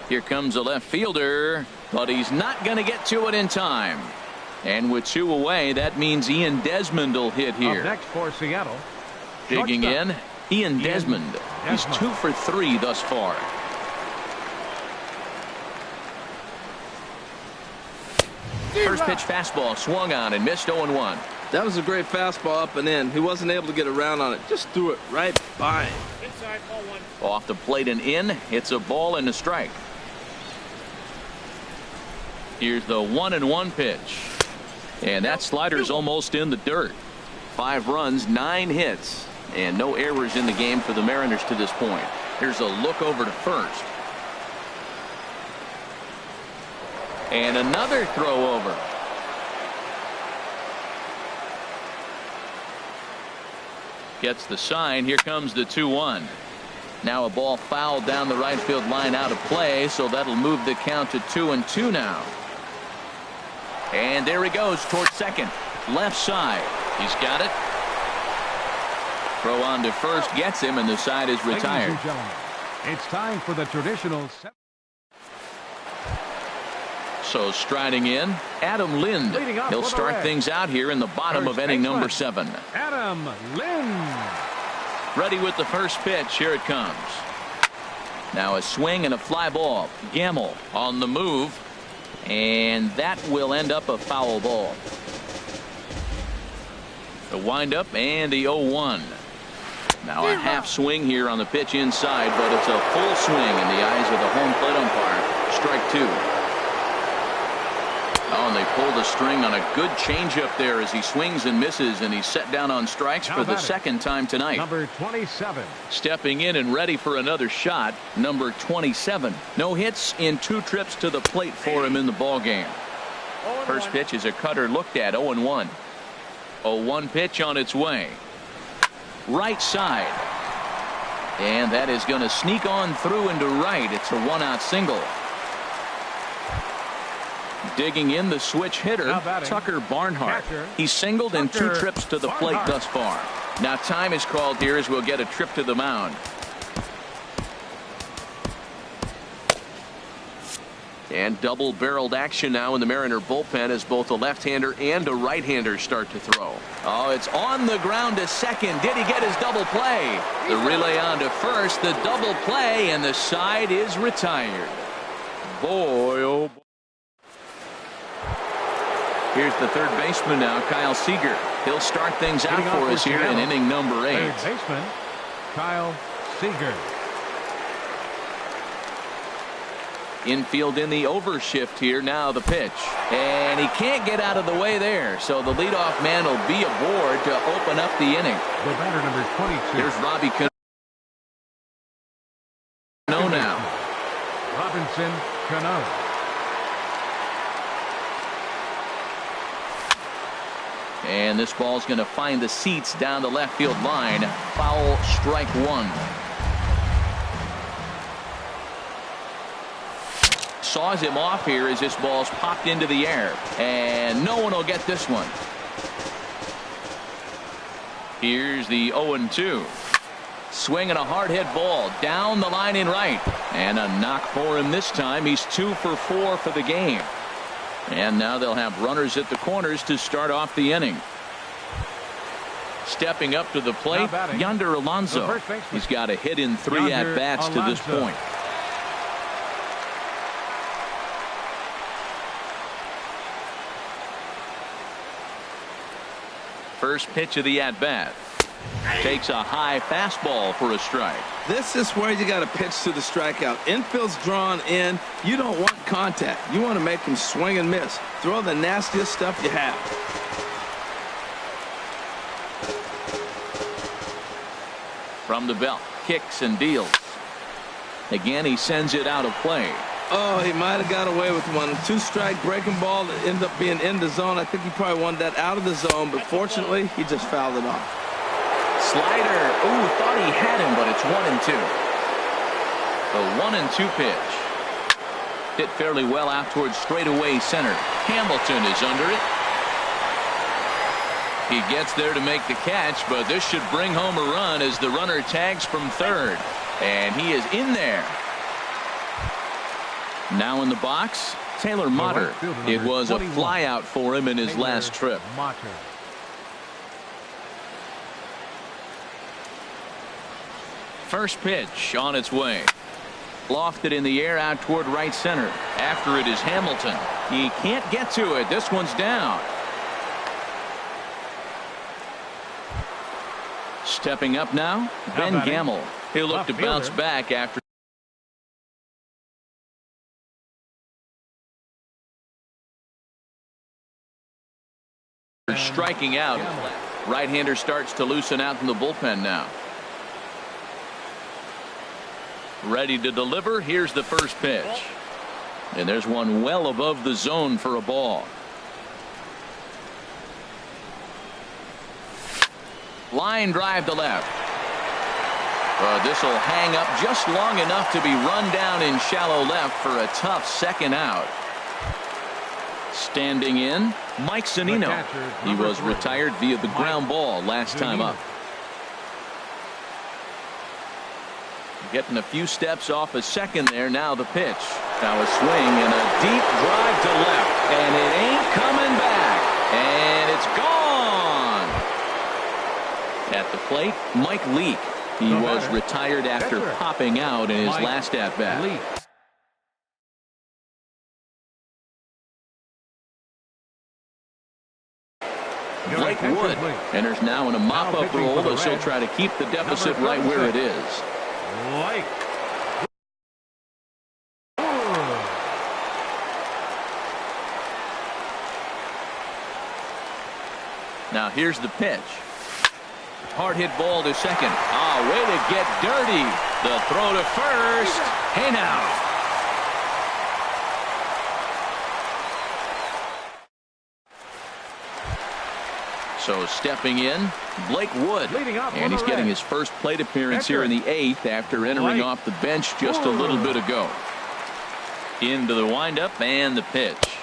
Here comes a left fielder, but he's not going to get to it in time. And with 2 away, that means Ian Desmond will hit here. Up next for Seattle. Digging in, Ian Desmond. He's 2 for 3 thus far. First pitch fastball swung on and missed 0-1. That was a great fastball up and in. He wasn't able to get around on it. Just threw it right by him. Inside, ball 1. Off the plate and in. It's a ball and a strike. Here's the 1-1 pitch. And that slider's almost in the dirt. 5 runs, 9 hits, and no errors in the game for the Mariners to this point. Here's a look over to first. And another throw over. Gets the sign. Here comes the 2-1. Now a ball fouled down the right field line out of play, so that'll move the count to 2-2 now. And there he goes towards second. Left side. He's got it. Throw on to first gets him, and the side is retired. Ladies and gentlemen, it's time for the traditional. So striding in, Adam Lind. He'll start things out here in the bottom of inning number 7. Adam Lind. Ready with the first pitch. Here it comes. Now a swing and a fly ball. Gamble on the move, and that will end up a foul ball. The windup and the 0-1. Now a half swing here on the pitch inside, but it's a full swing in the eyes of the home plate umpire. Strike 2. Oh, and they pulled a string on a good changeup there as he swings and misses, and he's set down on strikes for the second time tonight. Number 27. Stepping in and ready for another shot, number 27. No hits in 2 trips to the plate for him in the ball game. First pitch is a cutter looked at. 0-1. 0-1 pitch on its way. Right side. And that is going to sneak on through into right. It's a 1-out single. Digging in the switch hitter, Tucker Barnhart. He's singled in 2 trips to the plate thus far. Now time is called here as we'll get a trip to the mound. And double-barreled action now in the Mariner bullpen as both a left-hander and a right-hander start to throw. Oh, it's on the ground to second. Did he get his double play? The relay on to first, the double play, and the side is retired. Boy, oh boy. Here's the third baseman now, Kyle Seager. He'll start things out for us here in inning number 8. Third baseman, Kyle Seager. Infield in the overshift here. Now the pitch. And he can't get out of the way there. So the leadoff man will be aboard to open up the inning. The batter, number 22. Here's Robbie Cano now. Robinson Cano. And this ball's going to find the seats down the left field line. Foul, strike 1. Saws him off here as this ball's popped into the air. And no one will get this one. Here's the 0-2. Swing and a hard hit ball down the line in right. And a knock for him this time. He's 2 for 4 for the game. And now they'll have runners at the corners to start off the inning. Stepping up to the plate, Yonder Alonso. He's got a hit in 3 at-bats to this point. First pitch of the at-bat. Takes a high fastball for a strike. This is where you got to pitch to the strikeout. Infield's drawn in. You don't want contact. You want to make him swing and miss. Throw the nastiest stuff you have. From the belt, kicks and deals. Again, he sends it out of play. Oh, he might have got away with one. 2-strike breaking ball that ended up being in the zone. I think he probably wanted that out of the zone, but fortunately, he just fouled it off. Slider. Ooh, thought he had him, but it's 1-2. The 1-2 pitch. Hit fairly well out towards straightaway center. Hamilton is under it. He gets there to make the catch, but this should bring home a run as the runner tags from third. And he is in there. Now in the box, Taylor Motter. It was a fly out for him in his last trip. First pitch on its way. Lofted in the air out toward right center. After it is Hamilton. He can't get to it. This one's down. Stepping up now, Ben Gamble. He'll look to bounce back after striking out. Right-hander starts to loosen out in the bullpen now. Ready to deliver. Here's the first pitch. And there's one well above the zone for a ball. Line drive to left. This will hang up just long enough to be run down in shallow left for a tough second out. Standing in, Mike Zunino. He was retired via the ground ball last time up. Getting a few steps off a second there. Now the pitch. Now a swing and a deep drive to left. And it ain't coming back. And it's gone. At the plate, Mike Leake. He was retired after popping out in his last at-bat. Blake Wood enters now in a mop-up role as he'll try to keep the deficit right where it is. Now here's the pitch. Hard hit ball to second. Way to get dirty. The throw to first. Hey now. So stepping in, Blake Wood. And he's getting his first plate appearance here in the 8th after entering off the bench just a little bit ago. Into the windup and the pitch.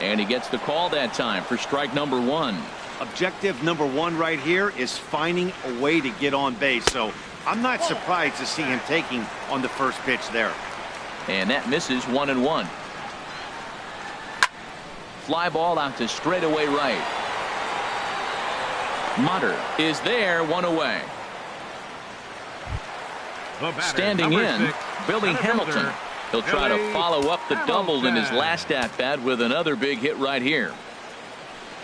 And he gets the call that time for strike number 1. Objective number 1 right here is finding a way to get on base. So I'm not surprised to see him taking on the first pitch there. And that misses 1-1. Fly ball out to straightaway right. Motter is there, 1 away. Standing in, Billy Hamilton. He'll try to follow up the double in his last at-bat with another big hit right here.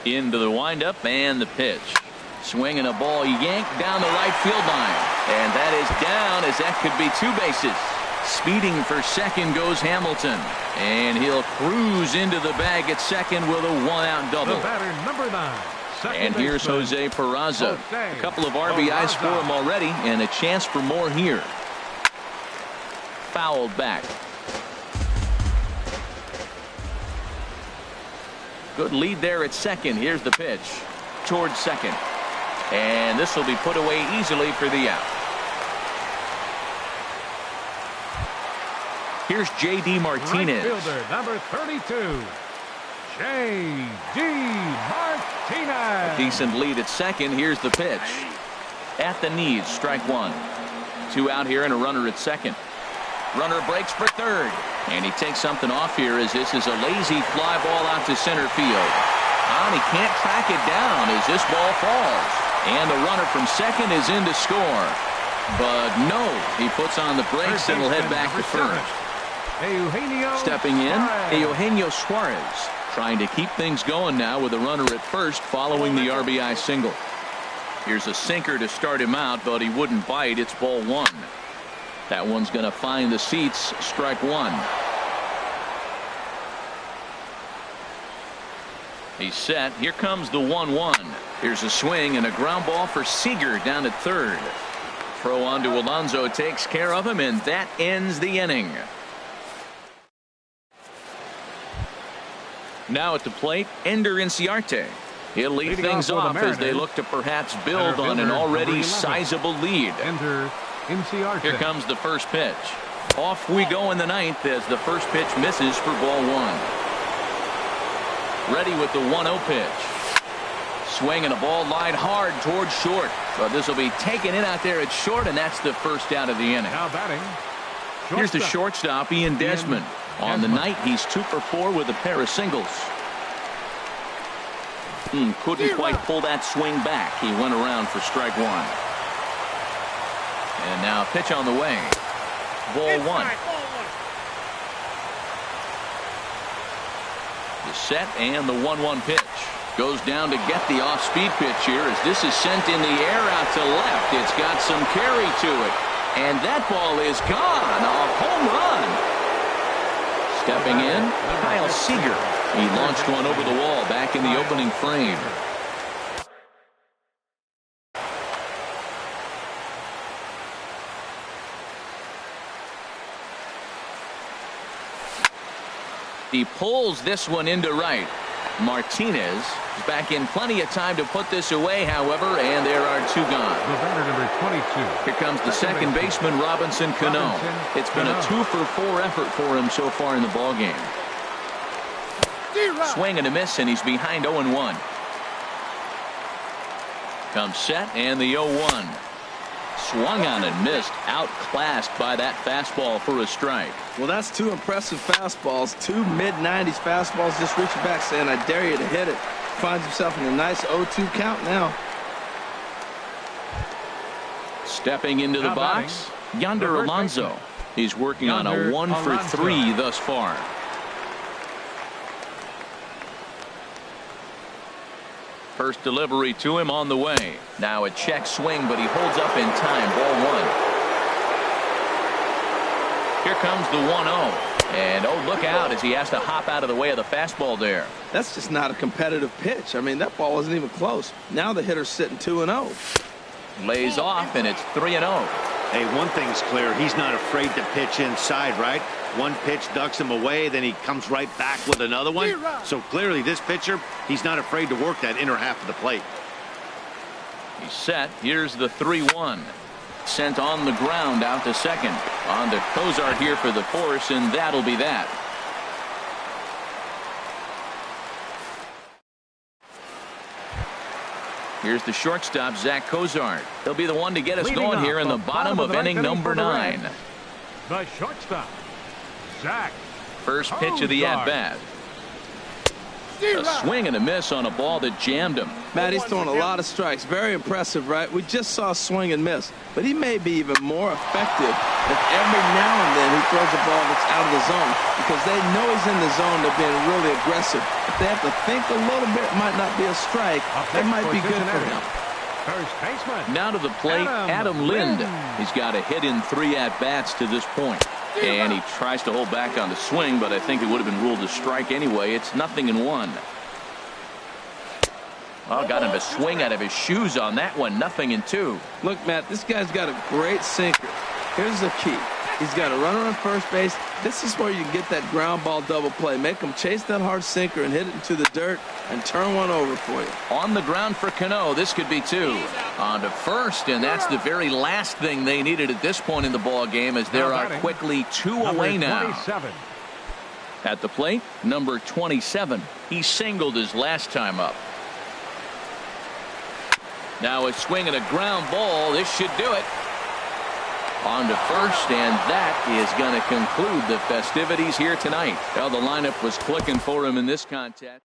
Into the windup and the pitch. Swinging a ball yanked down the right field line. And that is down as that could be 2 bases. Speeding for second goes Hamilton. And he'll cruise into the bag at second with a 1-out double. Number 9. And here's Jose Peraza. A couple of RBIs for him already and a chance for more here. Fouled back. Good lead there at second. Here's the pitch towards second. And this will be put away easily for the out. Here's J.D. Martinez. Right fielder, number 32. J.D. Martinez. A decent lead at second. Here's the pitch. At the knees, strike 1. 2 out here and a runner at second. Runner breaks for third. And he takes something off here as this is a lazy fly ball out to center field. And he can't track it down as this ball falls. And the runner from second is in to score. But no, he puts on the brakes and will head back to first. Stepping in, Eugenio Suarez. Trying to keep things going now with a runner at first following the RBI single. Here's a sinker to start him out, but he wouldn't bite. It's ball 1. That one's going to find the seats. Strike 1. He's set. Here comes the 1-1. Here's a swing and a ground ball for Seager down at third. Throw on to Alonso takes care of him, and that ends the inning. Now at the plate, Ender Inciarte. He'll lead things off as they look to perhaps build on an already sizable lead. Here comes the first pitch. Off we go in the 9th as the first pitch misses for ball 1. Ready with the 1-0 pitch. Swing and a ball lined hard towards short. But this will be taken in out there at short, and that's the first out of the inning. Now batting. Here's the shortstop, Ian Desmond. On the night, he's 2 for 4 with a pair of singles. Couldn't quite pull that swing back. He went around for strike 1. And now pitch on the way. Ball 1. The set and the 1-1 pitch. Goes down to get the off-speed pitch here as this is sent in the air out to left. It's got some carry to it. And that ball is gone. A home run. Stepping in, Kyle Seager. He launched one over the wall back in the opening frame. He pulls this one into right. Martinez is back in plenty of time to put this away, however, and there are two gone. The batter, number 22. Here comes the second baseman, Robinson Cano. It's been a 2-for-4 effort for him so far in the ballgame. Swing and a miss, and he's behind 0-1. Comes set, and the 0-1. Swung on and missed, outclassed by that fastball for a strike. Well, that's two impressive fastballs, two mid-90s fastballs, just reaching back saying, I dare you to hit it. Finds himself in a nice 0-2 count now. Stepping into the box, Yonder Alonso. He's working on a 1-for-3 thus far. First delivery to him on the way. Now a check swing, but he holds up in time. Ball one. Here comes the 1-0. And oh, look out as he has to hop out of the way of the fastball there. That's just not a competitive pitch. I mean, that ball wasn't even close. Now the hitter's sitting 2-0. Lays off, and it's 3-0. Hey, one thing's clear. He's not afraid to pitch inside, right? One pitch ducks him away, then he comes right back with another one. So clearly this pitcher, he's not afraid to work that inner half of the plate. He's set. Here's the 3-1. Sent on the ground out to second. On to Cozart here for the force, and that'll be that. Here's the shortstop, Zach Cozart. He'll be the one to get us going here in the bottom of inning number 9. The shortstop, Zach. First pitch of the at-bat. A swing and a miss on a ball that jammed him. Matt, he's throwing a lot of strikes. Very impressive, right? We just saw a swing and miss. But he may be even more effective if every now and then he throws a ball that's out of the zone. Because they know he's in the zone. They're being really aggressive. If they have to think a little bit, it might not be a strike. It might be good for him. First baseman. Now to the plate, Adam Lind. He's got a hit in 3 at-bats to this point. And he tries to hold back on the swing, but I think it would have been ruled a strike anyway. It's 0-1. Oh, got him to swing out of his shoes on that one. 0-2. Look, Matt, this guy's got a great sinker. Here's the key. He's got a runner on first base. This is where you get that ground ball double play. Make him chase that hard sinker and hit it into the dirt and turn one over for you. On the ground for Cano. This could be 2. On to first, and that's the very last thing they needed at this point in the ball game, as there are quickly 2 away now. 27. At the plate, number 27. He singled his last time up. Now a swing and a ground ball. This should do it. On to first, and that is going to conclude the festivities here tonight. Well, the lineup was clicking for him in this contest.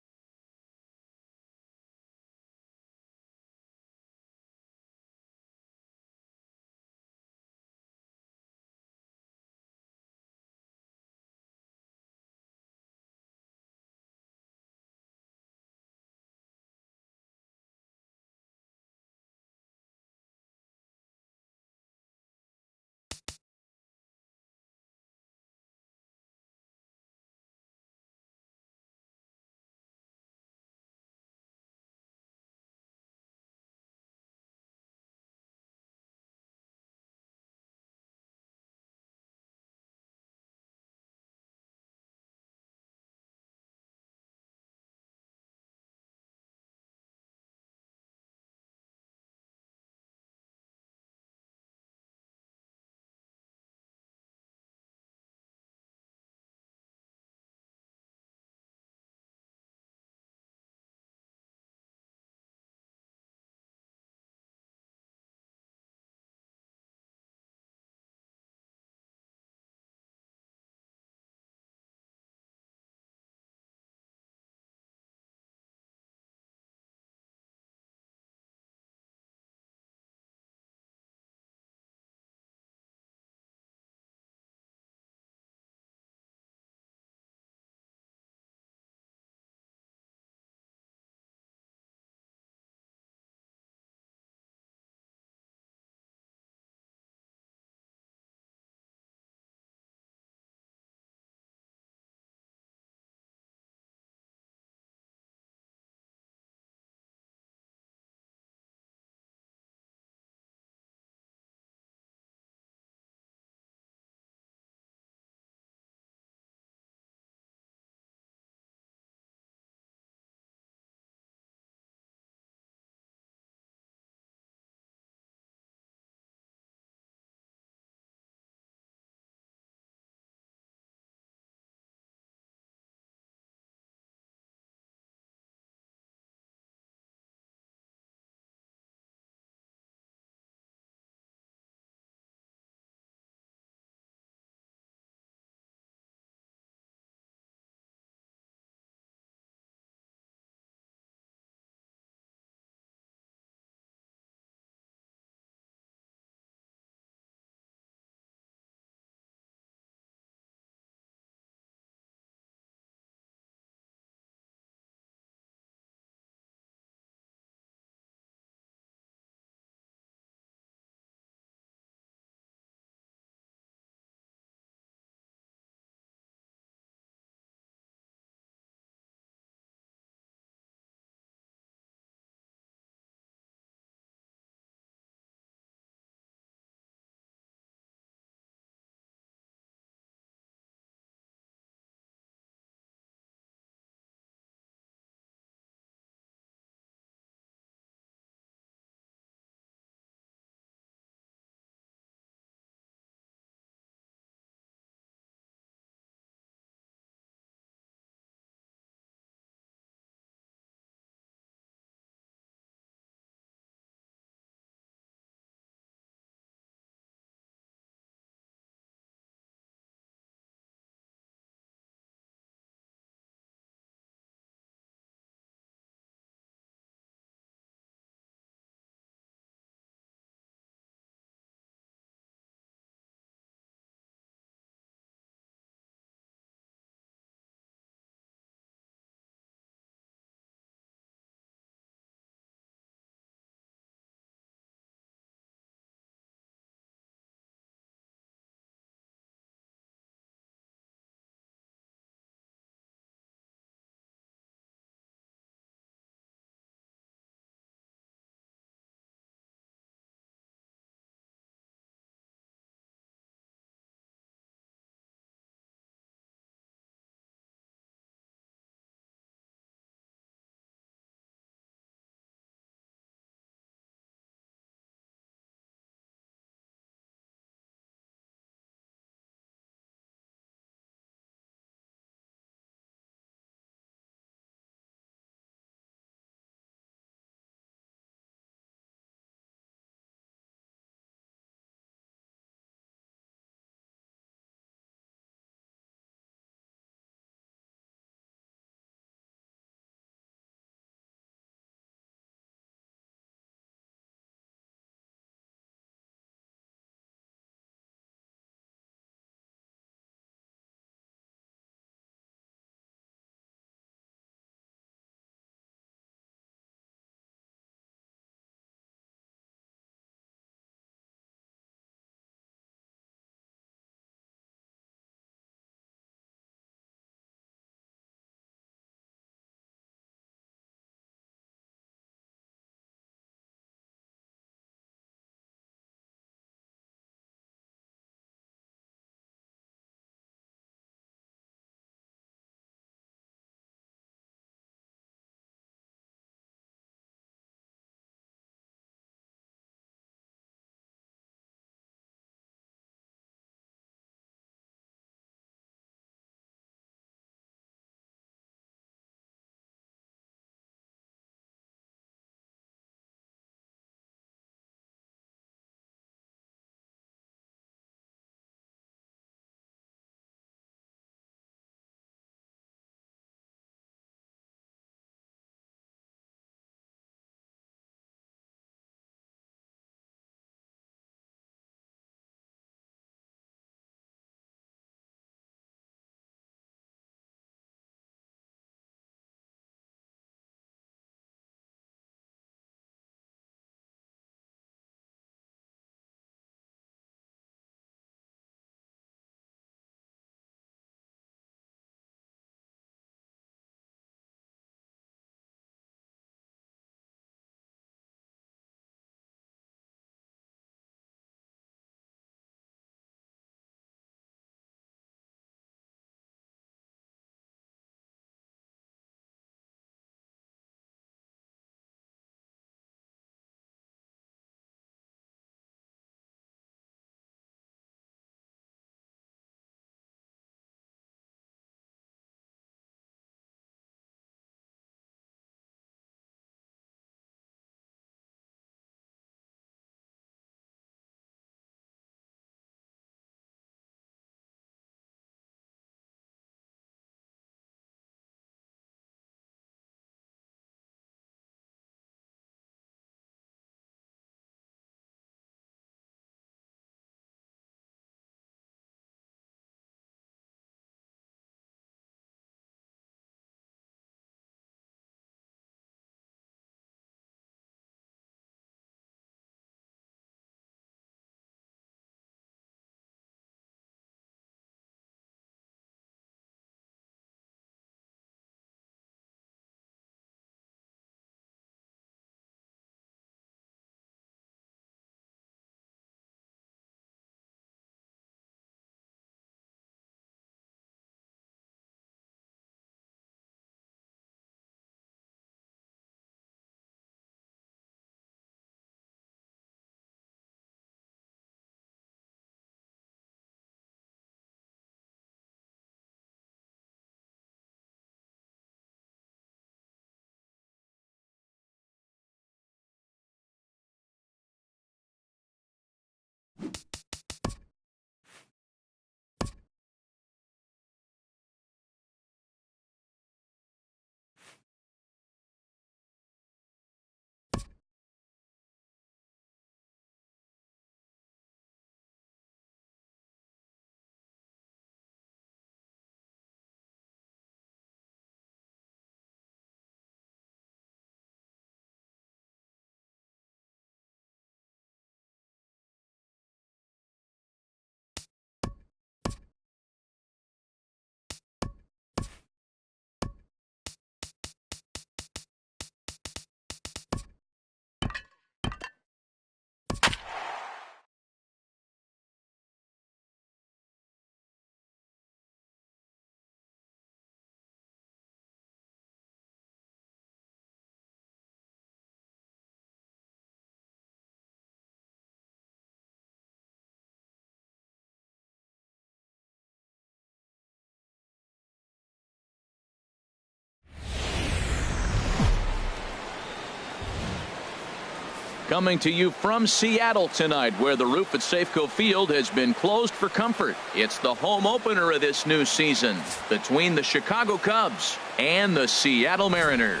Coming to you from Seattle tonight, where the roof at Safeco Field has been closed for comfort. It's the home opener of this new season between the Chicago Cubs and the Seattle Mariners.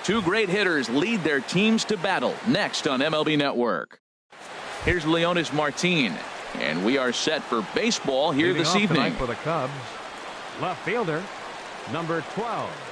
Two great hitters lead their teams to battle next on MLB Network. Here's Leonis Martin, and we are set for baseball here Leading this off evening. tonight for the Cubs, left fielder, number 12.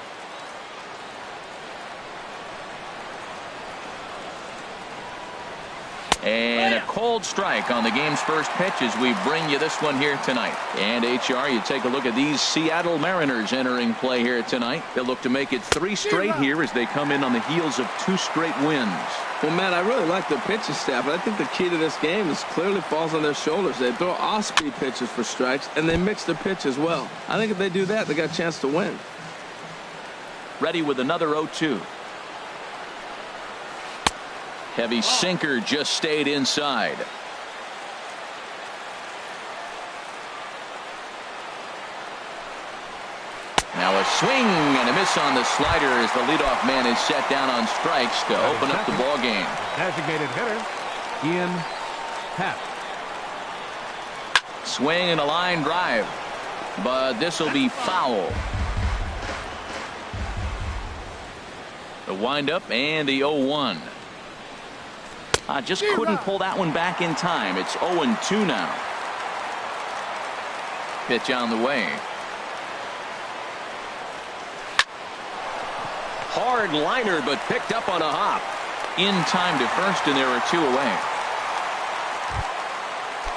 And a cold strike on the game's first pitch as we bring you this one here tonight. And HR, you take a look at these Seattle Mariners entering play here tonight. They'll look to make it 3 straight here as they come in on the heels of 2 straight wins. Well, Matt, I really like the pitching staff, but I think the key to this game is clearly falls on their shoulders. They throw off-speed pitches for strikes, and they mix the pitch as well. I think if they do that, they got a chance to win. Ready with another 0-2. Heavy sinker just stayed inside. Now a swing and a miss on the slider as the leadoff man is set down on strikes to open up the ball game. Designated hitter, Ian Happ. Swing and a line drive, but this will be foul. The windup and the 0-1. Just couldn't pull that one back in time. It's 0-2 now. Pitch on the way. Hard liner, but picked up on a hop. In time to first, and there are 2 away.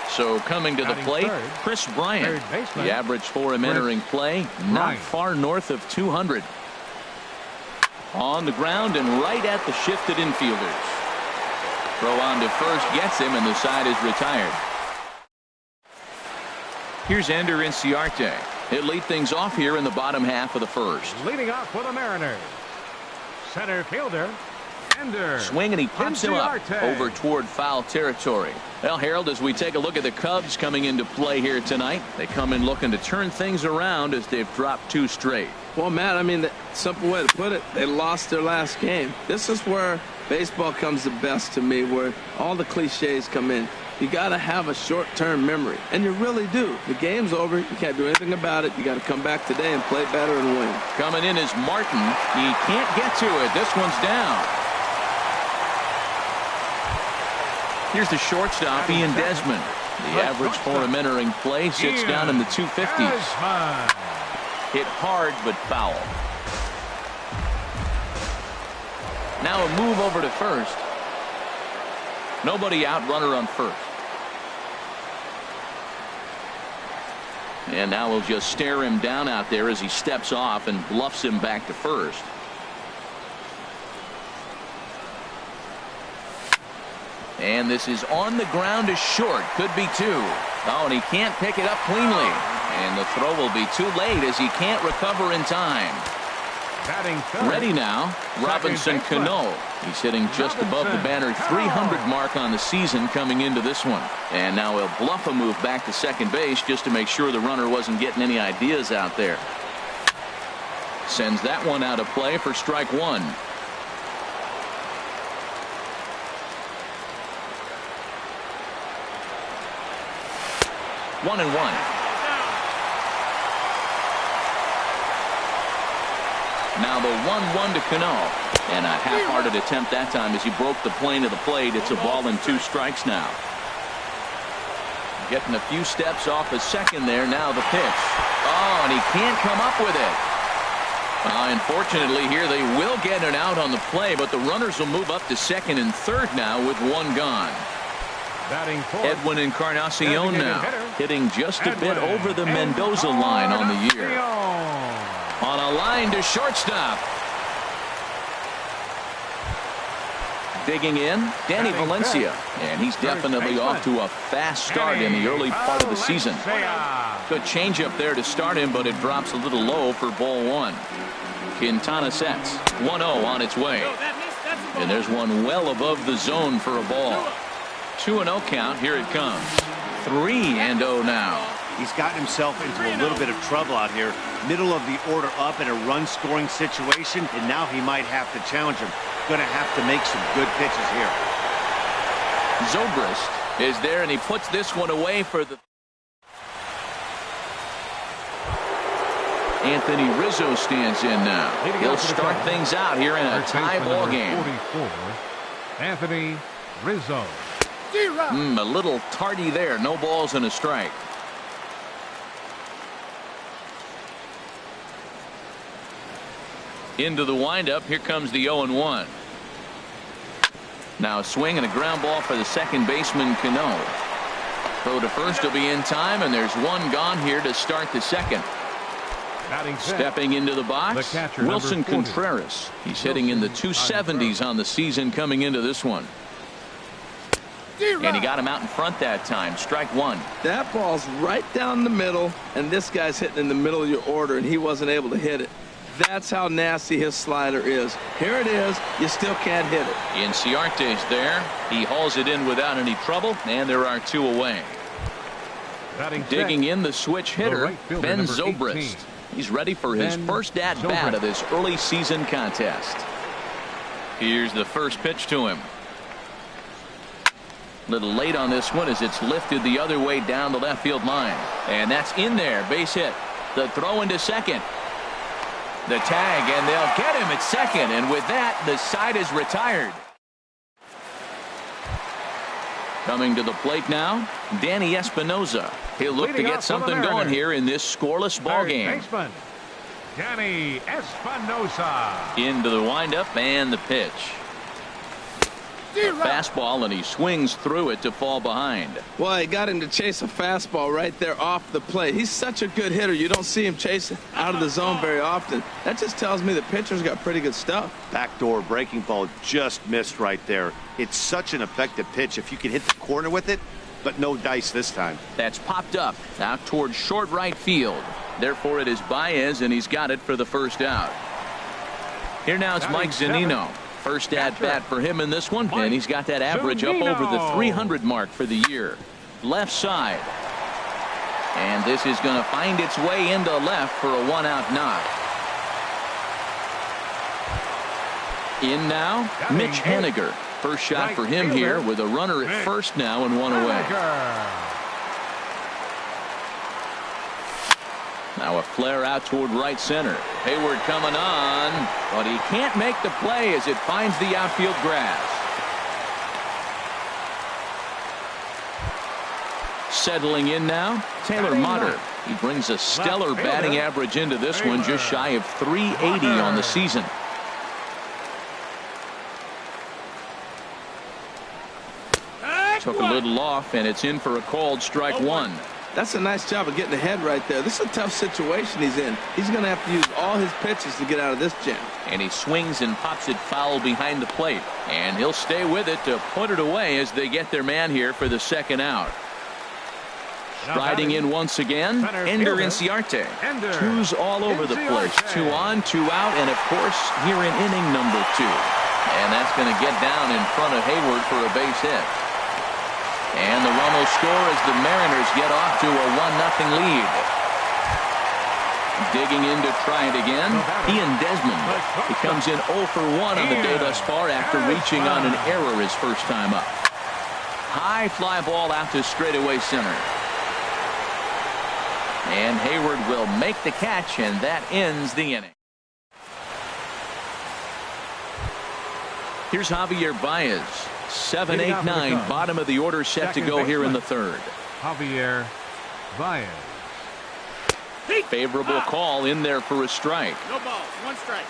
So coming to the plate, Chris Bryant. The average for him entering play, not far north of 200. On the ground and right at the shifted infielders. Throw on to first gets him, and the side is retired. Here's Ender Inciarte. He'll lead things off here in the bottom half of the first. Leading off for the Mariners, center fielder, Ender. Swing, and he pops him up over toward foul territory. Well, Harold, as we take a look at the Cubs coming into play here tonight, they come in looking to turn things around as they've dropped 2 straight. Well, Matt, I mean, the simple way to put it, they lost their last game. This is where baseball comes the best to me, where all the cliches come in. You got to have a short-term memory, and you really do. The game's over. You can't do anything about it. You got to come back today and play better and win. Coming in is Martin. He can't get to it. This one's down. Here's the shortstop, Ian Desmond. The average for him entering play sits down in the 250s. Hit hard but foul. Now a move over to first. Nobody out, runner on first. And now we'll just stare him down out there as he steps off and bluffs him back to first. And this is on the ground to short. Could be 2. Oh, and he can't pick it up cleanly. And the throw will be too late as he can't recover in time. Ready now, Robinson Cano. He's hitting just above the banner 300 mark on the season coming into this one. And now he'll bluff a move back to second base just to make sure the runner wasn't getting any ideas out there. Sends that one out of play for strike 1. 1-1. Now the 1-1 to Cano. And a half-hearted attempt that time as he broke the plane of the plate. It's a ball and 2 strikes now. Getting a few steps off a second there. Now the pitch. Oh, and he can't come up with it. Unfortunately here they will get an out on the play, but the runners will move up to second and third now with 1 gone. Edwin Encarnacion now hitting just a bit over the Mendoza line on the year. On a line to shortstop. Digging in, Danny Valencia. And he's definitely off to a fast start in the early part of the season. Good changeup there to start him, but it drops a little low for ball 1. Quintana sets. 1-0 on its way. And there's one well above the zone for a ball. 2-0 count. Here it comes. 3-0 now. He's gotten himself into a little bit of trouble out here. Middle of the order up in a run-scoring situation, and now he might have to challenge him. Going to have to make some good pitches here. Zobrist is there, and he puts this one away for the... Anthony Rizzo stands in now. He'll start things out here in a tie ball game. 44, Anthony Rizzo. A little tardy there. No balls and a strike. Into the windup. Here comes the 0-1. Now a swing and a ground ball for the second baseman, Cano. Throw to first will be in time, and there's one gone here to start the second. Stepping into the box, Wilson Contreras. He's hitting in the 270s on the season coming into this one. And he got him out in front that time. Strike one. That ball's right down the middle, and this guy's hitting in the middle of your order, and he wasn't able to hit it. That's how nasty his slider is. Here it is. You still can't hit it. Inciarte's there. He hauls it in without any trouble, and there are two away. Digging in the switch hitter, Ben Zobrist. He's ready for his first at-bat of this early season contest. Here's the first pitch to him. Little late on this one as it's lifted the other way down the left field line. And that's in there. Base hit. The throw into second. The tag, and they'll get him at second. And with that, the side is retired. Coming to the plate now, Danny Espinoza. He'll look to get something going here in this scoreless ball game. Danny Espinoza. Into the windup and the pitch. A fastball, and he swings through it to fall behind. Well, he got him to chase a fastball right there off the plate. He's such a good hitter. You don't see him chasing out of the zone very often. That just tells me the pitcher's got pretty good stuff. Backdoor breaking ball just missed right there. It's such an effective pitch if you can hit the corner with it, but no dice this time. That's popped up out towards short right field. Therefore, it is Baez, and he's got it for the first out. Here now it's Mike Zunino. First at bat for him in this one, and he's got that average up over the 300 mark for the year. Left side. And this is going to find its way into left for a one-out knock. In now, Mitch Haniger. First shot for him here with a runner at first now and one away. Now a flare out toward right center. Hayward coming on, but he can't make the play as it finds the outfield grass. Settling in now, Taylor Motter. He brings a stellar batting average into this one, just shy of 380 on the season. Took a little off, and it's in for a called strike one. That's a nice job of getting ahead right there. This is a tough situation he's in. He's going to have to use all his pitches to get out of this jam. And he swings and pops it foul behind the plate. And he'll stay with it to put it away as they get their man here for the second out. Striding in once again, Ender Inciarte. Twos all over the place. 2 on, 2 out, and of course here in inning number 2. And that's going to get down in front of Hayward for a base hit. And the run will score as the Mariners get off to a 1-0 lead. Digging in to try it again, Ian Desmond. He comes in 0 for 1 on the day thus far after reaching on an error his first time up. High fly ball out to straightaway center. And Hayward will make the catch, and that ends the inning. Here's Javier Baez. 7, 8, 9, bottom of the order set to go here in the third. Javier Baez. Favorable call in there for a strike. No balls, 1 strike.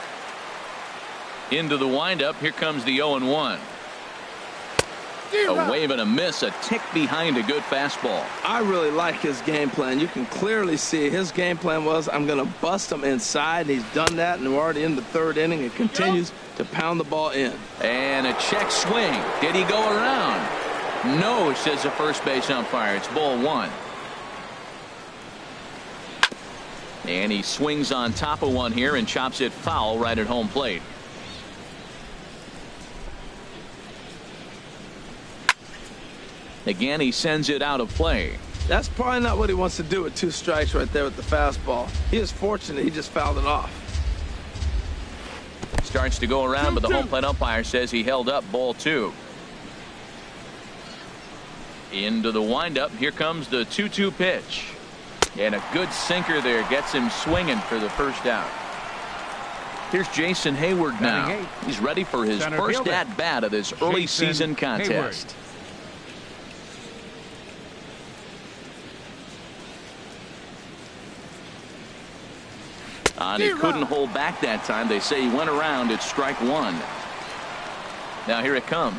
Into the windup, here comes the 0-1. A wave and a miss, a tick behind a good fastball. I really like his game plan. You can clearly see his game plan was, I'm going to bust him inside. He's done that, and we're already in the third inning. It continues to pound the ball in. And a check swing. Did he go around? No, says the first base umpire. It's ball 1. And he swings on top of one here and chops it foul right at home plate. Again, he sends it out of play. That's probably not what he wants to do with 2 strikes right there with the fastball. He is fortunate he just fouled it off. Starts to go around, but the home plate umpire says he held up ball 2. Into the windup. Here comes the 2-2 pitch. And a good sinker there gets him swinging for the first out. Here's Jason Hayward now. He's ready for his first at-bat of this early season contest. And he couldn't hold back that time. They say he went around. It's strike one. Now here it comes.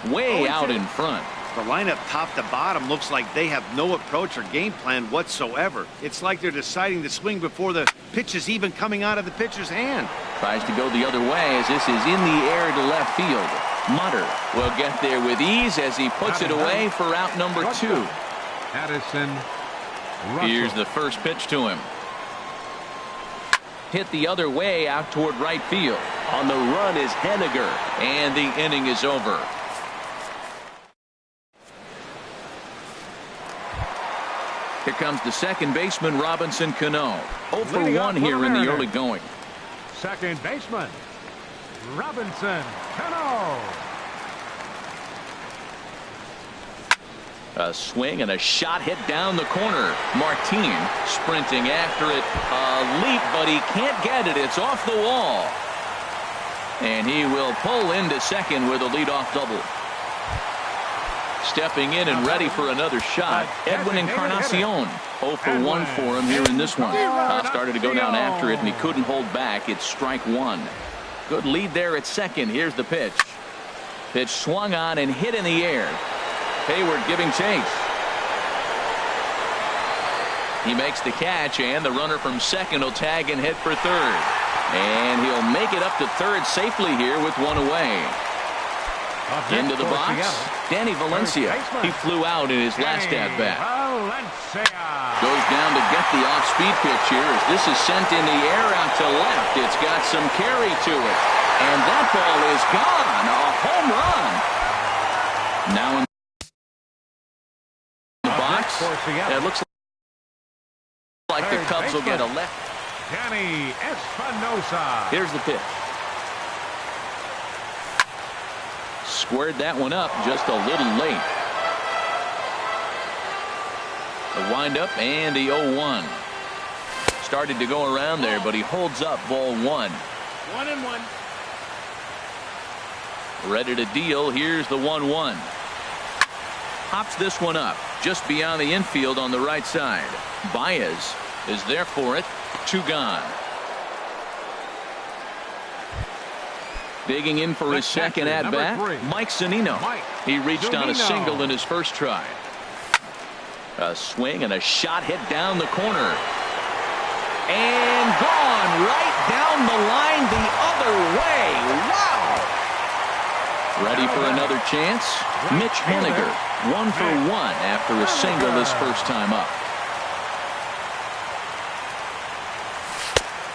Way out in front. The lineup top to bottom looks like they have no approach or game plan whatsoever. It's like they're deciding to swing before the pitch is even coming out of the pitcher's hand. Tries to go the other way as this is in the air to left field. Mutter will get there with ease as he puts it away for out number 2. Addison Russell. Here's the first pitch to him. Hit the other way out toward right field. On the run is Henniger, and the inning is over. Here comes the second baseman, Robinson Cano. 0 for 1 here in the early going. Second baseman, Robinson Cano. A swing and a shot hit down the corner. Martin sprinting after it. A leap, but he can't get it. It's off the wall. And he will pull into second with a leadoff double. Stepping in and ready for another shot, Edwin Encarnacion. 0 for 1 for him here in this one. Started to go down after it, and he couldn't hold back. It's strike one. Good lead there at second. Here's the pitch. Pitch swung on and hit in the air. Hayward giving chase. He makes the catch, and the runner from second will tag and hit for third. And he'll make it up to third safely here with one away. Into the box, Danny Valencia. He flew out in his last at-bat. Goes down to get the off-speed pitch here as this is sent in the air out to left. It's got some carry to it. And that ball is gone. A home run. Now in the box, it looks like the Cubs will get a left. Danny Espinosa. Here's the pitch. Squared that one up just a little late. The windup and the 0-1. Started to go around there, but he holds up ball 1. 1-1. Ready to deal. Here's the 1-1. Hops this one up just beyond the infield on the right side. Baez is there for it. 2 gone. Digging in for his second at-bat, Mike Zunino. He reached on a single in his first try. A swing and a shot hit down the corner. And gone right down the line the other way. Wow! Ready for another chance? Mitch Henniger, 1 for 1 after a single his first time up.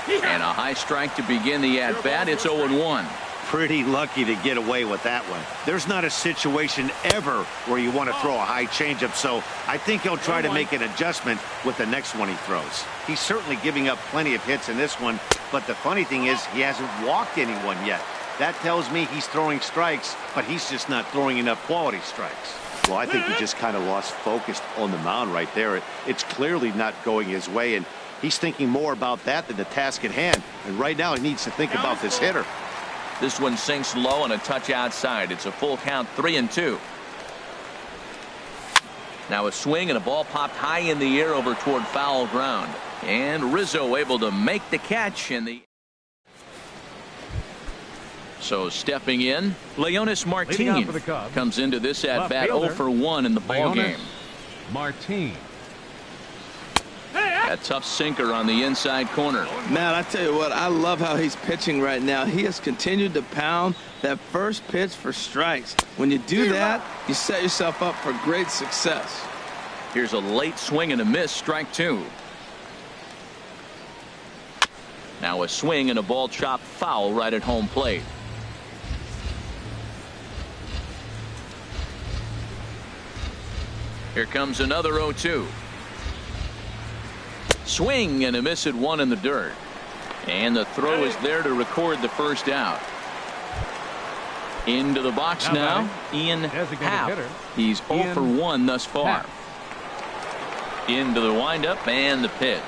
And a high strike to begin the at-bat. It's 0-1. Pretty lucky to get away with that one. There's not a situation ever where you want to throw a high changeup, so I think he'll try to make an adjustment with the next one he throws. He's certainly giving up plenty of hits in this one, but the funny thing is he hasn't walked anyone yet. That tells me he's throwing strikes, but he's just not throwing enough quality strikes. Well, I think he just kind of lost focus on the mound right there. It's clearly not going his way, and he's thinking more about that than the task at hand. And right now he needs to think about this hitter. This one sinks low and a touch outside. It's a full count, 3-2. Now a swing and a ball popped high in the air over toward foul ground. And Rizzo able to make the catch in the. So stepping in, Leonis Martin comes into this at bat 0 for 1 in the ball game. Martin. A tough sinker on the inside corner. Man, I tell you what, I love how he's pitching right now. He has continued to pound that first pitch for strikes. When you do that, you set yourself up for great success. Here's a late swing and a miss, strike 2. Now a swing and a ball chopped foul right at home plate. Here comes another 0-2. Swing and a miss at 1 in the dirt. And the throw is there to record the first out. Into the box now, Ian Happ. He's 0 for 1 thus far. Into the windup and the pitch.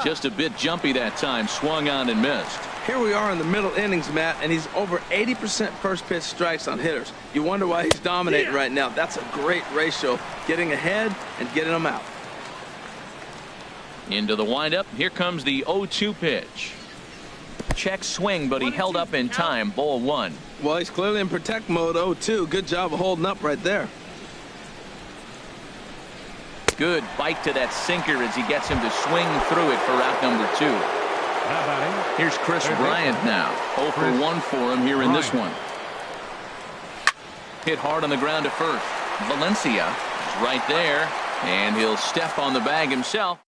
Just a bit jumpy that time, swung on and missed. Here we are in the middle innings, Matt, and he's over 80% first pitch strikes on hitters. You wonder why he's dominating right now. That's a great ratio, getting ahead and getting them out. Into the windup. Here comes the 0-2 pitch. Check swing, but he held up in time. Ball 1. Well, he's clearly in protect mode. 0-2. Good job of holding up right there. Good bite to that sinker as he gets him to swing through it for out number 2. Here's Chris Bryant now. 0 for 1 for him here in this one. Hit hard on the ground to first. Valencia is right there, and he'll step on the bag himself.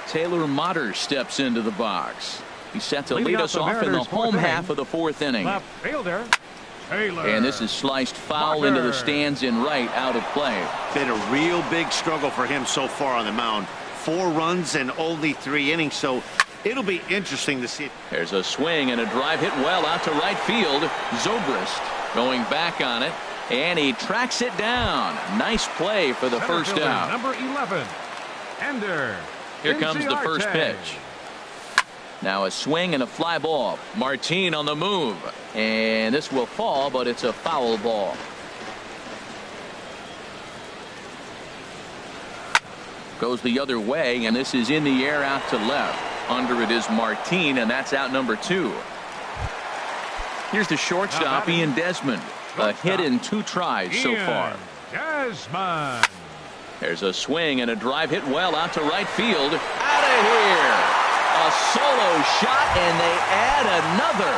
Taylor Motter steps into the box. He's set to lead us off in the home half of the 4th inning. Left fielder, Taylor. And this is sliced foul into the stands in right, out of play. Been a real big struggle for him so far on the mound. 4 runs and only 3 innings, so it'll be interesting to see. There's a swing and a drive hit well out to right field. Zobrist going back on it, and he tracks it down. Nice play for the first out. Number 11, Ender. Here comes the first pitch. Now a swing and a fly ball. Martin on the move, and this will fall, but it's a foul ball. Goes the other way, and this is in the air out to left. Under it is Martin, and that's out number 2. Here's the shortstop, Ian Desmond. A hit in 2 tries so far. Desmond. There's a swing and a drive hit well out to right field. Out of here. A solo shot, and they add another.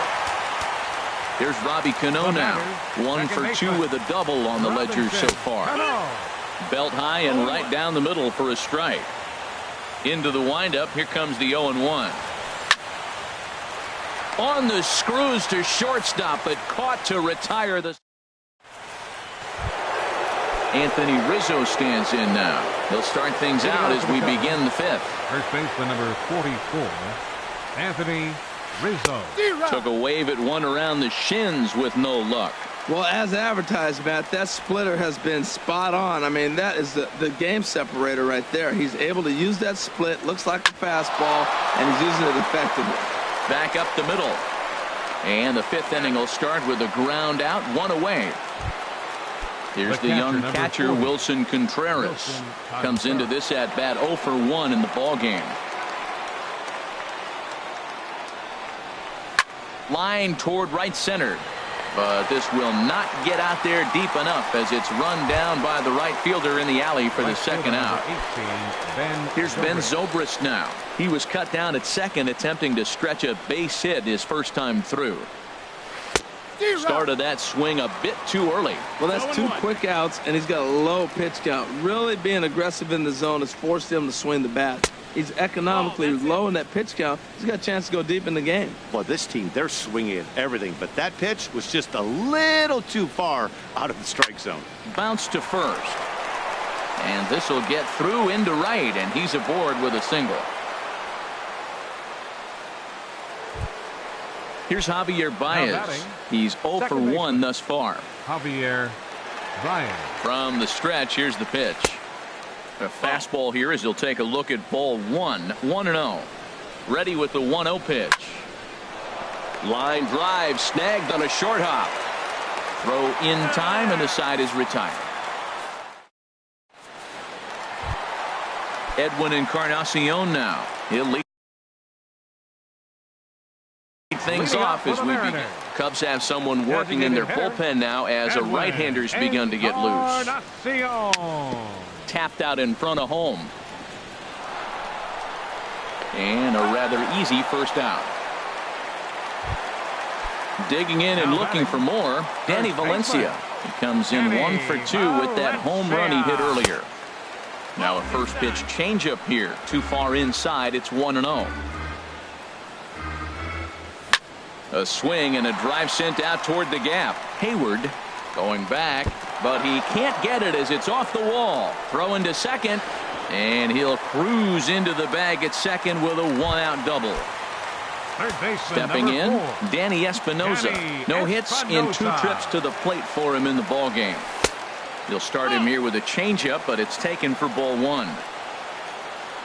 Here's Robbie Cano now. 1 for 2 with a double on the ledger so far. Belt high and right down the middle for a strike. Into the windup. Here comes the 0-1. On the screws to shortstop, but caught to retire the. Anthony Rizzo stands in now. He'll start things out as we begin the 5th. First baseman number 44, Anthony Rizzo. Took a wave at one around the shins with no luck. Well, as advertised, Matt, that splitter has been spot on. I mean, that is the game separator right there. He's able to use that split. Looks like a fastball, and he's using it effectively. Back up the middle. And the 5th inning will start with a ground out, 1 away. Here's the young catcher, Wilson Contreras. Comes into this at bat 0 for 1 in the ball game. Line toward right center. But this will not get out there deep enough as it's run down by the right fielder in the alley for the second out. Here's Ben Zobrist now. He was cut down at second, attempting to stretch a base hit his first time through. Started that swing a bit too early. Well, that's 2 quick outs, and he's got a low pitch count. Really being aggressive in the zone has forced him to swing the bat. He's economically low in that pitch count. He's got a chance to go deep in the game. Well, this team, they're swinging at everything, but that pitch was just a little too far out of the strike zone. Bounce to first. And this will get through into right, and he's aboard with a single. Here's Javier Baez. He's 0 for 1 thus far. Javier Baez. From the stretch, here's the pitch. A fastball here as he'll take a look at ball 1. 1-0. Ready with the 1-0 pitch. Line drive snagged on a short hop. Throw in time, and the side is retired. Edwin Encarnacion now. He'll lead things off as we begin. Cubs have someone working in their bullpen now as a right-hander's begun to get loose. Tapped out in front of home. And a rather easy first out. Digging in and looking for more, Danny Valencia. He comes in 1 for 2 with that home run he hit earlier. Now a first pitch changeup here. Too far inside. It's 1-0. A swing and a drive sent out toward the gap. Hayward going back, but he can't get it as it's off the wall. Throw into second, and he'll cruise into the bag at second with a 1-out double. Third baseman, Stepping in, 4. Danny Espinosa. No hits in 2 trips to the plate for him in the ball game. He'll start him here with a changeup, but it's taken for ball 1.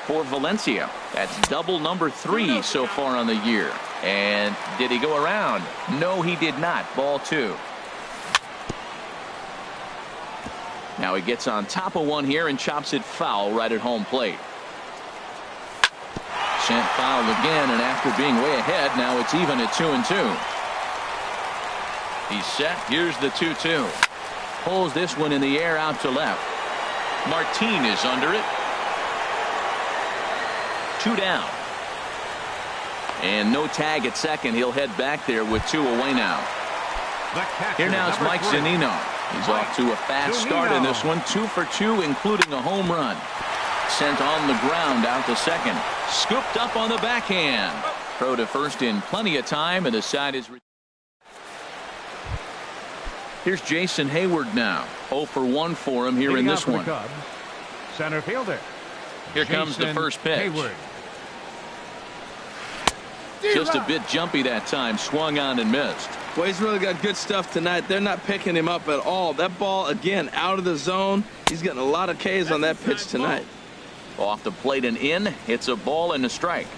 For Valencia, that's double number 3 so far on the year. And did he go around? No, he did not. Ball 2. Now he gets on top of one here and chops it foul right at home plate. Sent foul again, and after being way ahead, now it's even at 2-2. He's set. Here's the 2-2. Pulls this one in the air out to left. Martin is under it. 2 down. And no tag at second. He'll head back there with 2 away now. Here now is Mike Zunino. He's off to a fast start in this one. 2 for 2, including a home run. Sent on the ground out to second. Scooped up on the backhand. Throw to first in plenty of time, and the side is. Here's Jason Hayward now. 0 for 1 for him here in this one. Center fielder. Here comes the first pitch. Hayward. Just a bit jumpy that time. Swung on and missed. Well, he's really got good stuff tonight. They're not picking him up at all. That ball, again, out of the zone. He's getting a lot of Ks on that pitch tonight. Off the plate and in. It's a ball and a strike.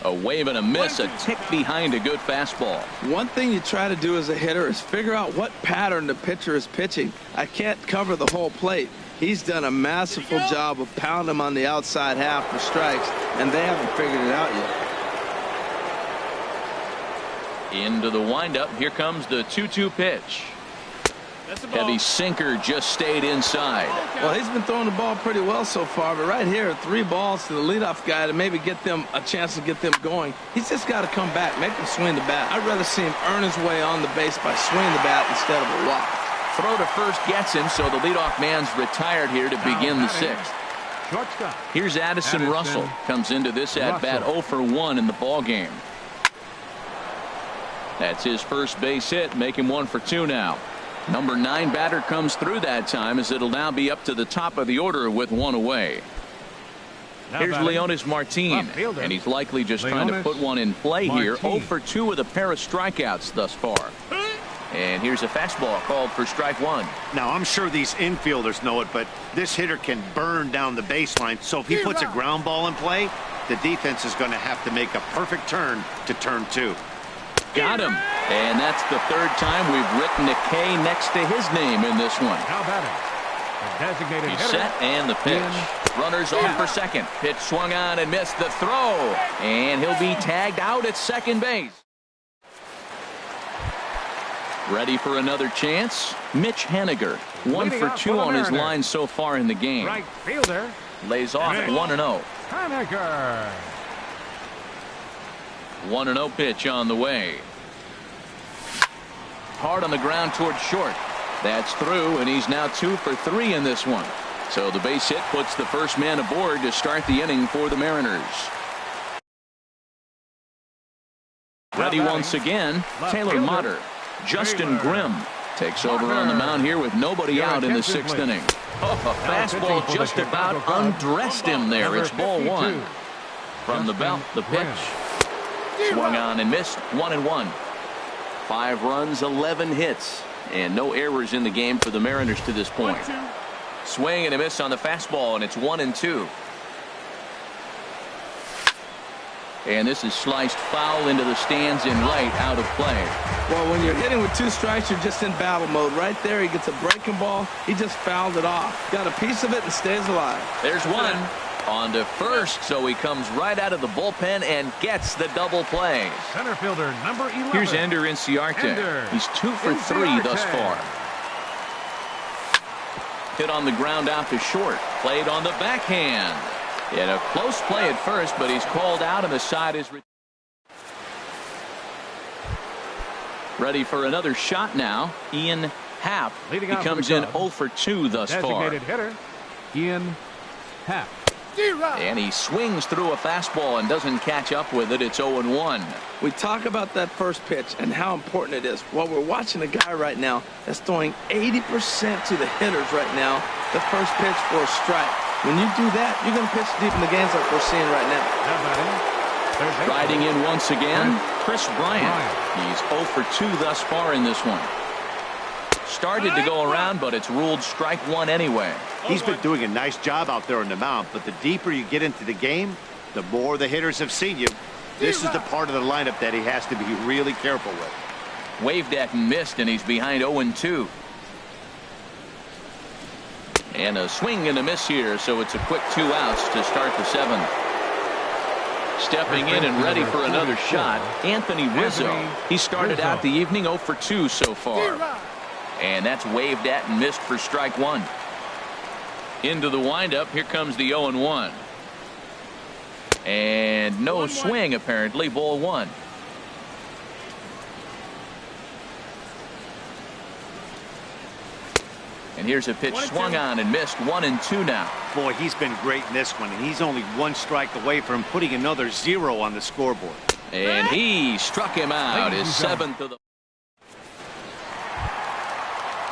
A wave and a miss. A tick behind a good fastball. One thing you try to do as a hitter is figure out what pattern the pitcher is pitching. I can't cover the whole plate. He's done a masterful job of pounding him on the outside half for strikes, and they haven't figured it out yet. Into the windup. Here comes the 2-2 pitch. Heavy sinker just stayed inside. Well, he's been throwing the ball pretty well so far, but right here, 3 balls to the leadoff guy to maybe get them a chance to get them going. He's just got to come back, make him swing the bat. I'd rather see him earn his way on the base by swinging the bat instead of a walk. Throw to first gets him, so the leadoff man's retired here to begin the 6th. Here's Addison Russell. Comes into this at-bat 0 for 1 in the ball game. That's his first base hit, make him 1 for 2 now. Number 9 batter comes through that time, as it'll now be up to the top of the order with 1 away. Here's Leonis Martin, and he's likely just trying to put one in play here. 0 for 2 with a pair of strikeouts thus far. And here's a fastball called for strike 1. Now, I'm sure these infielders know it, but this hitter can burn down the baseline. So if he puts a ground ball in play, the defense is going to have to make a perfect turn to turn 2. Got him. And that's the 3rd time we've written a K next to his name in this one. How about it? The designated He's hitter. set, and the pitch. Runners off for second. Pitch swung on and missed the throw. And he'll be tagged out at second base. Ready for another chance? Mitch Haniger. 1 for 2 on his line so far in the game. Right fielder. Lays off 1-0. Haniger. 1-0 pitch on the way. Hard on the ground towards short. That's through, and he's now 2 for 3 in this one. So the base hit puts the first man aboard to start the inning for the Mariners. Ready once again, Taylor Motter. Justin Grimm takes over on the mound here with nobody out in the 6th inning. Oh, a fastball just about undressed him there. It's ball 1. From the belt, the pitch. Swung on and missed. 1-1. 5 runs, 11 hits, and no errors in the game for the Mariners to this point. Swing and a miss on the fastball, and it's 1-2. And this is sliced foul into the stands in right, out of play. Well, when you're hitting with 2 strikes, you're just in battle mode. Right there, he gets a breaking ball. He just fouled it off. Got a piece of it and stays alive. There's one. On to first, so he comes right out of the bullpen and gets the double play. Center fielder number 11. Here's Ender Inciarte. He's 2 for 3 thus far. Hit on the ground out to short. Played on the backhand. In a close play at first, but he's called out, and the side is ready for another shot now. Ian Happ. He comes in 0 for 2 thus far. Designated hitter, Ian Happ. And he swings through a fastball and doesn't catch up with it. It's 0-1. We talk about that first pitch and how important it is. Well, we're watching a guy right now that's throwing 80% to the hitters right now. The first pitch for a strike. When you do that, you're going to pitch deep in the games like we're seeing right now. Riding in once again, Chris Bryant. He's 0 for 2 thus far in this one. Started to go around, but it's ruled strike one anyway. He's been doing a nice job out there on the mound, but the deeper you get into the game, the more the hitters have seen you. This is the part of the lineup that he has to be really careful with. Waved at and missed, and he's behind 0-2. And a swing and a miss here, so it's a quick 2 outs to start the 7th. Stepping in and ready for another shot, Anthony Rizzo. He started out the evening 0 for 2 so far. And that's waved at and missed for strike one. Into the windup, here comes the 0-1. And no swing apparently, ball one. And here's a pitch swung on and missed, 1-2 now. Boy, he's been great in this one, and he's only 1 strike away from putting another 0 on the scoreboard. And he struck him out, his 7th of the.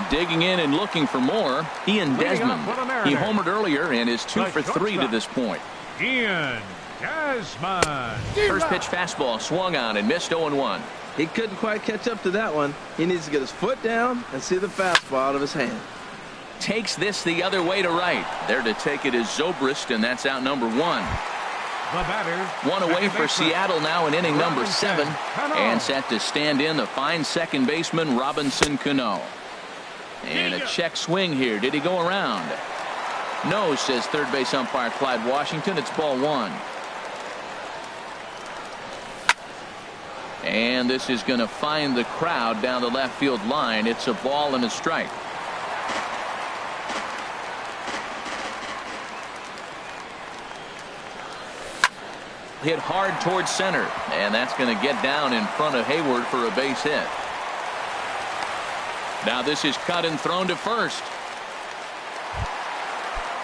Digging in and looking for more, Ian Desmond. He homered earlier and is 2 for 3 to this point. Ian Desmond. First pitch fastball swung on and missed, 0-1. He couldn't quite catch up to that one. He needs to get his foot down and see the fastball out of his hand. Takes this the other way to right. There to take it is Zobrist, and that's out number 1. The batter. 1 away for Seattle now in inning number 7. And set to stand in the fine second baseman Robinson Cano. And a check swing here. Did he go around? No, says third base umpire Clyde Washington. It's ball 1. And this is going to find the crowd down the left field line. It's a ball and a strike. Hit hard towards center, and that's going to get down in front of Hayward for a base hit. Now this is cut and thrown to first.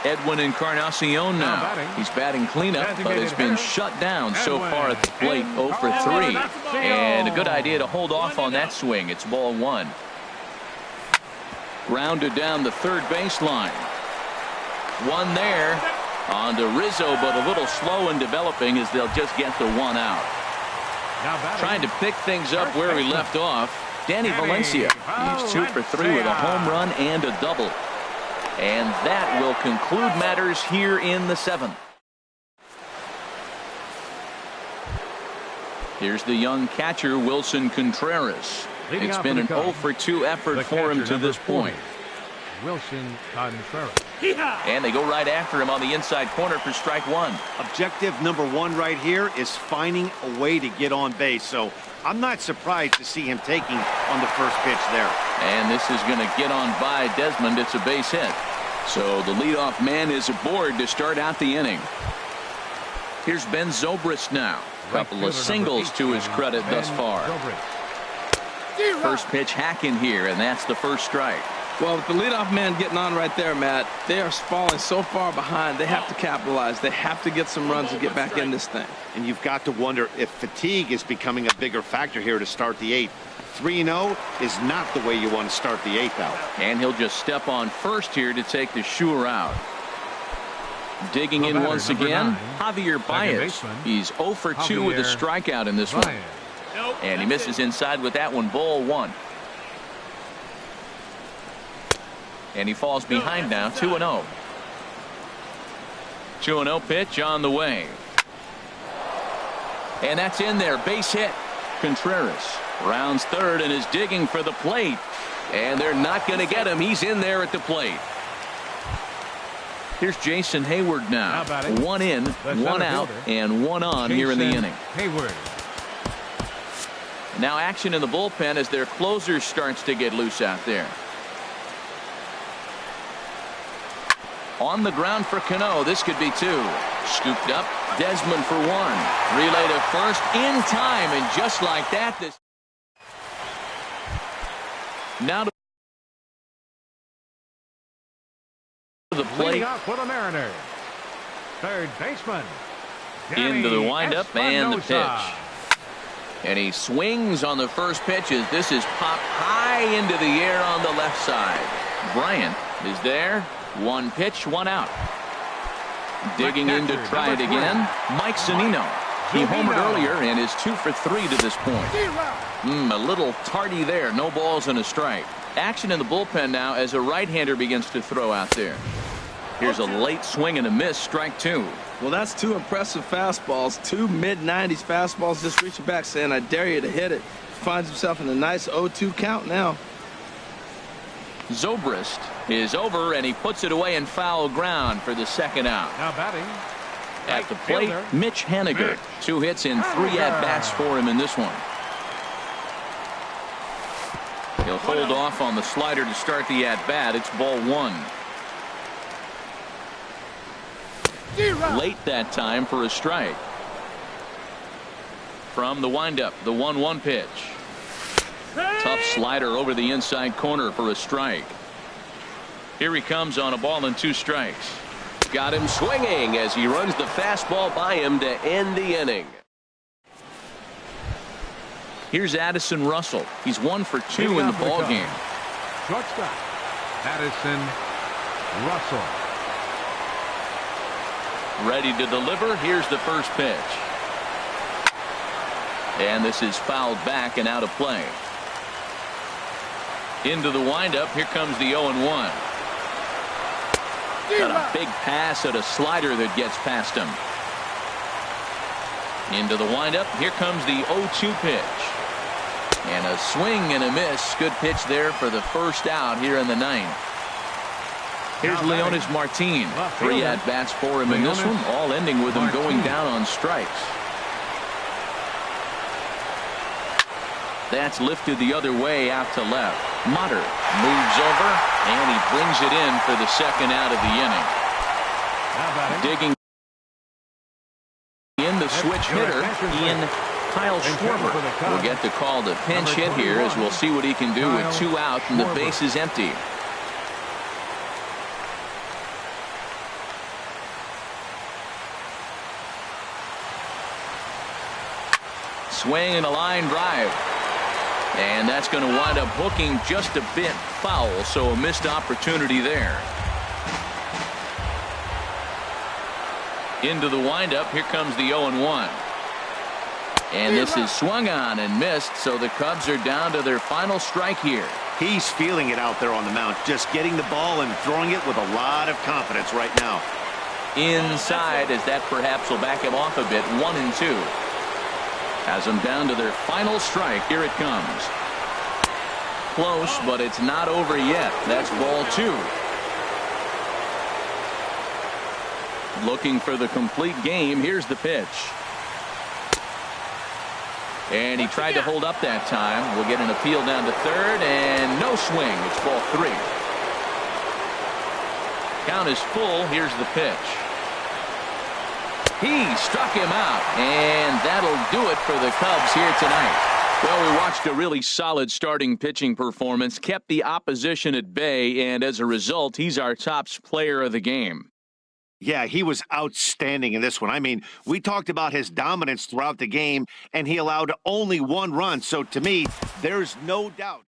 Edwin Encarnacion now. He's batting cleanup, but has been shut down so far at the plate. 0 for 3. And a good idea to hold off on that swing. It's ball 1. Grounded down the third baseline. 1 there on to Rizzo, but a little slow in developing as they'll just get the 1 out. Trying to pick things up where he left off. Danny Valencia. He's 2 for 3 with a home run and a double. And that will conclude matters here in the 7th. Here's the young catcher, Wilson Contreras. It's been an 0 for 2 effort for him to this point. Wilson Contreras. And they go right after him on the inside corner for strike 1. Objective number 1 right here is finding a way to get on base. So I'm not surprised to see him taking on the first pitch there. And this is going to get on by Desmond. It's a base hit. So the leadoff man is aboard to start out the inning. Here's Ben Zobrist now. Couple of singles to his credit thus far. First pitch hacking here, and that's the first strike. Well, with the leadoff man getting on right there, Matt, they are falling so far behind. They have to capitalize. They have to get some runs to get back in this thing. And you've got to wonder if fatigue is becoming a bigger factor here to start the 8th. 3-0 is not the way you want to start the 8th out. And he'll just step on first here to take the Shure out. Digging in once again, Javier Baez. He's 0 for 2 with a strikeout in this one. And he misses inside with that one, ball 1. And he falls behind now, 2-0. 2-0 pitch on the way. And that's in there, base hit. Contreras rounds third and is digging for the plate. And they're not going to get him. He's in there at the plate. Here's Jason Hayward now. 1 in, 1 out, and 1 on here in the inning. Hayward. Now action in the bullpen as their closer starts to get loose out there. On the ground for Cano. This could be 2. Scooped up. Desmond for 1. Relay to first in time. And just like that, this. Now to the plate. For the Mariners. Third baseman. Into the windup and the pitch. And he swings on the first pitch as this is popped high into the air on the left side. Bryant is there. 1 pitch, 1 out. Digging in to try it again, Mike Zunino. He homered earlier and is 2 for 3 to this point. A little tardy there. No balls and a strike. Action in the bullpen now as a right-hander begins to throw out there. Here's a late swing and a miss, strike 2. Well, that's 2 impressive fastballs, 2 mid-90s fastballs, just reaching back saying, I dare you to hit it. Finds himself in a nice 0-2 count now. Zobrist is over, and he puts it away in foul ground for the second out. Now batting. At the plate, Mitch Haniger. 2 hits in 3 at-bats for him in this one. He'll hold off on the slider to start the at-bat. It's ball 1. Late that time for a strike. From the windup, the 1-1 pitch. Tough slider over the inside corner for a strike. Here he comes on a ball and 2 strikes. Got him swinging as he runs the fastball by him to end the inning. Here's Addison Russell. He's 1 for 2 in the ball game. Shortstop, Addison Russell. Ready to deliver. Here's the first pitch. And this is fouled back and out of play. Into the windup. Here comes the 0-1. Got a big pass at a slider that gets past him. Into the windup. Here comes the 0-2 pitch. And a swing and a miss. Good pitch there for the first out here in the 9th. Here's Leonis Martin. 3 at-bats for him in this one, all ending with him going down on strikes. That's lifted the other way out to left. Motter moves over, and he brings it in for the second out of the inning. Digging in the switch hitter, Kyle Schwarber will get the call to pinch hit here, as we'll see what he can do with 2 out and the base is empty. Swing and a line drive. And that's going to wind up hooking just a bit foul, so a missed opportunity there. Into the windup. Here comes the 0-1. And this is swung on and missed, so the Cubs are down to their final strike here. He's feeling it out there on the mound, just getting the ball and throwing it with a lot of confidence right now. Inside, as that perhaps will back him off a bit. 1-2. Has them down to their final strike. Here it comes. Close, but it's not over yet. That's ball 2. Looking for the complete game. Here's the pitch. And he tried to hold up that time. We'll get an appeal down to third, and no swing. It's ball 3. Count is full. Here's the pitch. He struck him out, and that'll do it for the Cubs here tonight. Well, we watched a really solid starting pitching performance, kept the opposition at bay, and as a result, he's our top player of the game. Yeah, he was outstanding in this one. I mean, we talked about his dominance throughout the game, and he allowed only 1 run. So to me, there's no doubt.